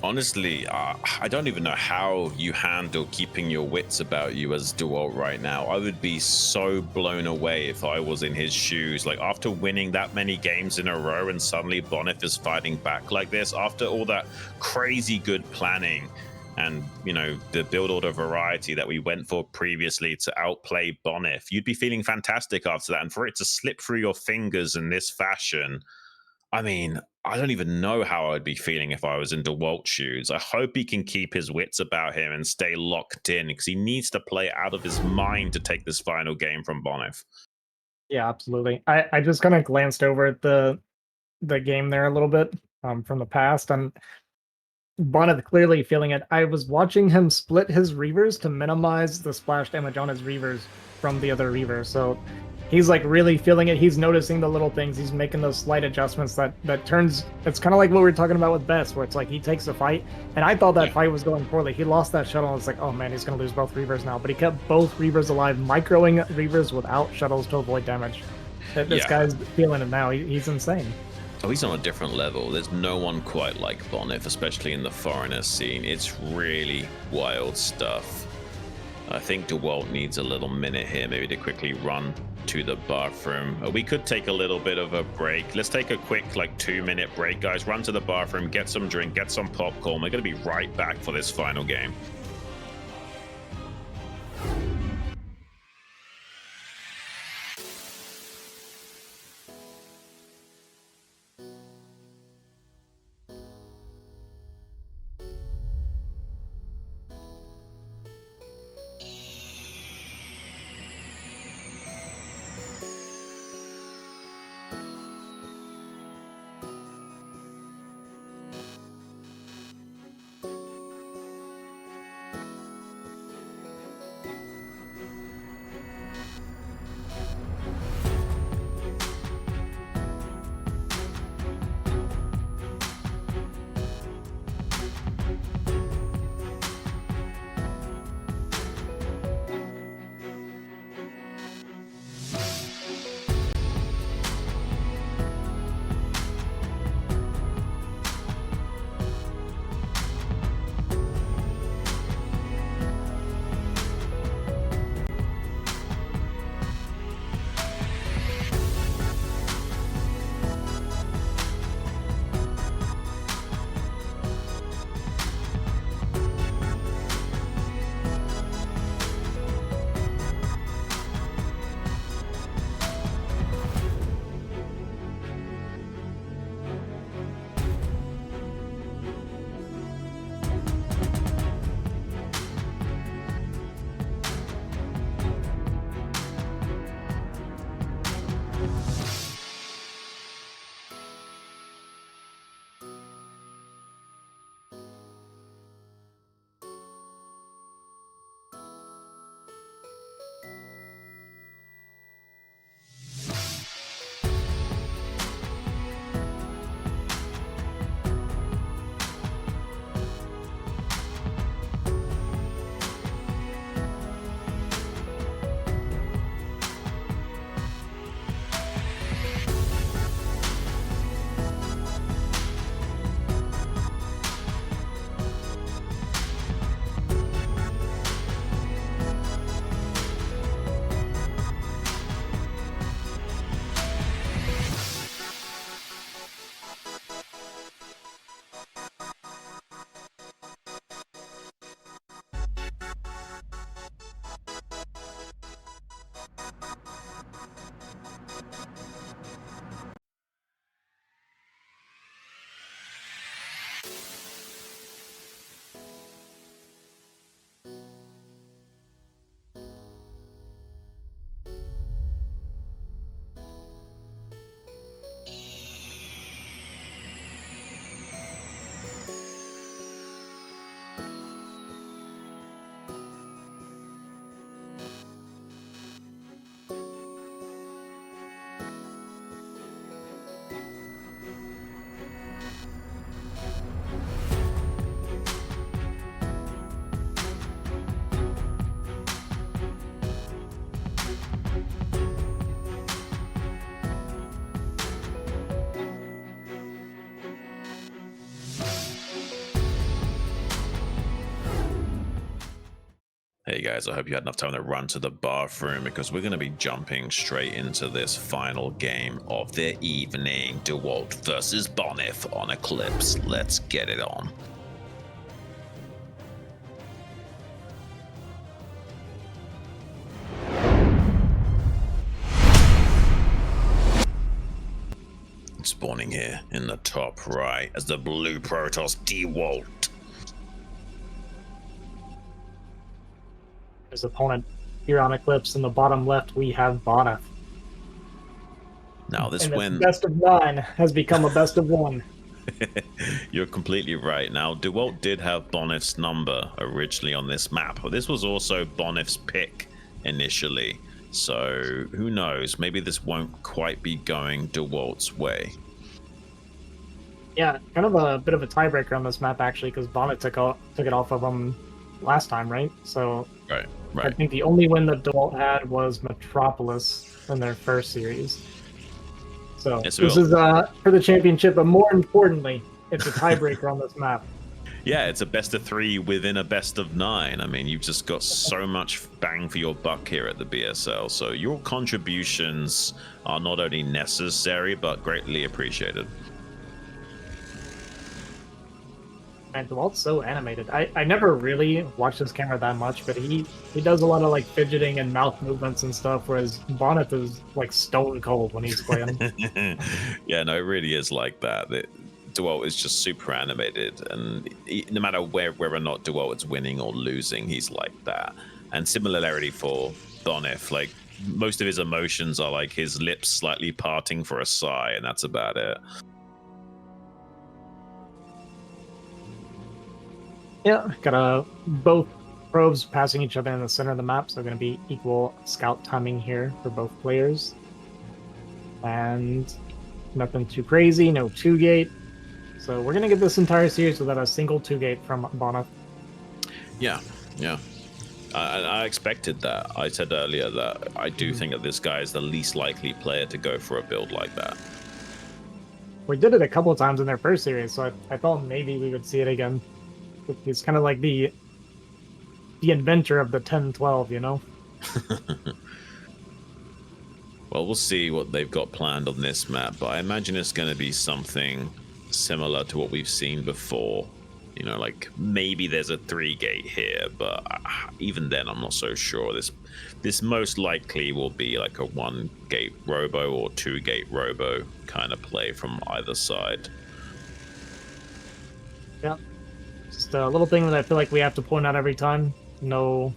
Honestly, I don't even know how you handle keeping your wits about you as Dewalt right now. I would be so blown away if I was in his shoes. Like, after winning that many games in a row and suddenly Bonyth is fighting back like this, after all that crazy good planning and, you know, the build order variety that we went for previously to outplay Bonyth, you'd be feeling fantastic after that. And for it to slip through your fingers in this fashion, I mean, I don't even know how I'd be feeling if I was in Dewalt's shoes. I hope he can keep his wits about him and stay locked in, because he needs to play out of his mind to take this final game from Bonyth. Yeah, absolutely. I just kind of glanced over at the game there a little bit from the past, and Bonyth clearly feeling it. I was watching him split his Reavers to minimize the splash damage on his Reavers from the other Reaver. So he's like really feeling it. He's noticing the little things. He's making those slight adjustments that turns. It's kind of like what we were talking about with Best, where it's like he takes the fight, and I thought that fight was going poorly. He lost that shuttle, and it's like, oh man, he's gonna lose both Reavers now. But he kept both Reavers alive, microing Reavers without shuttles to avoid damage. This guy's feeling it now. He's insane. Oh, he's on a different level. There's no one quite like Bonyth, especially in the foreigner scene. It's really wild stuff. I think Dewalt needs a little minute here, maybe to quickly run to the bathroom. We could take a little bit of a break. Let's take a quick, like, 2-minute break, guys. Run to the bathroom, get some drink, get some popcorn. We're going to be right back for this final game. Hey guys, I hope you had enough time to run to the bathroom because we're going to be jumping straight into this final game of the evening. Dewalt versus Bonyth on Eclipse. Let's get it on. Spawning here in the top right as the blue Protoss Dewalt. His opponent here on Eclipse. In the bottom left, we have Bonyth. Now this and win, best of 9 has become a best of 1. You're completely right. Now Dewalt did have Bonyth's number originally on this map, but this was also Bonyth's pick initially. So who knows? Maybe this won't quite be going Dewalt's way. Yeah, kind of a bit of a tiebreaker on this map actually, because Bonyth took it off of him last time, right? So Right. I think the only win that Dewalt had was Metropolis in their first series. So Yes, this is for the championship, but more importantly, it's a tiebreaker on this map. Yeah, it's a best of 3 within a best of 9. I mean, you've just got so much bang for your buck here at the BSL. So your contributions are not only necessary, but greatly appreciated. And Dewalt's so animated. I never really watched his camera that much, but he does a lot of like fidgeting and mouth movements and stuff, whereas Bonyth is like stone cold when he's playing. Yeah, no, it really is like that. Dewalt is just super animated, and no matter whether or not Dewalt is winning or losing, he's like that. And similarity for Bonyth, like most of his emotions are like his lips slightly parting for a sigh, and that's about it. Yeah, got both probes passing each other in the center of the map, so going to be equal scout timing here for both players. And nothing too crazy, no 2-gate. So we're going to get this entire series without a single 2-gate from Bonyth. Yeah. I expected that. I said earlier that I do think that this guy is the least likely player to go for a build like that. We did it a couple of times in their first series, so I thought maybe we would see it again. He's kind of like the inventor of the 10-12, you know? Well, we'll see what they've got planned on this map, but I imagine it's going to be something similar to what we've seen before. You know, like maybe there's a 3-gate here, but even then I'm not so sure. This most likely will be like a 1-gate robo or 2-gate robo kind of play from either side. Yeah. Just a little thing that I feel like we have to point out every time. No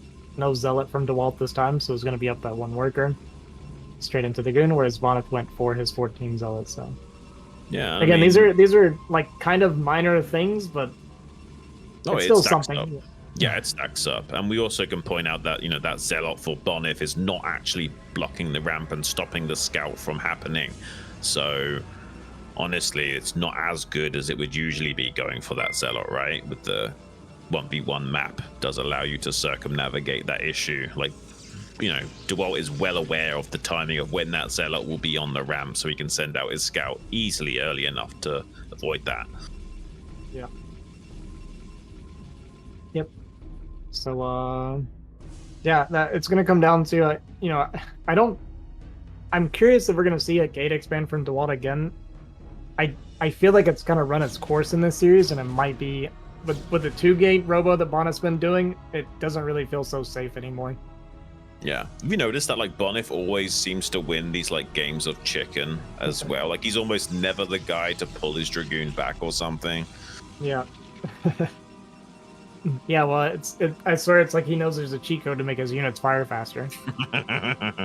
Zealot from Dewalt this time, so it's going to be up that 1 worker. Straight into the goon, whereas Bonyth went for his 14 Zealots, so... Yeah, Again, these are like kind of minor things, but it's still something. Up. Yeah, it stacks up. And we also can point out that, you know, that Zealot for Bonyth is not actually blocking the ramp and stopping the scout from happening. So honestly, it's not as good as it would usually be going for that Zealot, right? With the 1v1 map does allow you to circumnavigate that issue. Like, you know, Dewalt is well aware of the timing of when that Zealot will be on the ramp, so he can send out his scout easily early enough to avoid that. Yeah. Yep. So, yeah, it's going to come down to, you know, I'm curious if we're going to see a gate expand from Dewalt again. I feel like it's kind of run its course in this series, and it might be, with the 2-gate robo that Bonyth's been doing, it doesn't really feel so safe anymore. Yeah. Have you noticed that, like, Bonyth always seems to win these, like, games of chicken as well? Like, he's almost never the guy to pull his Dragoon back or something. Yeah. Yeah, well, I swear it's like he knows there's a cheat code to make his units fire faster.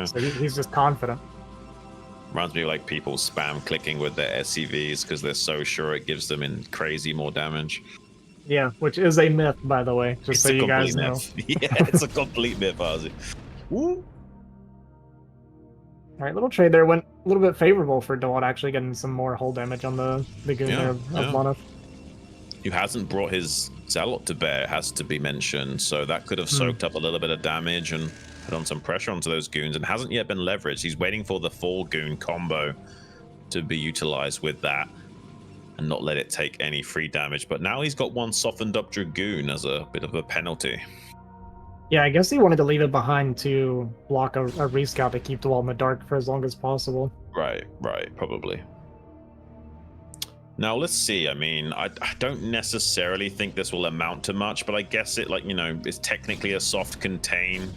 So he's just confident. Reminds me of, like, people spam clicking with their SCVs because they're so sure it gives them in crazy more damage. Yeah, which is a myth, by the way, just It's so you guys know. Yeah, it's a complete myth, Ozzy. Woo. All right, little trade there went a little bit favorable for Dewalt, actually getting some more hull damage on the goon there of Bonyth. Who hasn't brought his Zealot to bear, has to be mentioned, so that could have soaked up a little bit of damage and put on some pressure onto those goons, and hasn't yet been leveraged. He's waiting for the full goon combo to be utilized with that and not let it take any free damage, but now he's got one softened up Dragoon as a bit of a penalty. Yeah, I guess he wanted to leave it behind to block a rescout to keep Dewalt in the dark for as long as possible. Right, probably. Now, let's see. I mean, I don't necessarily think this will amount to much, but I guess it, like, you know, is technically a soft contain.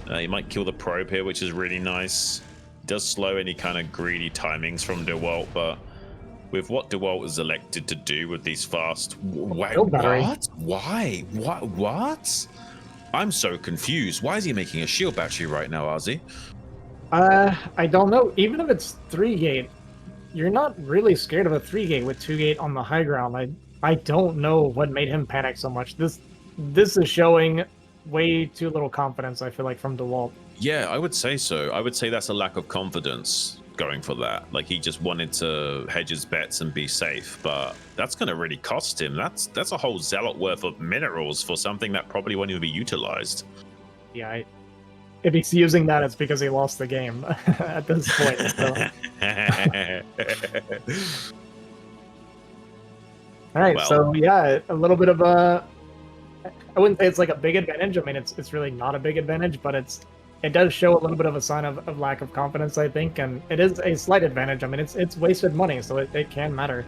You might kill the probe here, which is really nice. It does slow any kind of greedy timings from Dewalt, but with what Dewalt is elected to do with these fast... Wait, what? Why? What? I'm so confused. Why is he making a shield battery right now, Ozzy? I don't know. Even if it's 3-gate, you're not really scared of a 3-gate with 2-gate on the high ground. I don't know what made him panic so much. This is showing way too little confidence, I feel like, from Dewalt. Yeah, I would say so. I would say that's a lack of confidence going for that. Like, he just wanted to hedge his bets and be safe, but that's going to really cost him. That's a whole zealot worth of minerals for something that probably won't even be utilized. Yeah, if he's using that, it's because he lost the game at this point. So. All right, Well, so yeah, a little bit of a. I wouldn't say it's like a big advantage. I mean, it's really not a big advantage, but it does show a little bit of a sign of lack of confidence, I think, and it is a slight advantage. I mean, it's wasted money, so it can matter.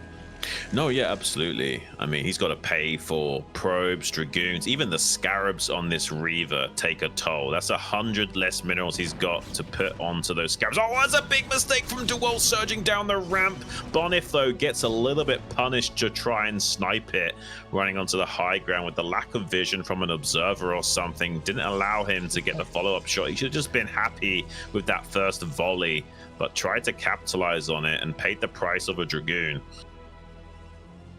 no, yeah, absolutely. I mean, he's got to pay for probes, dragoons, even the scarabs on this Reaver take a toll. That's 100 less minerals he's got to put onto those scarabs. Oh, that's a big mistake from Dewalt surging down the ramp. Bonyth, though, gets a little bit punished to try and snipe it, running onto the high ground with the lack of vision from an observer or something. Didn't allow him to get the follow-up shot. He should have just been happy with that first volley, but tried to capitalize on it and paid the price of a dragoon.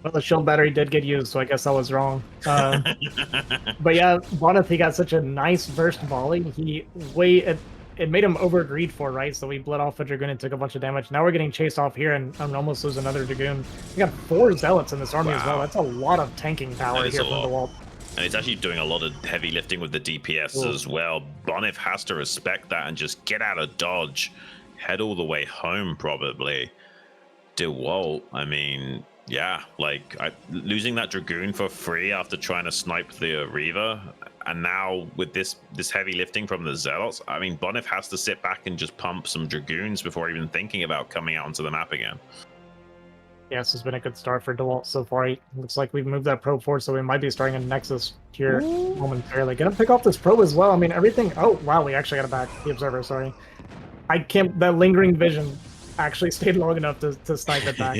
Well, the shield battery did get used, so I guess I was wrong. But yeah, Bonyth, he got such a nice burst volley. It made him overgreed for, right? So he bled off a Dragoon and took a bunch of damage. Now we're getting chased off here and almost lose another Dragoon. We got 4 Zealots in this army as well. That's a lot of tanking power here from Dewalt. And it's actually doing a lot of heavy lifting with the DPS as well. Bonyth has to respect that and just get out of dodge. Head all the way home, probably. Dewalt, I mean... yeah, like losing that Dragoon for free after trying to snipe the Reaver, and now with this heavy lifting from the Zealots, I mean, Bonyth has to sit back and just pump some Dragoons before even thinking about coming out onto the map again. Yeah, this has been a good start for Dewalt so far. Looks like we've moved that probe forward, so we might be starting a Nexus here momentarily. Gonna pick off this probe as well. I mean, everything... oh, wow, we actually got it back. The Observer, sorry. I can't... that lingering vision actually stayed long enough to snipe it back.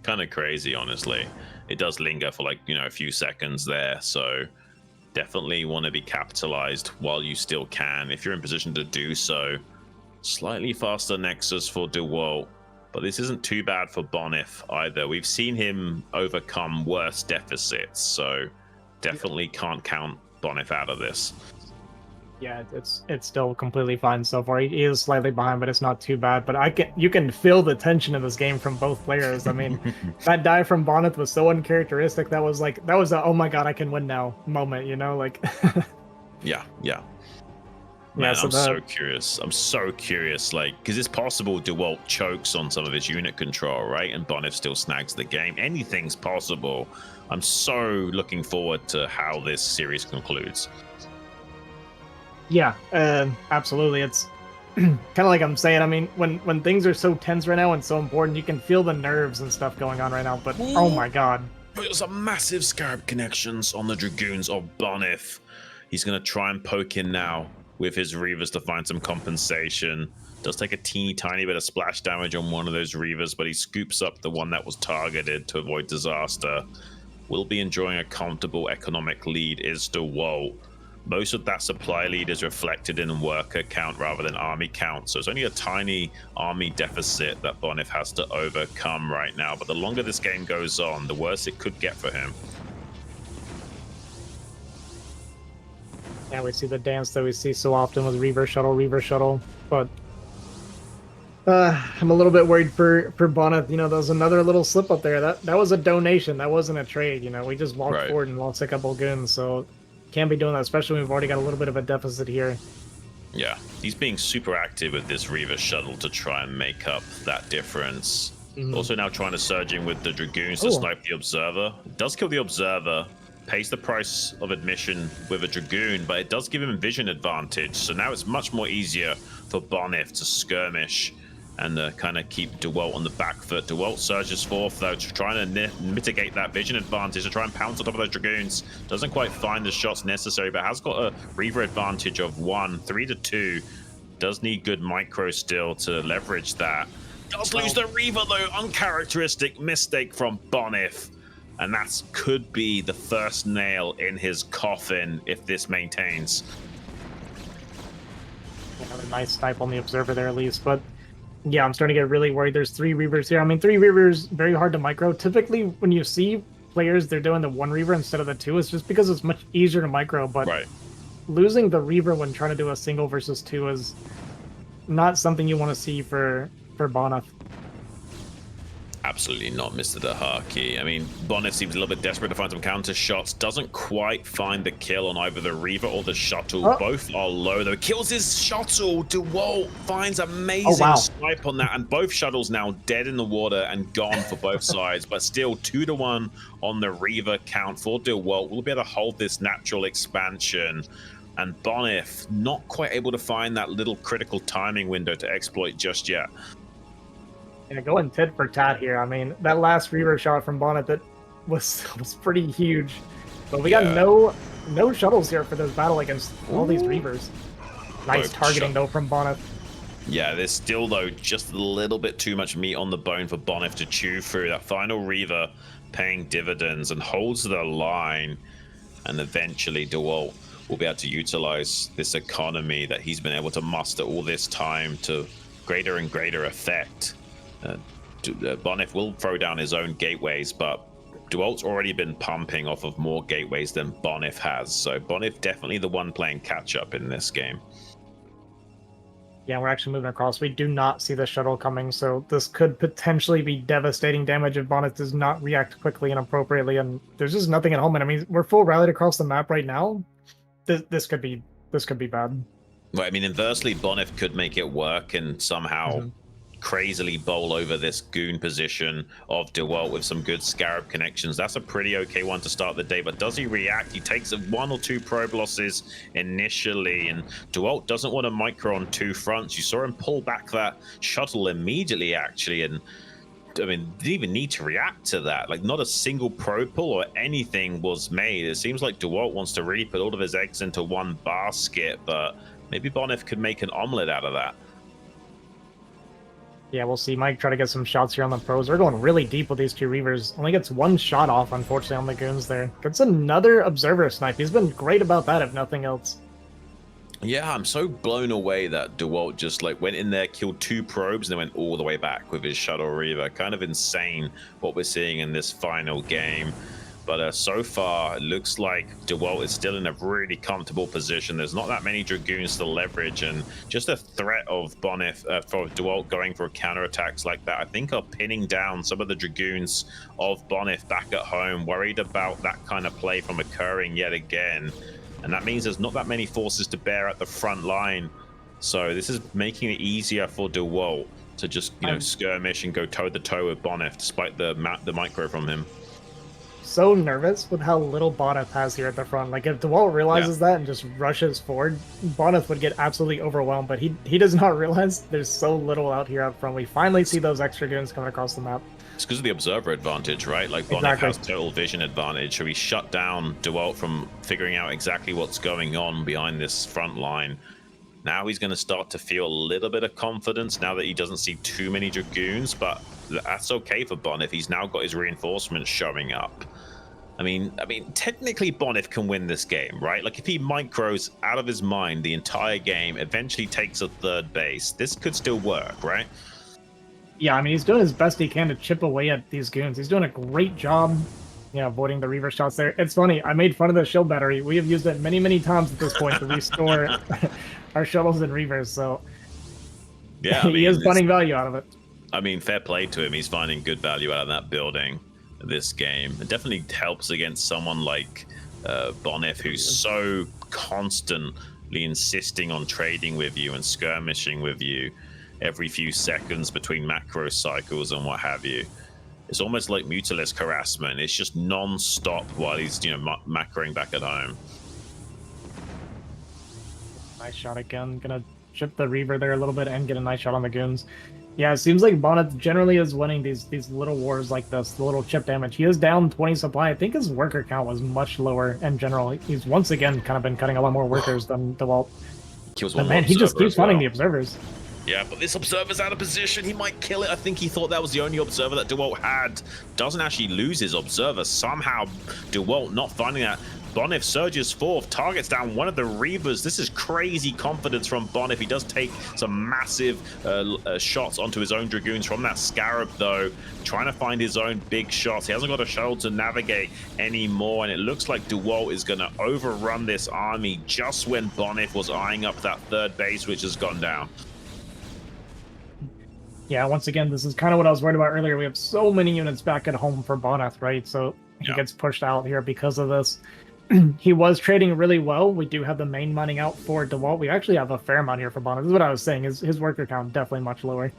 Kind of crazy, honestly. It does linger for like, a few seconds there, so definitely want to be capitalized while you still can if you're in position to do so. Slightly faster Nexus for Dewalt, but this isn't too bad for Bonyth either. We've seen him overcome worse deficits, so definitely can't count Bonyth out of this. Yeah, it's still completely fine so far. He is slightly behind, but it's not too bad. But you can feel the tension in this game from both players. I mean, that dive from Bonyth was so uncharacteristic. That was a oh my god, I can win now moment, like. Yeah. Yeah, Man, I'm so curious. I'm so curious, like, because it's possible Dewalt chokes on some of his unit control, right? And Bonyth still snags the game. Anything's possible. I'm so looking forward to how this series concludes. Yeah, absolutely. It's kind of like I'm saying. I mean, when things are so tense right now and so important, you can feel the nerves and stuff going on right now. But oh my god, there's a massive Scarab connections on the Dragoons of Bonyth. He's gonna try and poke in now with his Reavers to find some compensation. Does take a teeny tiny bit of splash damage on one of those Reavers, but he scoops up the one that was targeted to avoid disaster. Will be enjoying a comfortable economic lead is Dewalt. Most of that supply lead is reflected in worker count rather than army count, so it's only a tiny army deficit that Bonyth has to overcome right now. But the longer this game goes on, the worse it could get for him. Yeah, we see the dance that we see so often with Reaver Shuttle, but I'm a little bit worried for Bonyth. There was another little slip up there. That was a donation. That wasn't a trade. We just walked forward and lost a couple goons, so can't be doing that, especially when we've already got a little bit of a deficit here. Yeah, he's being super active with this Reaver shuttle to try and make up that difference. Also now trying to surge in with the Dragoons to snipe the Observer. It does kill the Observer, pays the price of admission with a Dragoon, but it does give him vision advantage. So now it's much more easier for Bonyth to skirmish and kind of keep Dewalt on the back foot. Dewalt surges forth, though, to try and mitigate that vision advantage, to try and pounce on top of those Dragoons. Doesn't quite find the shots necessary, but has got a Reaver advantage of 1, 3 to 2. Does need good micro still to leverage that. Does lose the Reaver, though. Uncharacteristic mistake from Bonyth. And that could be the first nail in his coffin if this maintains. Another nice snipe on the Observer there, at least, but yeah, I'm starting to get really worried. There's 3 Reavers here. I mean, 3 Reavers, very hard to micro. Typically, when you see players, they're doing the 1 Reaver instead of the 2. It's just because it's much easier to micro, but losing the Reaver when trying to do a single versus 2 is not something you want to see for Bonyth. Absolutely not, Mr. Dahaki. I mean, Bonyth seems a little bit desperate to find some counter shots. Doesn't quite find the kill on either the Reaver or the Shuttle. Oh. Both are low, though. Kills his Shuttle. Dewalt finds amazing snipe on that. And both Shuttles now dead in the water and gone for both sides. But still 2-1 on the Reaver count for Dewalt. We'll be able to hold this natural expansion. And Bonyth not quite able to find that little critical timing window to exploit just yet. Yeah, going tit for tat here. I mean, that last Reaver shot from Bonyth that was pretty huge. But we got no shuttles here for this battle against all these Reavers. Nice targeting though from Bonyth. Yeah, there's still though just a little bit too much meat on the bone for Bonyth to chew through. That final Reaver paying dividends and holds the line, and eventually Dewalt will be able to utilize this economy that he's been able to muster all this time to greater and greater effect. Bonyth will throw down his own gateways, but Dewalt's already been pumping off of more gateways than Bonyth has, so Bonyth definitely the one playing catch-up in this game. Yeah, we're actually moving across. We do not see the shuttle coming, so this could potentially be devastating damage if Bonyth does not react quickly and appropriately, and there's just nothing at home. And I mean, we're full rallied across the map right now. This could be bad. Well, I mean, inversely, Bonyth could make it work and somehow crazily bowl over this goon position of Dewalt with some good Scarab connections. That's a pretty okay one to start the day, but does he react? He takes 1 or 2 probe losses initially, and Dewalt doesn't want to micro on 2 fronts. You saw him pull back that shuttle immediately, actually, and I mean, didn't even need to react to that. Like, not a single probe pull or anything was made. It seems like Dewalt wants to really put all of his eggs into one basket, but maybe Bonyth could make an omelet out of that. Yeah, we'll see. Mike try to get some shots here on the pros. They're going really deep with these 2 Reavers. Only gets 1 shot off, unfortunately, on the goons there. Gets another observer snipe. He's been great about that, if nothing else. Yeah, I'm so blown away that Dewalt just like went in there, killed 2 probes, and then went all the way back with his Shuttle Reaver. Kind of insane what we're seeing in this final game. But so far, it looks like Dewalt is still in a really comfortable position. There's not that many Dragoons to leverage, and just a threat of Bonyth for Dewalt going for counterattacks like that, I think are pinning down some of the Dragoons of Bonyth back at home, worried about that kind of play from occurring yet again. And that means there's not that many forces to bear at the front line. So this is making it easier for Dewalt to just, you know, skirmish and go toe-to-toe with Bonyth, despite the micro from him. So nervous with how little Bonyth has here at the front. Like, if Dewalt realizes that and just rushes forward, Bonyth would get absolutely overwhelmed, but he does not realize there's so little out here up front. We finally see those extra goons coming across the map. It's because of the observer advantage, right? Like, Bonyth has total vision advantage, so he shut down Dewalt from figuring out exactly what's going on behind this front line. Now he's going to start to feel a little bit of confidence now that he doesn't see too many Dragoons, but that's okay for Bonyth. He's now got his reinforcements showing up. I mean, technically Bonyth can win this game, right? Like, if he micros out of his mind the entire game, eventually takes a 3rd base, this could still work, right? Yeah, I mean, he's doing his best he can to chip away at these goons. He's doing a great job, avoiding the Reaver shots there. It's funny, I made fun of the shield battery. We have used it many, many times at this point to restore our shuttles and Reavers, so yeah, I mean, he is finding value out of it. I mean, fair play to him. He's finding good value out of that building this game. It definitely helps against someone like Bonyth, who's so constantly insisting on trading with you and skirmishing with you every few seconds between macro cycles and what have you. It's almost like Mutalisk harassment. It's just non-stop while he's, macroing back at home. Nice shot again. Gonna chip the Reaver there a little bit and get a nice shot on the goons. Yeah, it seems like Bonyth generally is winning these little wars like this, the little chip damage. He is down 20 supply. I think his worker count was much lower in general. He's once again kind of been cutting a lot more workers than Dewalt. But man, he just keeps finding the observers. Yeah, but this observer's out of position. He might kill it. I think he thought that was the only observer that Dewalt had. Doesn't actually lose his observer. Somehow, Dewalt not finding that Bonyth surges forth, targets down one of the Reavers. This is crazy confidence from Bonyth. He does take some massive shots onto his own Dragoons from that Scarab, though, trying to find his own big shots. He hasn't got a shuttle to navigate anymore, and it looks like Dewalt is going to overrun this army just when Bonyth was eyeing up that third base, which has gone down. Yeah, once again, this is kind of what I was worried about earlier. We have so many units back at home for Bonyth, right? So he gets pushed out here because of this. He was trading really well. We do have the main mining out for Dewalt. We actually have a fair amount here for Bonyth. This is what I was saying. His worker count definitely much lower.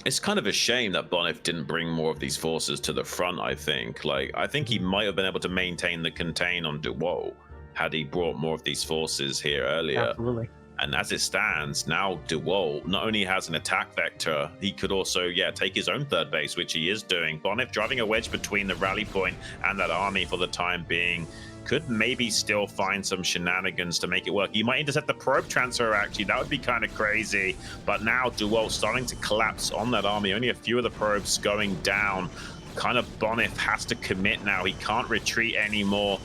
It's kind of a shame that Bonyth didn't bring more of these forces to the front, I think. Like, I think he might have been able to maintain the contain on Dewalt had he brought more of these forces here earlier. Absolutely. And as it stands, now Dewalt not only has an attack vector, he could also, take his own third base, which he is doing. Bonyth driving a wedge between the rally point and that army for the time being. Could maybe still find some shenanigans to make it work. He might intercept the probe transfer, actually. That would be kind of crazy. But now Dewalt starting to collapse on that army. Only a few of the probes going down. Kind of Bonyth has to commit now. He can't retreat anymore.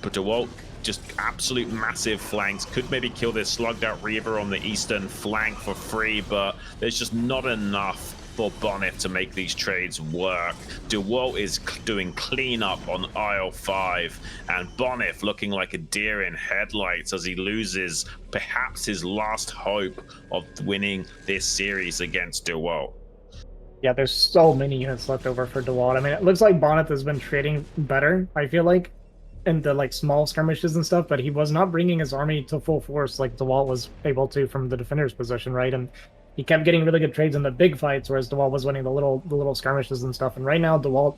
But Dewalt, just absolute massive flanks. Could maybe kill this slugged out Reaver on the eastern flank for free, but there's just not enough for Bonyth to make these trades work. Dewalt is doing cleanup on aisle 5, and Bonyth looking like a deer in headlights as he loses perhaps his last hope of winning this series against Dewalt. Yeah, there's so many units left over for Dewalt. I mean, it looks like Bonyth has been trading better, I feel like, in the small skirmishes and stuff, but he was not bringing his army to full force like Dewalt was able to from the defender's position, right? And he kept getting really good trades in the big fights, whereas Dewalt was winning the little skirmishes and stuff. And right now, Dewalt,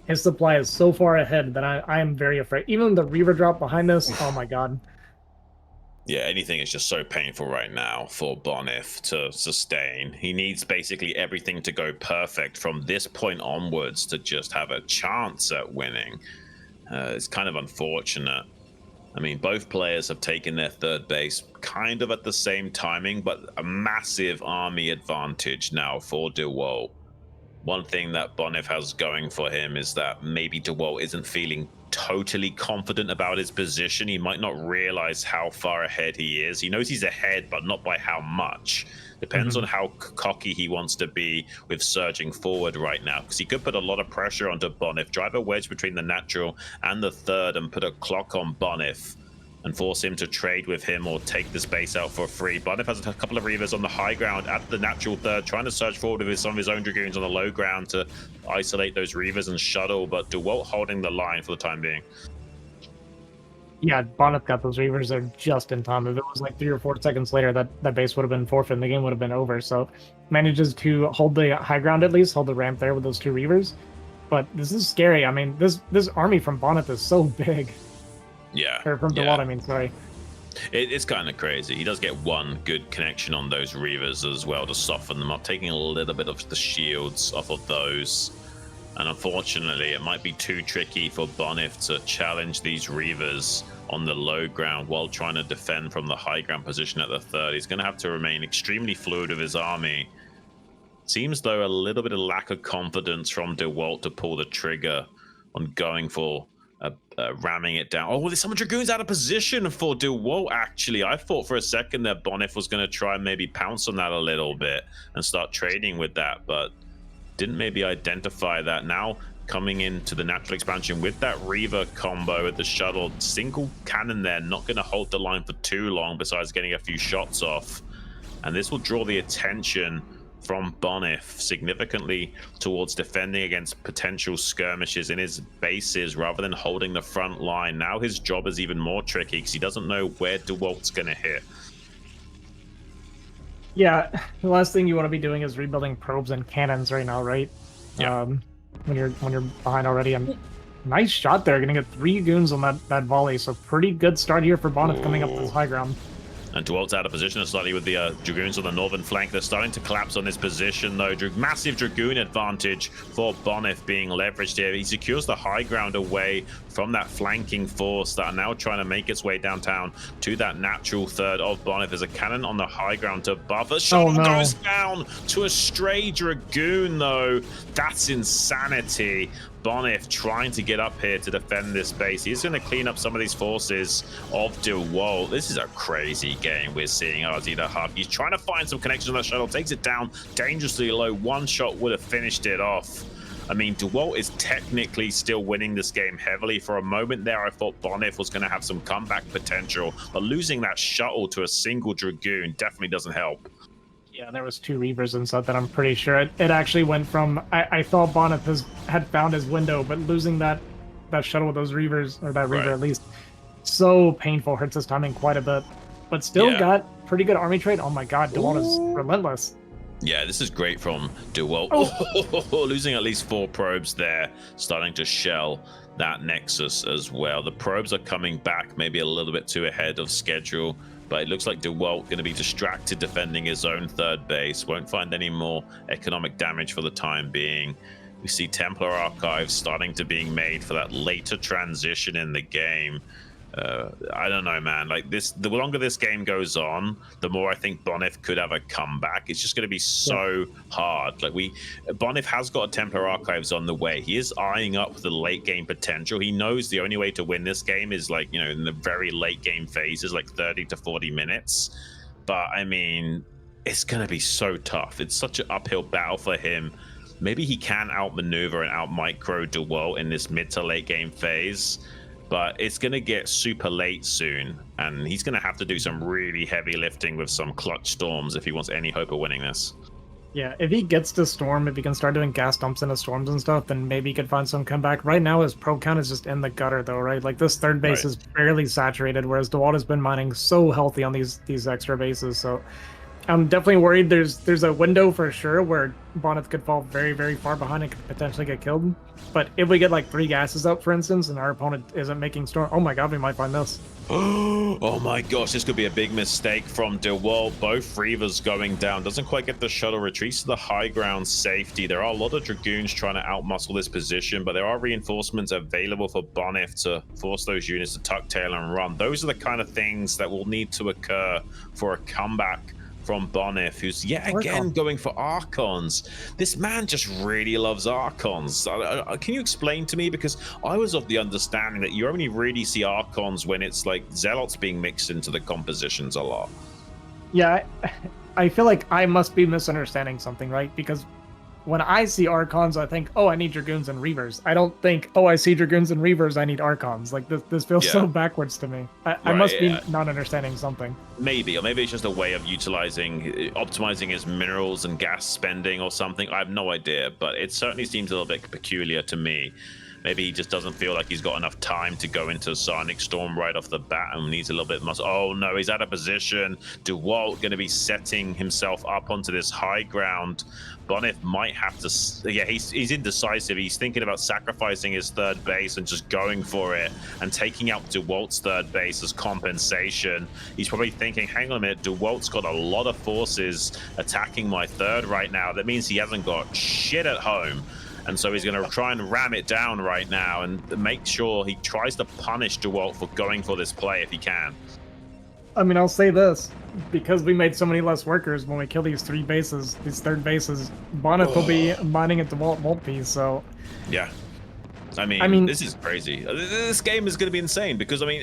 his supply is so far ahead that I am very afraid. Even the Reaver drop behind us, oh my god. Yeah, anything is just so painful right now for Bonyth to sustain. He needs basically everything to go perfect from this point onwards to just have a chance at winning. It's kind of unfortunate. I mean, both players have taken their third base kind of at the same timing, but a massive army advantage now for Dewalt. One thing that Bonyth has going for him is that maybe Dewalt isn't feeling totally confident about his position. He might not realize how far ahead he is. He knows he's ahead, but not by how much. Depends on how cocky he wants to be with surging forward right now, because he could put a lot of pressure onto Bonyth, drive a wedge between the natural and the third, and put a clock on Bonyth and force him to trade with him or take the space out for free. Bonyth has a couple of Reavers on the high ground at the natural third, trying to surge forward with some of his own Dragoons on the low ground to isolate those Reavers and shuttle, but Dewalt holding the line for the time being. Yeah, Bonyth got those Reavers there just in time. If it was 3 or 4 seconds later, that base would have been forfeit and the game would have been over. So manages to hold the high ground at least, hold the ramp there with those 2 Reavers. But this is scary. I mean, this army from Bonyth is so big. Yeah. Or from Dewalt, I mean, sorry. It's kind of crazy. He does get one good connection on those Reavers as well to soften them up, taking a little bit of the shields off of those. And unfortunately, it might be too tricky for Bonyth to challenge these Reavers on the low ground while trying to defend from the high ground position at the third. He's going to have to remain extremely fluid with his army. Seems, though, a little bit of lack of confidence from Dewalt to pull the trigger on going for ramming it down. Oh, there's some Dragoons out of position for Dewalt, actually. I thought for a second that Bonyth was going to try and maybe pounce on that a little bit and start trading with that, but didn't maybe identify that. Now coming into the natural expansion with that Reaver combo with the shuttle, single cannon there, not going to hold the line for too long besides getting a few shots off. And this will draw the attention from Bonyth significantly towards defending against potential skirmishes in his bases rather than holding the front line. Now his job is even more tricky because he doesn't know where Dewalt's going to hit. Yeah, the last thing you want to be doing is rebuilding probes and cannons right now, right? Yeah. When you're behind already. And nice shot there, getting 3 goons on that volley. So pretty good start here for Bonyth coming up this high ground. And Dewalt's out of position slightly with the Dragoons on the northern flank. They're starting to collapse on this position, though. Massive Dragoon advantage for Bonyth being leveraged here. He secures the high ground away from that flanking force that are now trying to make its way downtown to that natural third of Bonyth. There's a cannon on the high ground to buffer. Shuttle goes down to a stray Dragoon, though. That's insanity. Bonyth trying to get up here to defend this base. He's going to clean up some of these forces of Dewalt. This is a crazy game we're seeing Ardita Hub. He's trying to find some connection on that shuttle, takes it down dangerously low. One shot would have finished it off. I mean, Dewalt is technically still winning this game heavily. For a moment there, I thought Bonyth was going to have some comeback potential, but losing that shuttle to a single Dragoon definitely doesn't help. Yeah, there was 2 Reavers inside that, I'm pretty sure. It actually went from, I thought Bonyth had found his window, but losing that shuttle with those Reavers, or that Reaver at least, so painful, hurts his timing quite a bit. But still got pretty good army trade. Oh my god, Dewalt is relentless. Yeah, this is great from Dewalt. Losing at least 4 probes there, starting to shell that Nexus as well. The probes are coming back maybe a little bit too ahead of schedule, but it looks like Dewalt going to be distracted defending his own 3rd base. Won't find any more economic damage for the time being. We see Templar Archives starting to being made for that later transition in the game. I don't know, man. Like this, the longer this game goes on, the more I think Bonyth could have a comeback. It's just going to be so hard. Like Bonyth has got a Templar Archives on the way. He is eyeing up the late game potential. He knows the only way to win this game is like, you know, in the very late game phases, like 30 to 40 minutes. But I mean, it's going to be so tough. It's such an uphill battle for him. Maybe he can outmaneuver and outmicro Dewalt in this mid to late game phase, but it's going to get super late soon, and he's going to have to do some really heavy lifting with some clutch storms if he wants any hope of winning this. Yeah, if he gets to Storm, if he can start doing gas dumps into Storms and stuff, then maybe he could find some comeback. Right now, his probe count is just in the gutter, though, right? Like, this 3rd base is barely saturated, whereas Dewalt has been mining so healthy on these extra bases, so I'm definitely worried there's a window for sure where Bonyth could fall very, very far behind and could potentially get killed. But if we get like 3 gases up, for instance, and our opponent isn't making Storm, oh my god, we might find this. Oh my gosh, this could be a big mistake from Dewalt. Both Reavers going down. Doesn't quite get the shuttle, retreats to the high ground safety. There are a lot of Dragoons trying to outmuscle this position, but there are reinforcements available for Bonyth to force those units to tuck tail and run. Those are the kind of things that will need to occur for a comeback from Bonyth, who's yet again going for Archons. This man just really loves Archons. Can you explain to me? Because I was of the understanding that you only really see Archons when it's like Zealots being mixed into the compositions a lot. Yeah, I feel like I must be misunderstanding something, right? Because when I see Archons, I think, oh, I need Dragoons and Reavers. I don't think, oh, I see Dragoons and Reavers, I need Archons. Like, this feels so backwards to me. I must be not understanding something. Maybe, or maybe it's just a way of optimizing his minerals and gas spending or something. I have no idea, but it certainly seems a little bit peculiar to me. Maybe he just doesn't feel like he's got enough time to go into Sonic Storm right off the bat and needs a little bit more. Oh no, he's out of position. Dewalt going to be setting himself up onto this high ground. Bonyth might have to, yeah, he's indecisive. He's thinking about sacrificing his 3rd base and just going for it and taking out Dewalt's 3rd base as compensation. He's probably thinking, hang on a minute, Dewalt's got a lot of forces attacking my 3rd right now. That means he hasn't got shit at home. And so he's going to try and ram it down right now and make sure he tries to punish Dewalt for going for this play if he can. I mean, I'll say this. Because we made so many less workers when we kill these 3 bases, these 3rd bases, Bonyth will be mining at Dewalt won't be, so... Yeah. I mean, this is crazy. This game is going to be insane because, I mean,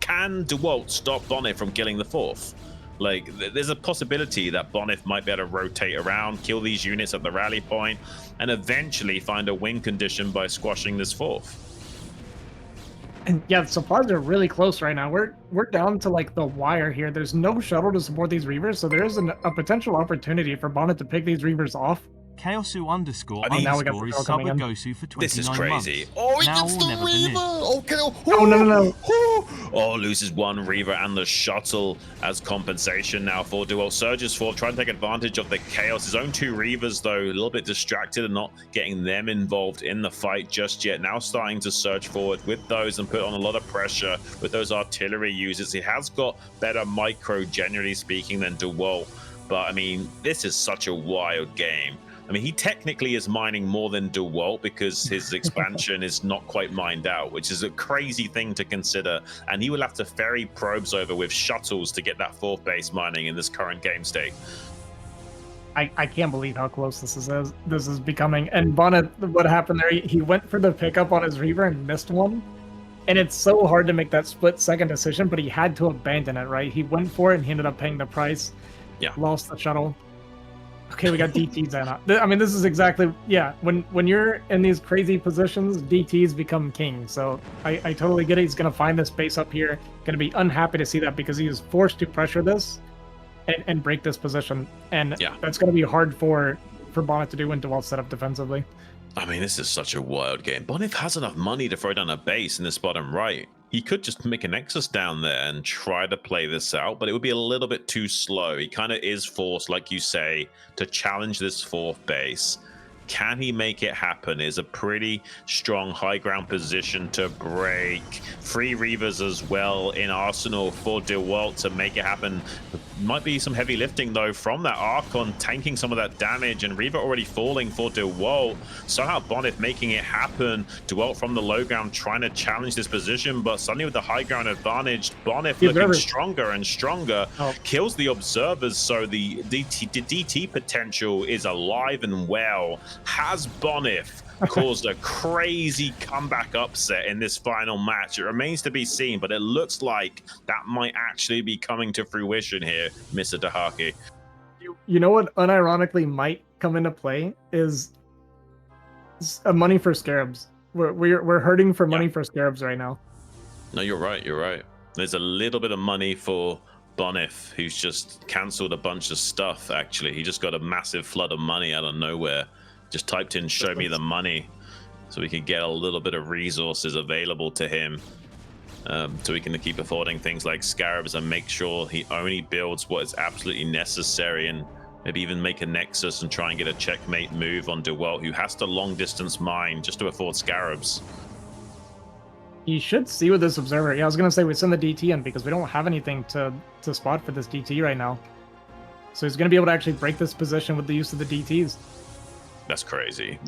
can Dewalt stop Bonyth from killing the 4th? Like, there's a possibility that Bonyth might be able to rotate around, kill these units at the rally point, and eventually find a win condition by squashing this 4th. And yeah, the supplies are really close right now. We're down to like the wire here. There's no shuttle to support these Reavers, so there is a potential opportunity for Bonyth to pick these Reavers off. Chaosu underscore now we got underscore is sub a Gosu for 29 This is crazy. months. Oh, he Now gets or the never Reaver. finish. Okay. Oh, no. Oh, loses 1 Reaver and the shuttle as compensation now for Dewalt. Surges 4, trying to take advantage of the chaos. His own 2 Reavers, though, a little bit distracted and not getting them involved in the fight just yet. Now starting to surge forward with those and put on a lot of pressure with those artillery users. He has got better micro, generally speaking, than Dewalt. But, I mean, this is such a wild game. I mean, he technically is mining more than Dewalt because his expansion is not quite mined out, which is a crazy thing to consider. And he will have to ferry probes over with shuttles to get that 4th base mining in this current game state. I can't believe how close this is becoming. And Bonyth, what happened there? He went for the pickup on his Reaver and missed one. And it's so hard to make that split-second decision, but he had to abandon it, right? He went for it and he ended up paying the price. Yeah. Lost the shuttle. Okay, we got DTs in. I mean, this is exactly, yeah, when you're in these crazy positions, DTs become king. So I totally get it. He's going to find this base up here. Going to be unhappy to see that because he was forced to pressure this and break this position. And that's going to be hard for Bonyth to do when Dewalt set up defensively. I mean, this is such a wild game. Bonyth has enough money to throw down a base in this bottom right. He could just make a Nexus down there and try to play this out, but it would be a little bit too slow. He kind of is forced, like you say, to challenge this fourth base. Can he make it happen? Is a pretty strong high ground position to break. 3 Reavers as well in arsenal for Dewalt to make it happen. Might be some heavy lifting though from that Archon, tanking some of that damage, and Reaver already falling for Dewalt. Somehow Bonyth making it happen. Dewalt from the low ground trying to challenge this position, but suddenly with the high ground advantage, Bonyth looking stronger and stronger. Kills the observers, so the DT potential is alive and well. Has Bonyth caused a crazy comeback upset in this final match? It remains to be seen, but it looks like that might actually be coming to fruition here, Mr. Dahaki. You know what unironically might come into play is money for Scarabs. We're hurting for money for Scarabs right now. No, you're right. You're right. There's a little bit of money for Bonyth, who's just cancelled a bunch of stuff, actually. He just got a massive flood of money out of nowhere. Just typed in, show me the money, so we can get a little bit of resources available to him. So we can keep affording things like Scarabs and make sure he only builds what is absolutely necessary, and maybe even make a Nexus and try and get a checkmate move on Dewalt, who has to long distance mine just to afford Scarabs. You should see with this observer. Yeah, I was gonna say we send the DT in because we don't have anything to spot for this DT right now. So he's gonna be able to actually break this position with the use of the DTs. That's crazy.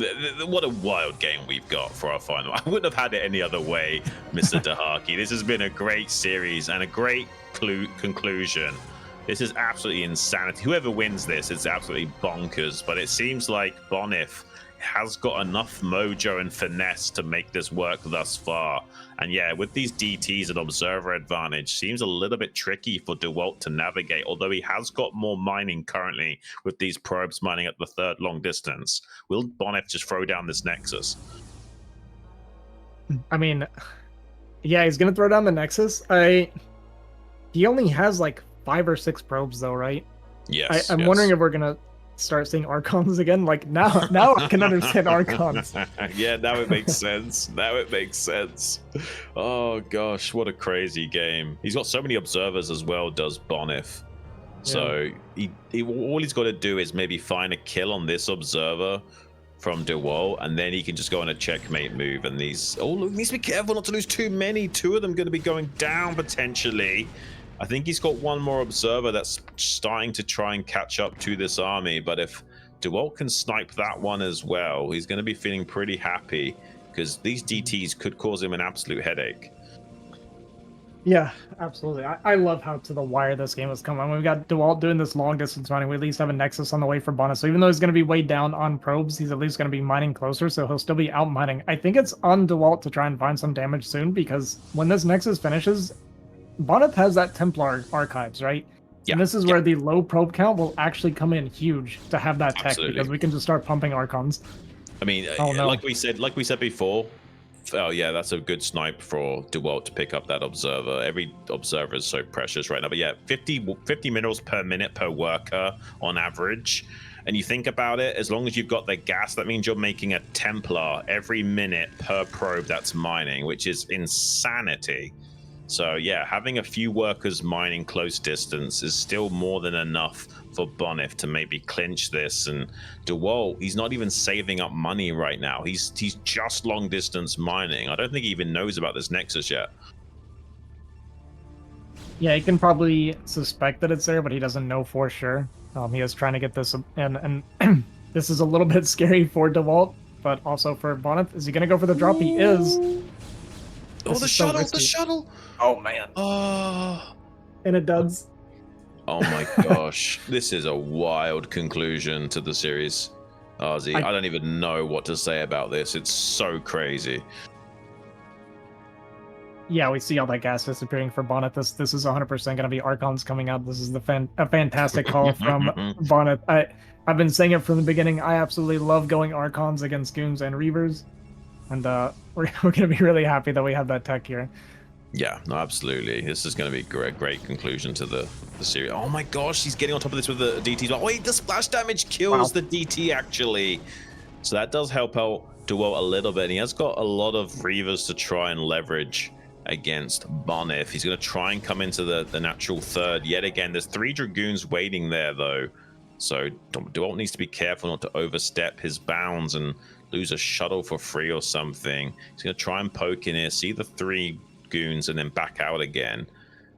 What a wild game we've got for our final. I wouldn't have had it any other way, Mr. Dahaki. This has been a great series and a great conclusion. This is absolutely insanity. Whoever wins this, it's absolutely bonkers. But it seems like Bonyth has got enough mojo and finesse to make this work thus far. And yeah, with these DTs and observer advantage, seems a little bit tricky for Dewalt to navigate, although he has got more mining currently with these probes mining at the third long distance. Will Bonyth just throw down this Nexus? I mean, yeah, he's going to throw down the Nexus. He only has like 5 or 6 probes though, right? Yes. I'm wondering if we're going to start seeing Archons again. Like now I can understand Archons. Yeah, now it makes sense. Now it makes sense. Oh gosh, what a crazy game. He's got so many observers as well, does Bonyth. So all he's got to do is maybe find a kill on this observer from Dewalt, and then he can just go on a checkmate move. And these, he needs to be careful not to lose too many. 2 of them going to be going down potentially. I think he's got 1 more observer that's starting to try and catch up to this army, but if Dewalt can snipe that one as well, he's going to be feeling pretty happy, because these DTs could cause him an absolute headache. Yeah, absolutely. I love how to the wire this game has come on. We've got Dewalt doing this long distance mining. We at least have a Nexus on the way for Bonyth. So even though he's going to be weighed down on probes, he's at least going to be mining closer, so he'll still be out mining. I think it's on Dewalt to try and find some damage soon, because when this Nexus finishes, Bonyth has that Templar archives, right? Yeah. And this is where the low probe count will actually come in huge to have that tech, because we can just start pumping Archons. I mean, like we said before, oh yeah, that's a good snipe for Dewalt to pick up that observer. Every observer is so precious right now. But yeah, 50 minerals per minute per worker on average. And you think about it, as long as you've got the gas, that means you're making a Templar every minute per probe that's mining, which is insanity. So yeah, having a few workers mining close distance is still more than enough for Bonyth to maybe clinch this. And Dewalt, he's not even saving up money right now. He's just long distance mining. I don't think he even knows about this Nexus yet. Yeah, he can probably suspect that it's there, but he doesn't know for sure. He is trying to get this, and this is a little bit scary for Dewalt, but also for Bonyth. Is he going to go for the drop? He is. Oh, the shuttle! Oh, man. And it does. Oh my gosh. This is a wild conclusion to the series, Ozzy. I don't even know what to say about this. It's so crazy. Yeah, we see all that gas disappearing for Bonyth. This is 100% going to be Archons coming out. This is a fantastic call from Bonyth. I've been saying it from the beginning. I absolutely love going Archons against Goons and Reavers. And we're going to be really happy that we have that tech here. Yeah, no, absolutely. This is going to be a great conclusion to the series. Oh my gosh, he's getting on top of this with the DT. Oh, wait, the splash damage kills the DT, actually. So that does help out Dewalt a little bit. And he has got a lot of Reavers to try and leverage against Bonyth. He's going to try and come into the natural third yet again. There's 3 Dragoons waiting there, though. So Dewalt needs to be careful not to overstep his bounds and lose a shuttle for free or something. He's going to try and poke in here, see the 3 Goons, and then back out again.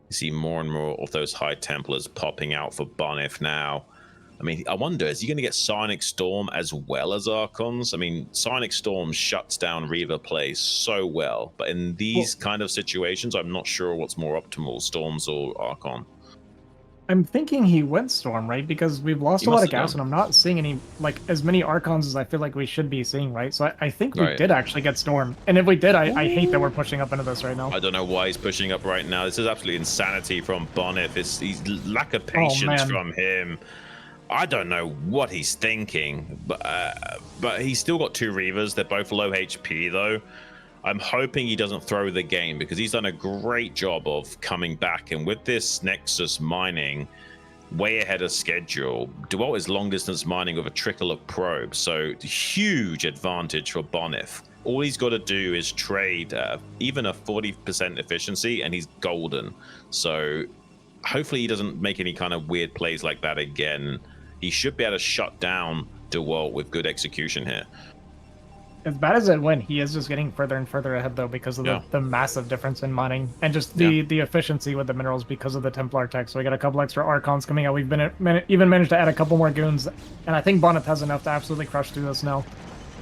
You see more and more of those High Templars popping out for Bonyth now. I mean, I wonder, is he going to get Sonic Storm as well as Archons? I mean, Sonic Storm shuts down Reaver plays so well, but in these kind of situations, I'm not sure what's more optimal, Storms or Archon. I'm thinking he went Storm, right? Because we've lost a lot of gas, and I'm not seeing any, like, as many Archons as I feel like we should be seeing, right? So I think we did actually get Storm. And if we did, I hate that we're pushing up into this right now. I don't know why he's pushing up right now. This is absolutely insanity from Bonyth. He's lack of patience from him. I don't know what he's thinking, but he's still got 2 Reavers. They're both low HP, though. I'm hoping he doesn't throw the game because he's done a great job of coming back. And with this Nexus mining way ahead of schedule, Dewalt is long distance mining with a trickle of probes. So huge advantage for Bonyth. All he's got to do is trade even a 40% efficiency and he's golden. So hopefully he doesn't make any kind of weird plays like that again. He should be able to shut down Dewalt with good execution here. As bad as it went, he is just getting further and further ahead, though, because of the massive difference in mining and just the efficiency with the minerals because of the Templar tech. So we got a couple extra Archons coming out. We've even managed to add a couple more Goons, and I think Bonyth has enough to absolutely crush through this now.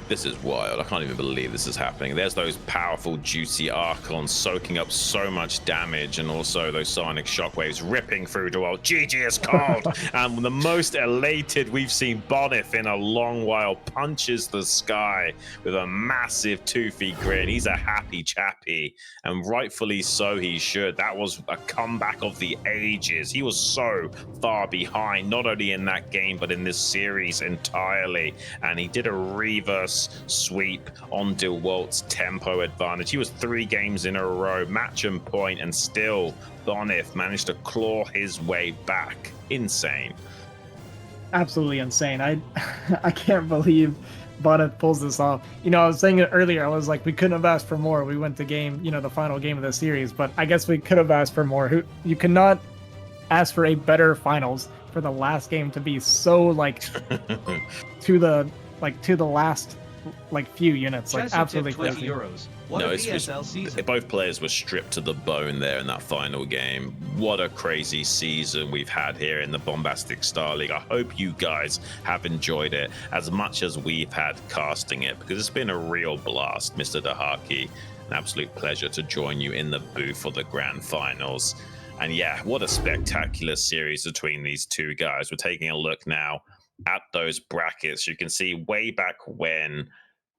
This is wild. I can't even believe this is happening. There's those powerful, juicy Archons soaking up so much damage, and also those sonic shockwaves ripping through Dewalt. GG is called. And the most elated we've seen Bonyth in a long while punches the sky with a massive toothy grin. He's a happy chappy, and rightfully so he should. That was a comeback of the ages. He was so far behind, not only in that game, but in this series entirely. And he did a reverse sweep on Dewalt's tempo advantage. He was 3 games in a row, match and point, and still Bonyth managed to claw his way back. Insane. Absolutely insane. I can't believe Bonyth pulls this off. You know, I was saying it earlier. I was like, we couldn't have asked for more. We went to game, the final game of the series, but I guess we could have asked for more. You cannot ask for a better finals for the last game to be so like to the last few units, like absolutely crazy. Euros. Both players were stripped to the bone there in that final game. What a crazy season we've had here in the Bombastic StarLeague. I hope you guys have enjoyed it as much as we've had casting it, because it's been a real blast, Mr. Dahaki. An absolute pleasure to join you in the booth for the grand finals. And yeah, what a spectacular series between these two guys. We're taking a look now at those brackets. You can see way back when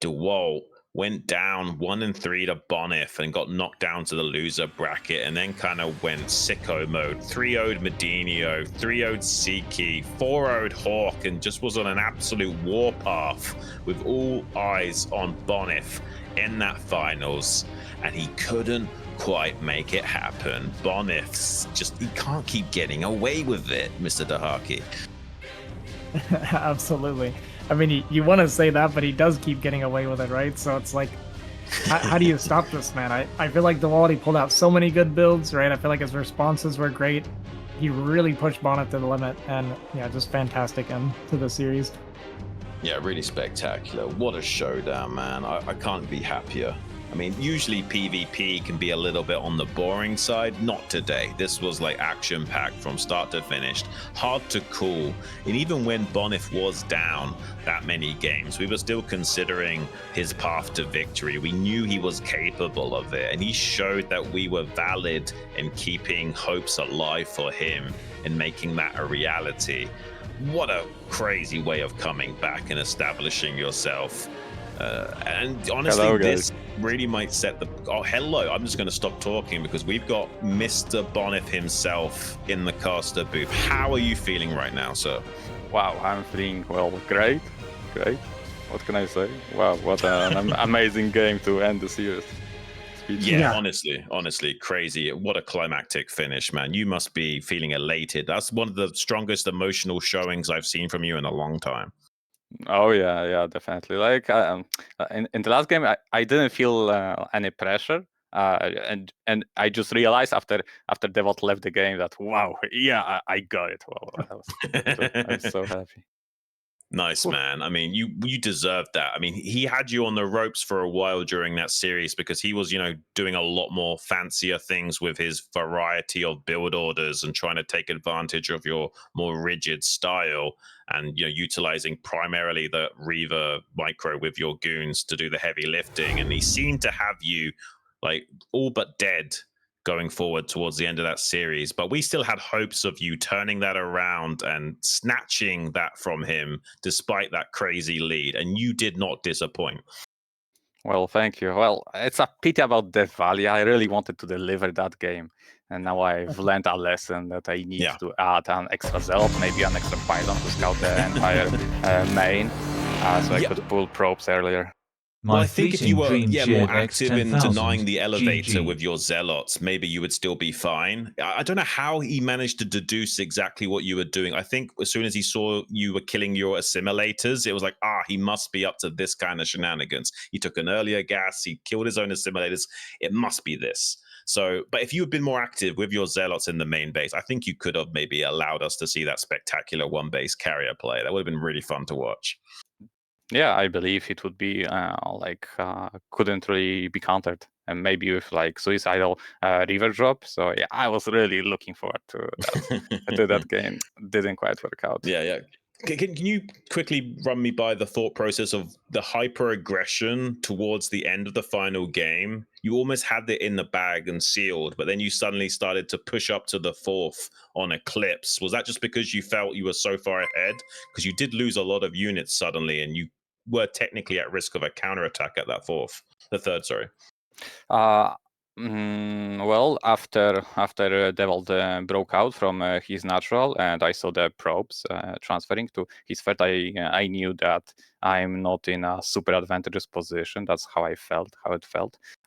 Dewalt went down 1-3 to Bonyth and got knocked down to the loser bracket, and then kind of went sicko mode. 3-0'd Medinio, 3-0'd Siki, 4-0'd Hawk, and just was on an absolute warpath with all eyes on Bonyth in that finals, and he couldn't quite make it happen. Bonyth's he can't keep getting away with it, Mr. Dahaki. Absolutely. I mean, you want to say that, but he does keep getting away with it, right? So it's like, how do you stop this, man? I feel like Dewalt pulled out so many good builds, right? I feel like his responses were great. He really pushed Bonyth to the limit, and yeah, just fantastic end to the series. Yeah, really spectacular. What a showdown, man. I can't be happier I mean, usually PvP can be a little bit on the boring side. Not today. This was like action-packed from start to finish. Hard to call. And even when Bonyth was down that many games, we were still considering his path to victory. We knew he was capable of it. And he showed that we were valid in keeping hopes alive for him and making that a reality. What a crazy way of coming back and establishing yourself. And honestly, Hello, this really might set the... Oh, hello. I'm just going to stop talking because we've got Mr. Bonyth himself in the caster booth. How are you feeling right now, sir? Wow, I'm feeling, well, great. What can I say? Wow, what an amazing game to end the series. Yeah, honestly, crazy. What a climactic finish, man. You must be feeling elated. That's one of the strongest emotional showings I've seen from you in a long time. Oh yeah, definitely. Like in the last game, I didn't feel any pressure, and I just realized after Dewalt left the game that wow, yeah, I got it. Well, I was so happy. Nice, man. I mean, you deserved that. I mean, he had you on the ropes for a while during that series because he was, doing a lot more fancier things with his variety of build orders and trying to take advantage of your more rigid style and, utilizing primarily the Reaver micro with your goons to do the heavy lifting. And he seemed to have you like all but dead going forward towards the end of that series, but we still had hopes of you turning that around and snatching that from him despite that crazy lead, and you did not disappoint. Well, thank you. Well, it's a pity about Death Valley. I really wanted to deliver that game, and now I've learned a lesson that I need to add an extra Zealot, maybe an extra Python to scout the entire main, so I could pull probes earlier. Well, I think if you were more active in denying the elevator with your zealots, maybe you would still be fine. I don't know how he managed to deduce exactly what you were doing. I think as soon as he saw you were killing your assimilators, it was like, he must be up to this kind of shenanigans. He took an earlier gas, he killed his own assimilators. It must be this. So, but if you had been more active with your zealots in the main base, I think you could have maybe allowed us to see that spectacular one-base carrier play. That would have been really fun to watch. Yeah, I believe it would be couldn't really be countered, and maybe with like suicidal river drop. So yeah, I was really looking forward to that. To that game. Didn't quite work out. Yeah. Can you quickly run me by the thought process of the hyper aggression towards the end of the final game? You almost had it in the bag and sealed, but then you suddenly started to push up to the fourth on Eclipse. Was that just because you felt you were so far ahead? Because you did lose a lot of units suddenly, and you were technically at risk of a counterattack at the third, sorry. Well, after Dewalt broke out from his natural, and I saw the probes transferring to his third, I knew that I'm not in a super advantageous position. That's how it felt.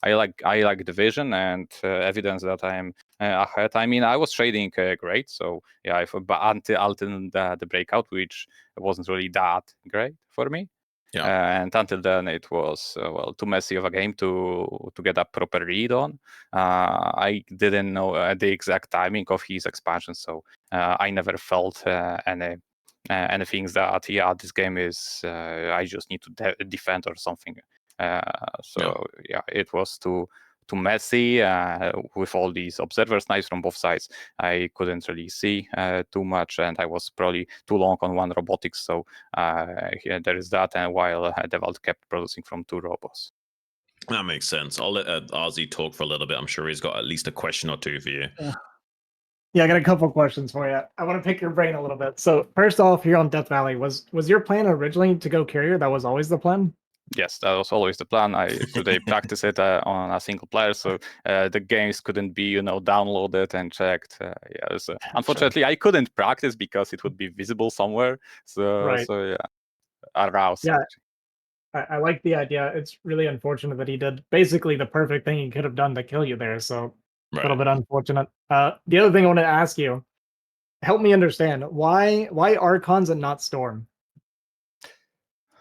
I like the vision and evidence that I'm ahead. I mean, I was trading great, so yeah. But until the breakout, which wasn't really that great for me. Yeah. And until then, it was too messy of a game to get a proper read on. I didn't know the exact timing of his expansion, so I never felt any things that this game is I just need to defend or something. It was too messy with all these observer snipes from both sides. I couldn't really see too much, and I was probably too long on one robotics. So there is that, and while Dewalt kept producing from two robots. That makes sense. I'll let Ozzy talk for a little bit. I'm sure he's got at least a question or two for you. Yeah, I got a couple questions for you. I want to pick your brain a little bit. So first off, here on Death Valley, was your plan originally to go carrier? That was always the plan? Yes, that was always the plan. Today practice it on a single player, so the games couldn't be downloaded and checked. Unfortunately, I couldn't practice because it would be visible somewhere. So yeah, arouse. Yeah, I like the idea. It's really unfortunate that he did basically the perfect thing he could have done to kill you there. So a little bit unfortunate. The other thing I want to ask you, help me understand why Archons and not Storm?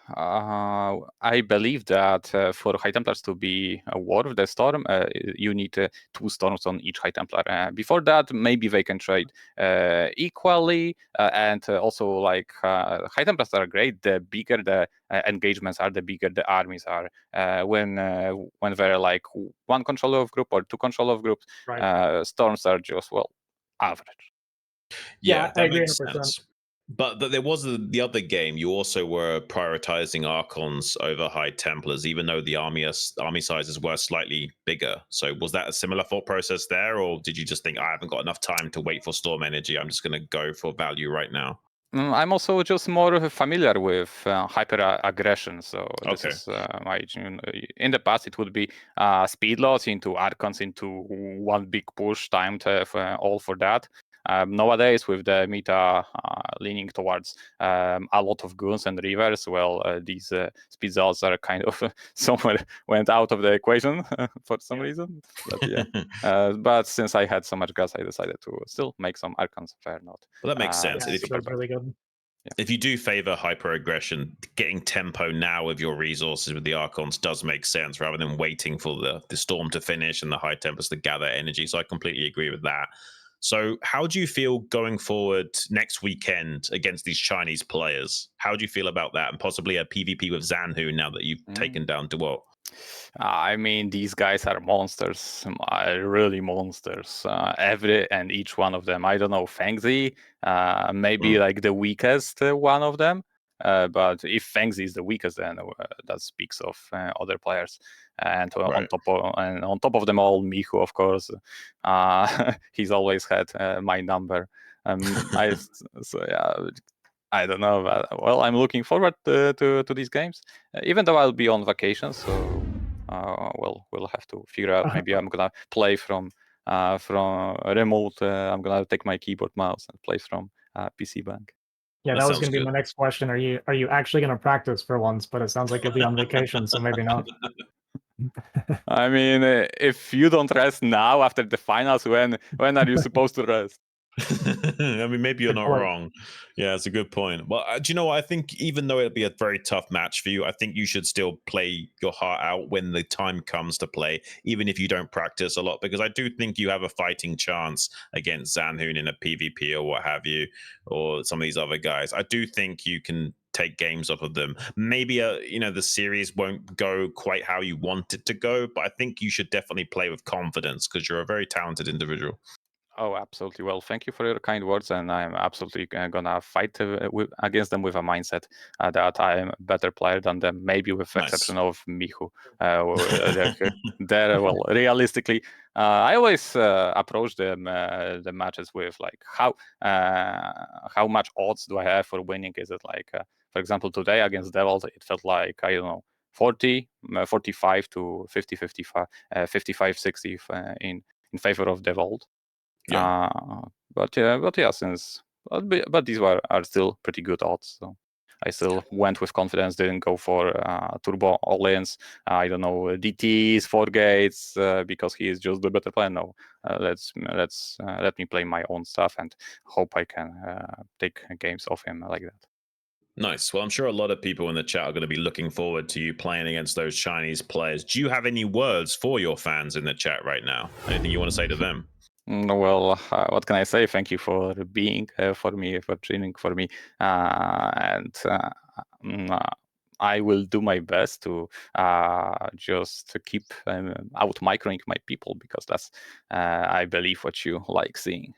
I believe that for High Templars to be a war with the Storm, you need 2 Storms on each High Templar. Before that, maybe they can trade equally, and also like High Templars are great. The bigger the engagements are, the bigger the armies are. When they're like 1 controller of group or 2 controller of groups, Right. Storms are just average. Yeah, I that agree makes 100%. sense. But there was the other game. You also were prioritizing Archons over High Templars, even though the army sizes were slightly bigger. So was that a similar thought process there, or did you just think I haven't got enough time to wait for Storm Energy? I'm just going to go for value right now. I'm also just more familiar with hyper aggression, so this Okay. is my. In the past, it would be speed loss into Archons into 1 big push, timed all for that. Nowadays, with the meta leaning towards a lot of goons and rivers, these speed zells are kind of somewhere went out of the equation for some reason. But yeah, but since I had so much gas, I decided to still make some Archons. Fair not. Well, that makes sense. Yeah, that's really good. If you do favor hyper aggression, getting tempo now with your resources with the Archons does make sense rather than waiting for the storm to finish and the High Templars to gather energy. So I completely agree with that. So how do you feel going forward next weekend against these Chinese players? How do you feel about that? And possibly a PvP with Zanhu now that you've taken down Dewalt? I mean, these guys are monsters, really monsters. Every and each one of them. I don't know, Fengzi, maybe like the weakest one of them. But if Fengzi is the weakest, then that speaks of other players. And on top of them all, Mihu, of course. He's always had my number. So yeah. I don't know, but I'm looking forward to these games, even though I'll be on vacation. So we'll have to figure out. Maybe I'm gonna play from remote. I'm gonna take my keyboard, mouse, and play from PC bank. Yeah, that was going to be my next question. Are you actually going to practice for once? But it sounds like you'll be on vacation, so maybe not. I mean, if you don't rest now after the finals, when are you supposed to rest? I mean, maybe you're not wrong. Yeah, it's a good point. Well, do you know what? I think even though it'll be a very tough match for you, I think you should still play your heart out when the time comes to play, even if you don't practice a lot, because I do think you have a fighting chance against Zanhoon in a PvP or what have you, or some of these other guys. I do think you can take games off of them. Maybe the series won't go quite how you want it to go, but I think you should definitely play with confidence because you're a very talented individual. Oh, absolutely. Well, thank you for your kind words, and I'm absolutely gonna fight against them with a mindset that I am a better player than them, maybe with the exception of Mihu. Realistically, I always approach them the matches with like how much odds do I have for winning? Is it like, for example, today against Dewalt, it felt like, I don't know, 40, 45 to 50, 55, 55, 60 in favor of Dewalt. Yeah. But these are still pretty good odds. So I still went with confidence. Didn't go for turbo all-ins. I don't know, DTs, 4 gates because he is just the better player. No, let me play my own stuff and hope I can take games off him like that. Nice. Well, I'm sure a lot of people in the chat are going to be looking forward to you playing against those Chinese players. Do you have any words for your fans in the chat right now? Anything you want to say to them? Well, what can I say? Thank you for being for me, for tuning for me, and I will do my best to just keep out microing my people, because that's I believe what you like seeing.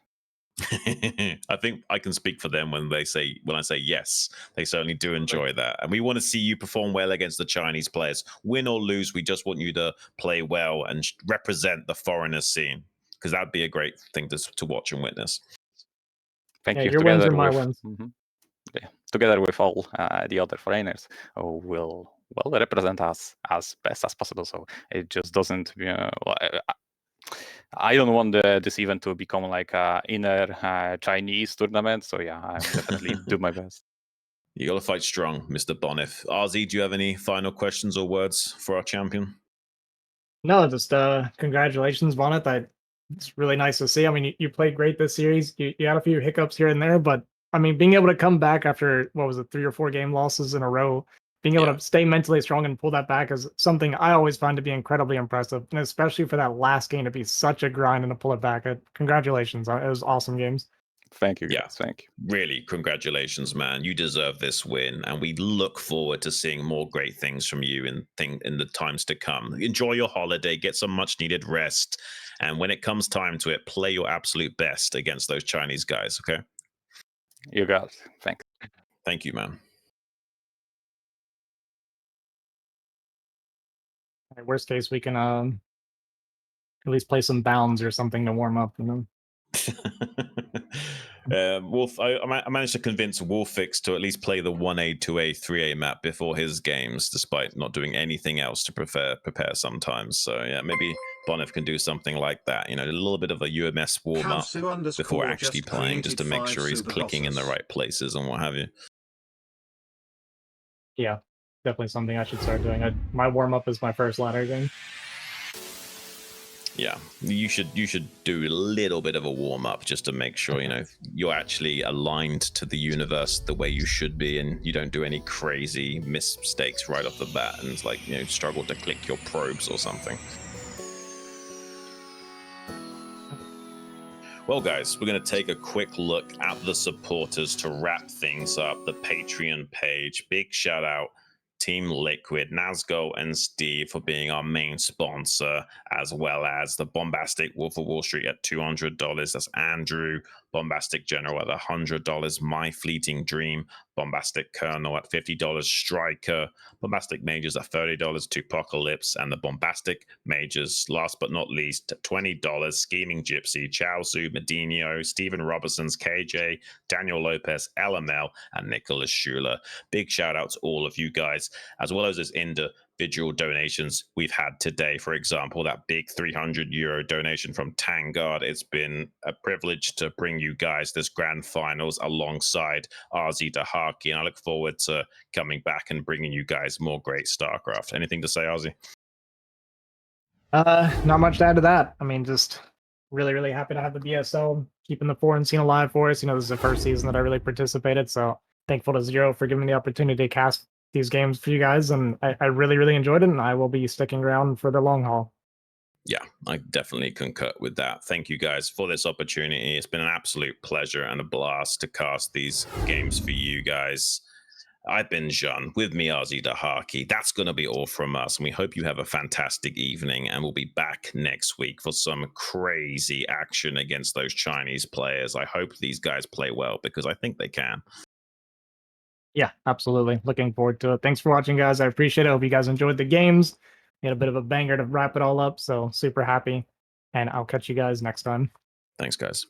I think I can speak for them when I say yes. They certainly do enjoy that, and we want to see you perform well against the Chinese players. Win or lose, we just want you to play well and represent the foreigner scene, because that'd be a great thing to watch and witness. Thank you. Your wins are my wins. Together with all the other foreigners who will represent us as best as possible. So it just doesn't. I don't want this event to become like a inner Chinese tournament. So yeah, I'm definitely do my best. You got to fight strong, Mr. Bonyth. RZ, do you have any final questions or words for our champion? No, just congratulations, Bonyth. It's really nice to see. I mean, you played great this series. You had a few hiccups here and there, but I mean, being able to come back after, what was it, 3 or 4 game losses in a row being able to stay mentally strong and pull that back is something I always find to be incredibly impressive, and especially for that last game to be such a grind and to pull it back. Congratulations, it was awesome games. Thank you, guys. Thank you. Really, congratulations, man. You deserve this win, and we look forward to seeing more great things from you in the times to come. Enjoy your holiday, get some much needed rest, and when it comes time to it, play your absolute best against those Chinese guys, okay? You got it. Thanks. Thank you, man. Worst case, we can at least play some bounds or something to warm up, you know? Wolf, I managed to convince Wolfix to at least play the 1A, 2A, 3A map before his games, despite not doing anything else to prepare sometimes. So yeah, maybe Bonyth can do something like that. You know, a little bit of a UMS warm up before actually playing, just to make sure he's clicking in the right places and what have you. Yeah, definitely something I should start doing. My warm up is my first ladder game. Yeah, you should do a little bit of a warm up just to make sure you know you're actually aligned to the universe the way you should be, and you don't do any crazy mistakes right off the bat, and it's like, you know, struggle to click your probes or something. Well, guys, we're going to take a quick look at the supporters to wrap things up. The Patreon page. Big shout out Team Liquid, Nazgo, and Steve for being our main sponsor, as well as the Bombastic Wolf of Wall Street at $200. That's Andrew. Bombastic General at $100. My Fleeting Dream. Bombastic Colonel at $50. Striker. Bombastic Majors at $30. Tupocalypse. And the Bombastic Majors, last but not least, $20. Scheming Gypsy, Chaozu, Medinho, Stephen Robertson's, KJ, Daniel Lopez, LML, and Nicholas Schuler. Big shout out to all of you guys, as well as individual donations we've had today. For example, that big €300 donation from Tangard. It's been a privilege to bring you guys this grand finals alongside RZ Dahaki, and I look forward to coming back and bringing you guys more great StarCraft. Anything to say, RZ? Not much to add to that. I mean, just really happy to have the BSL keeping the foreign scene alive for us. You know, this is the first season that I really participated, so thankful to Zero for giving me the opportunity to cast these games for you guys, and I really enjoyed it, and I will be sticking around for the long haul. Yeah, I definitely concur with that. Thank you guys for this opportunity. It's been an absolute pleasure and a blast to cast these games for you guys. I've been Jean, with me RZ Dahaki. That's going to be all from us, and we hope you have a fantastic evening, and we'll be back next week for some crazy action against those Chinese players. I hope these guys play well, because I think they can. Yeah, absolutely. Looking forward to it. Thanks for watching, guys. I appreciate it. I hope you guys enjoyed the games. We had a bit of a banger to wrap it all up, so super happy. And I'll catch you guys next time. Thanks, guys.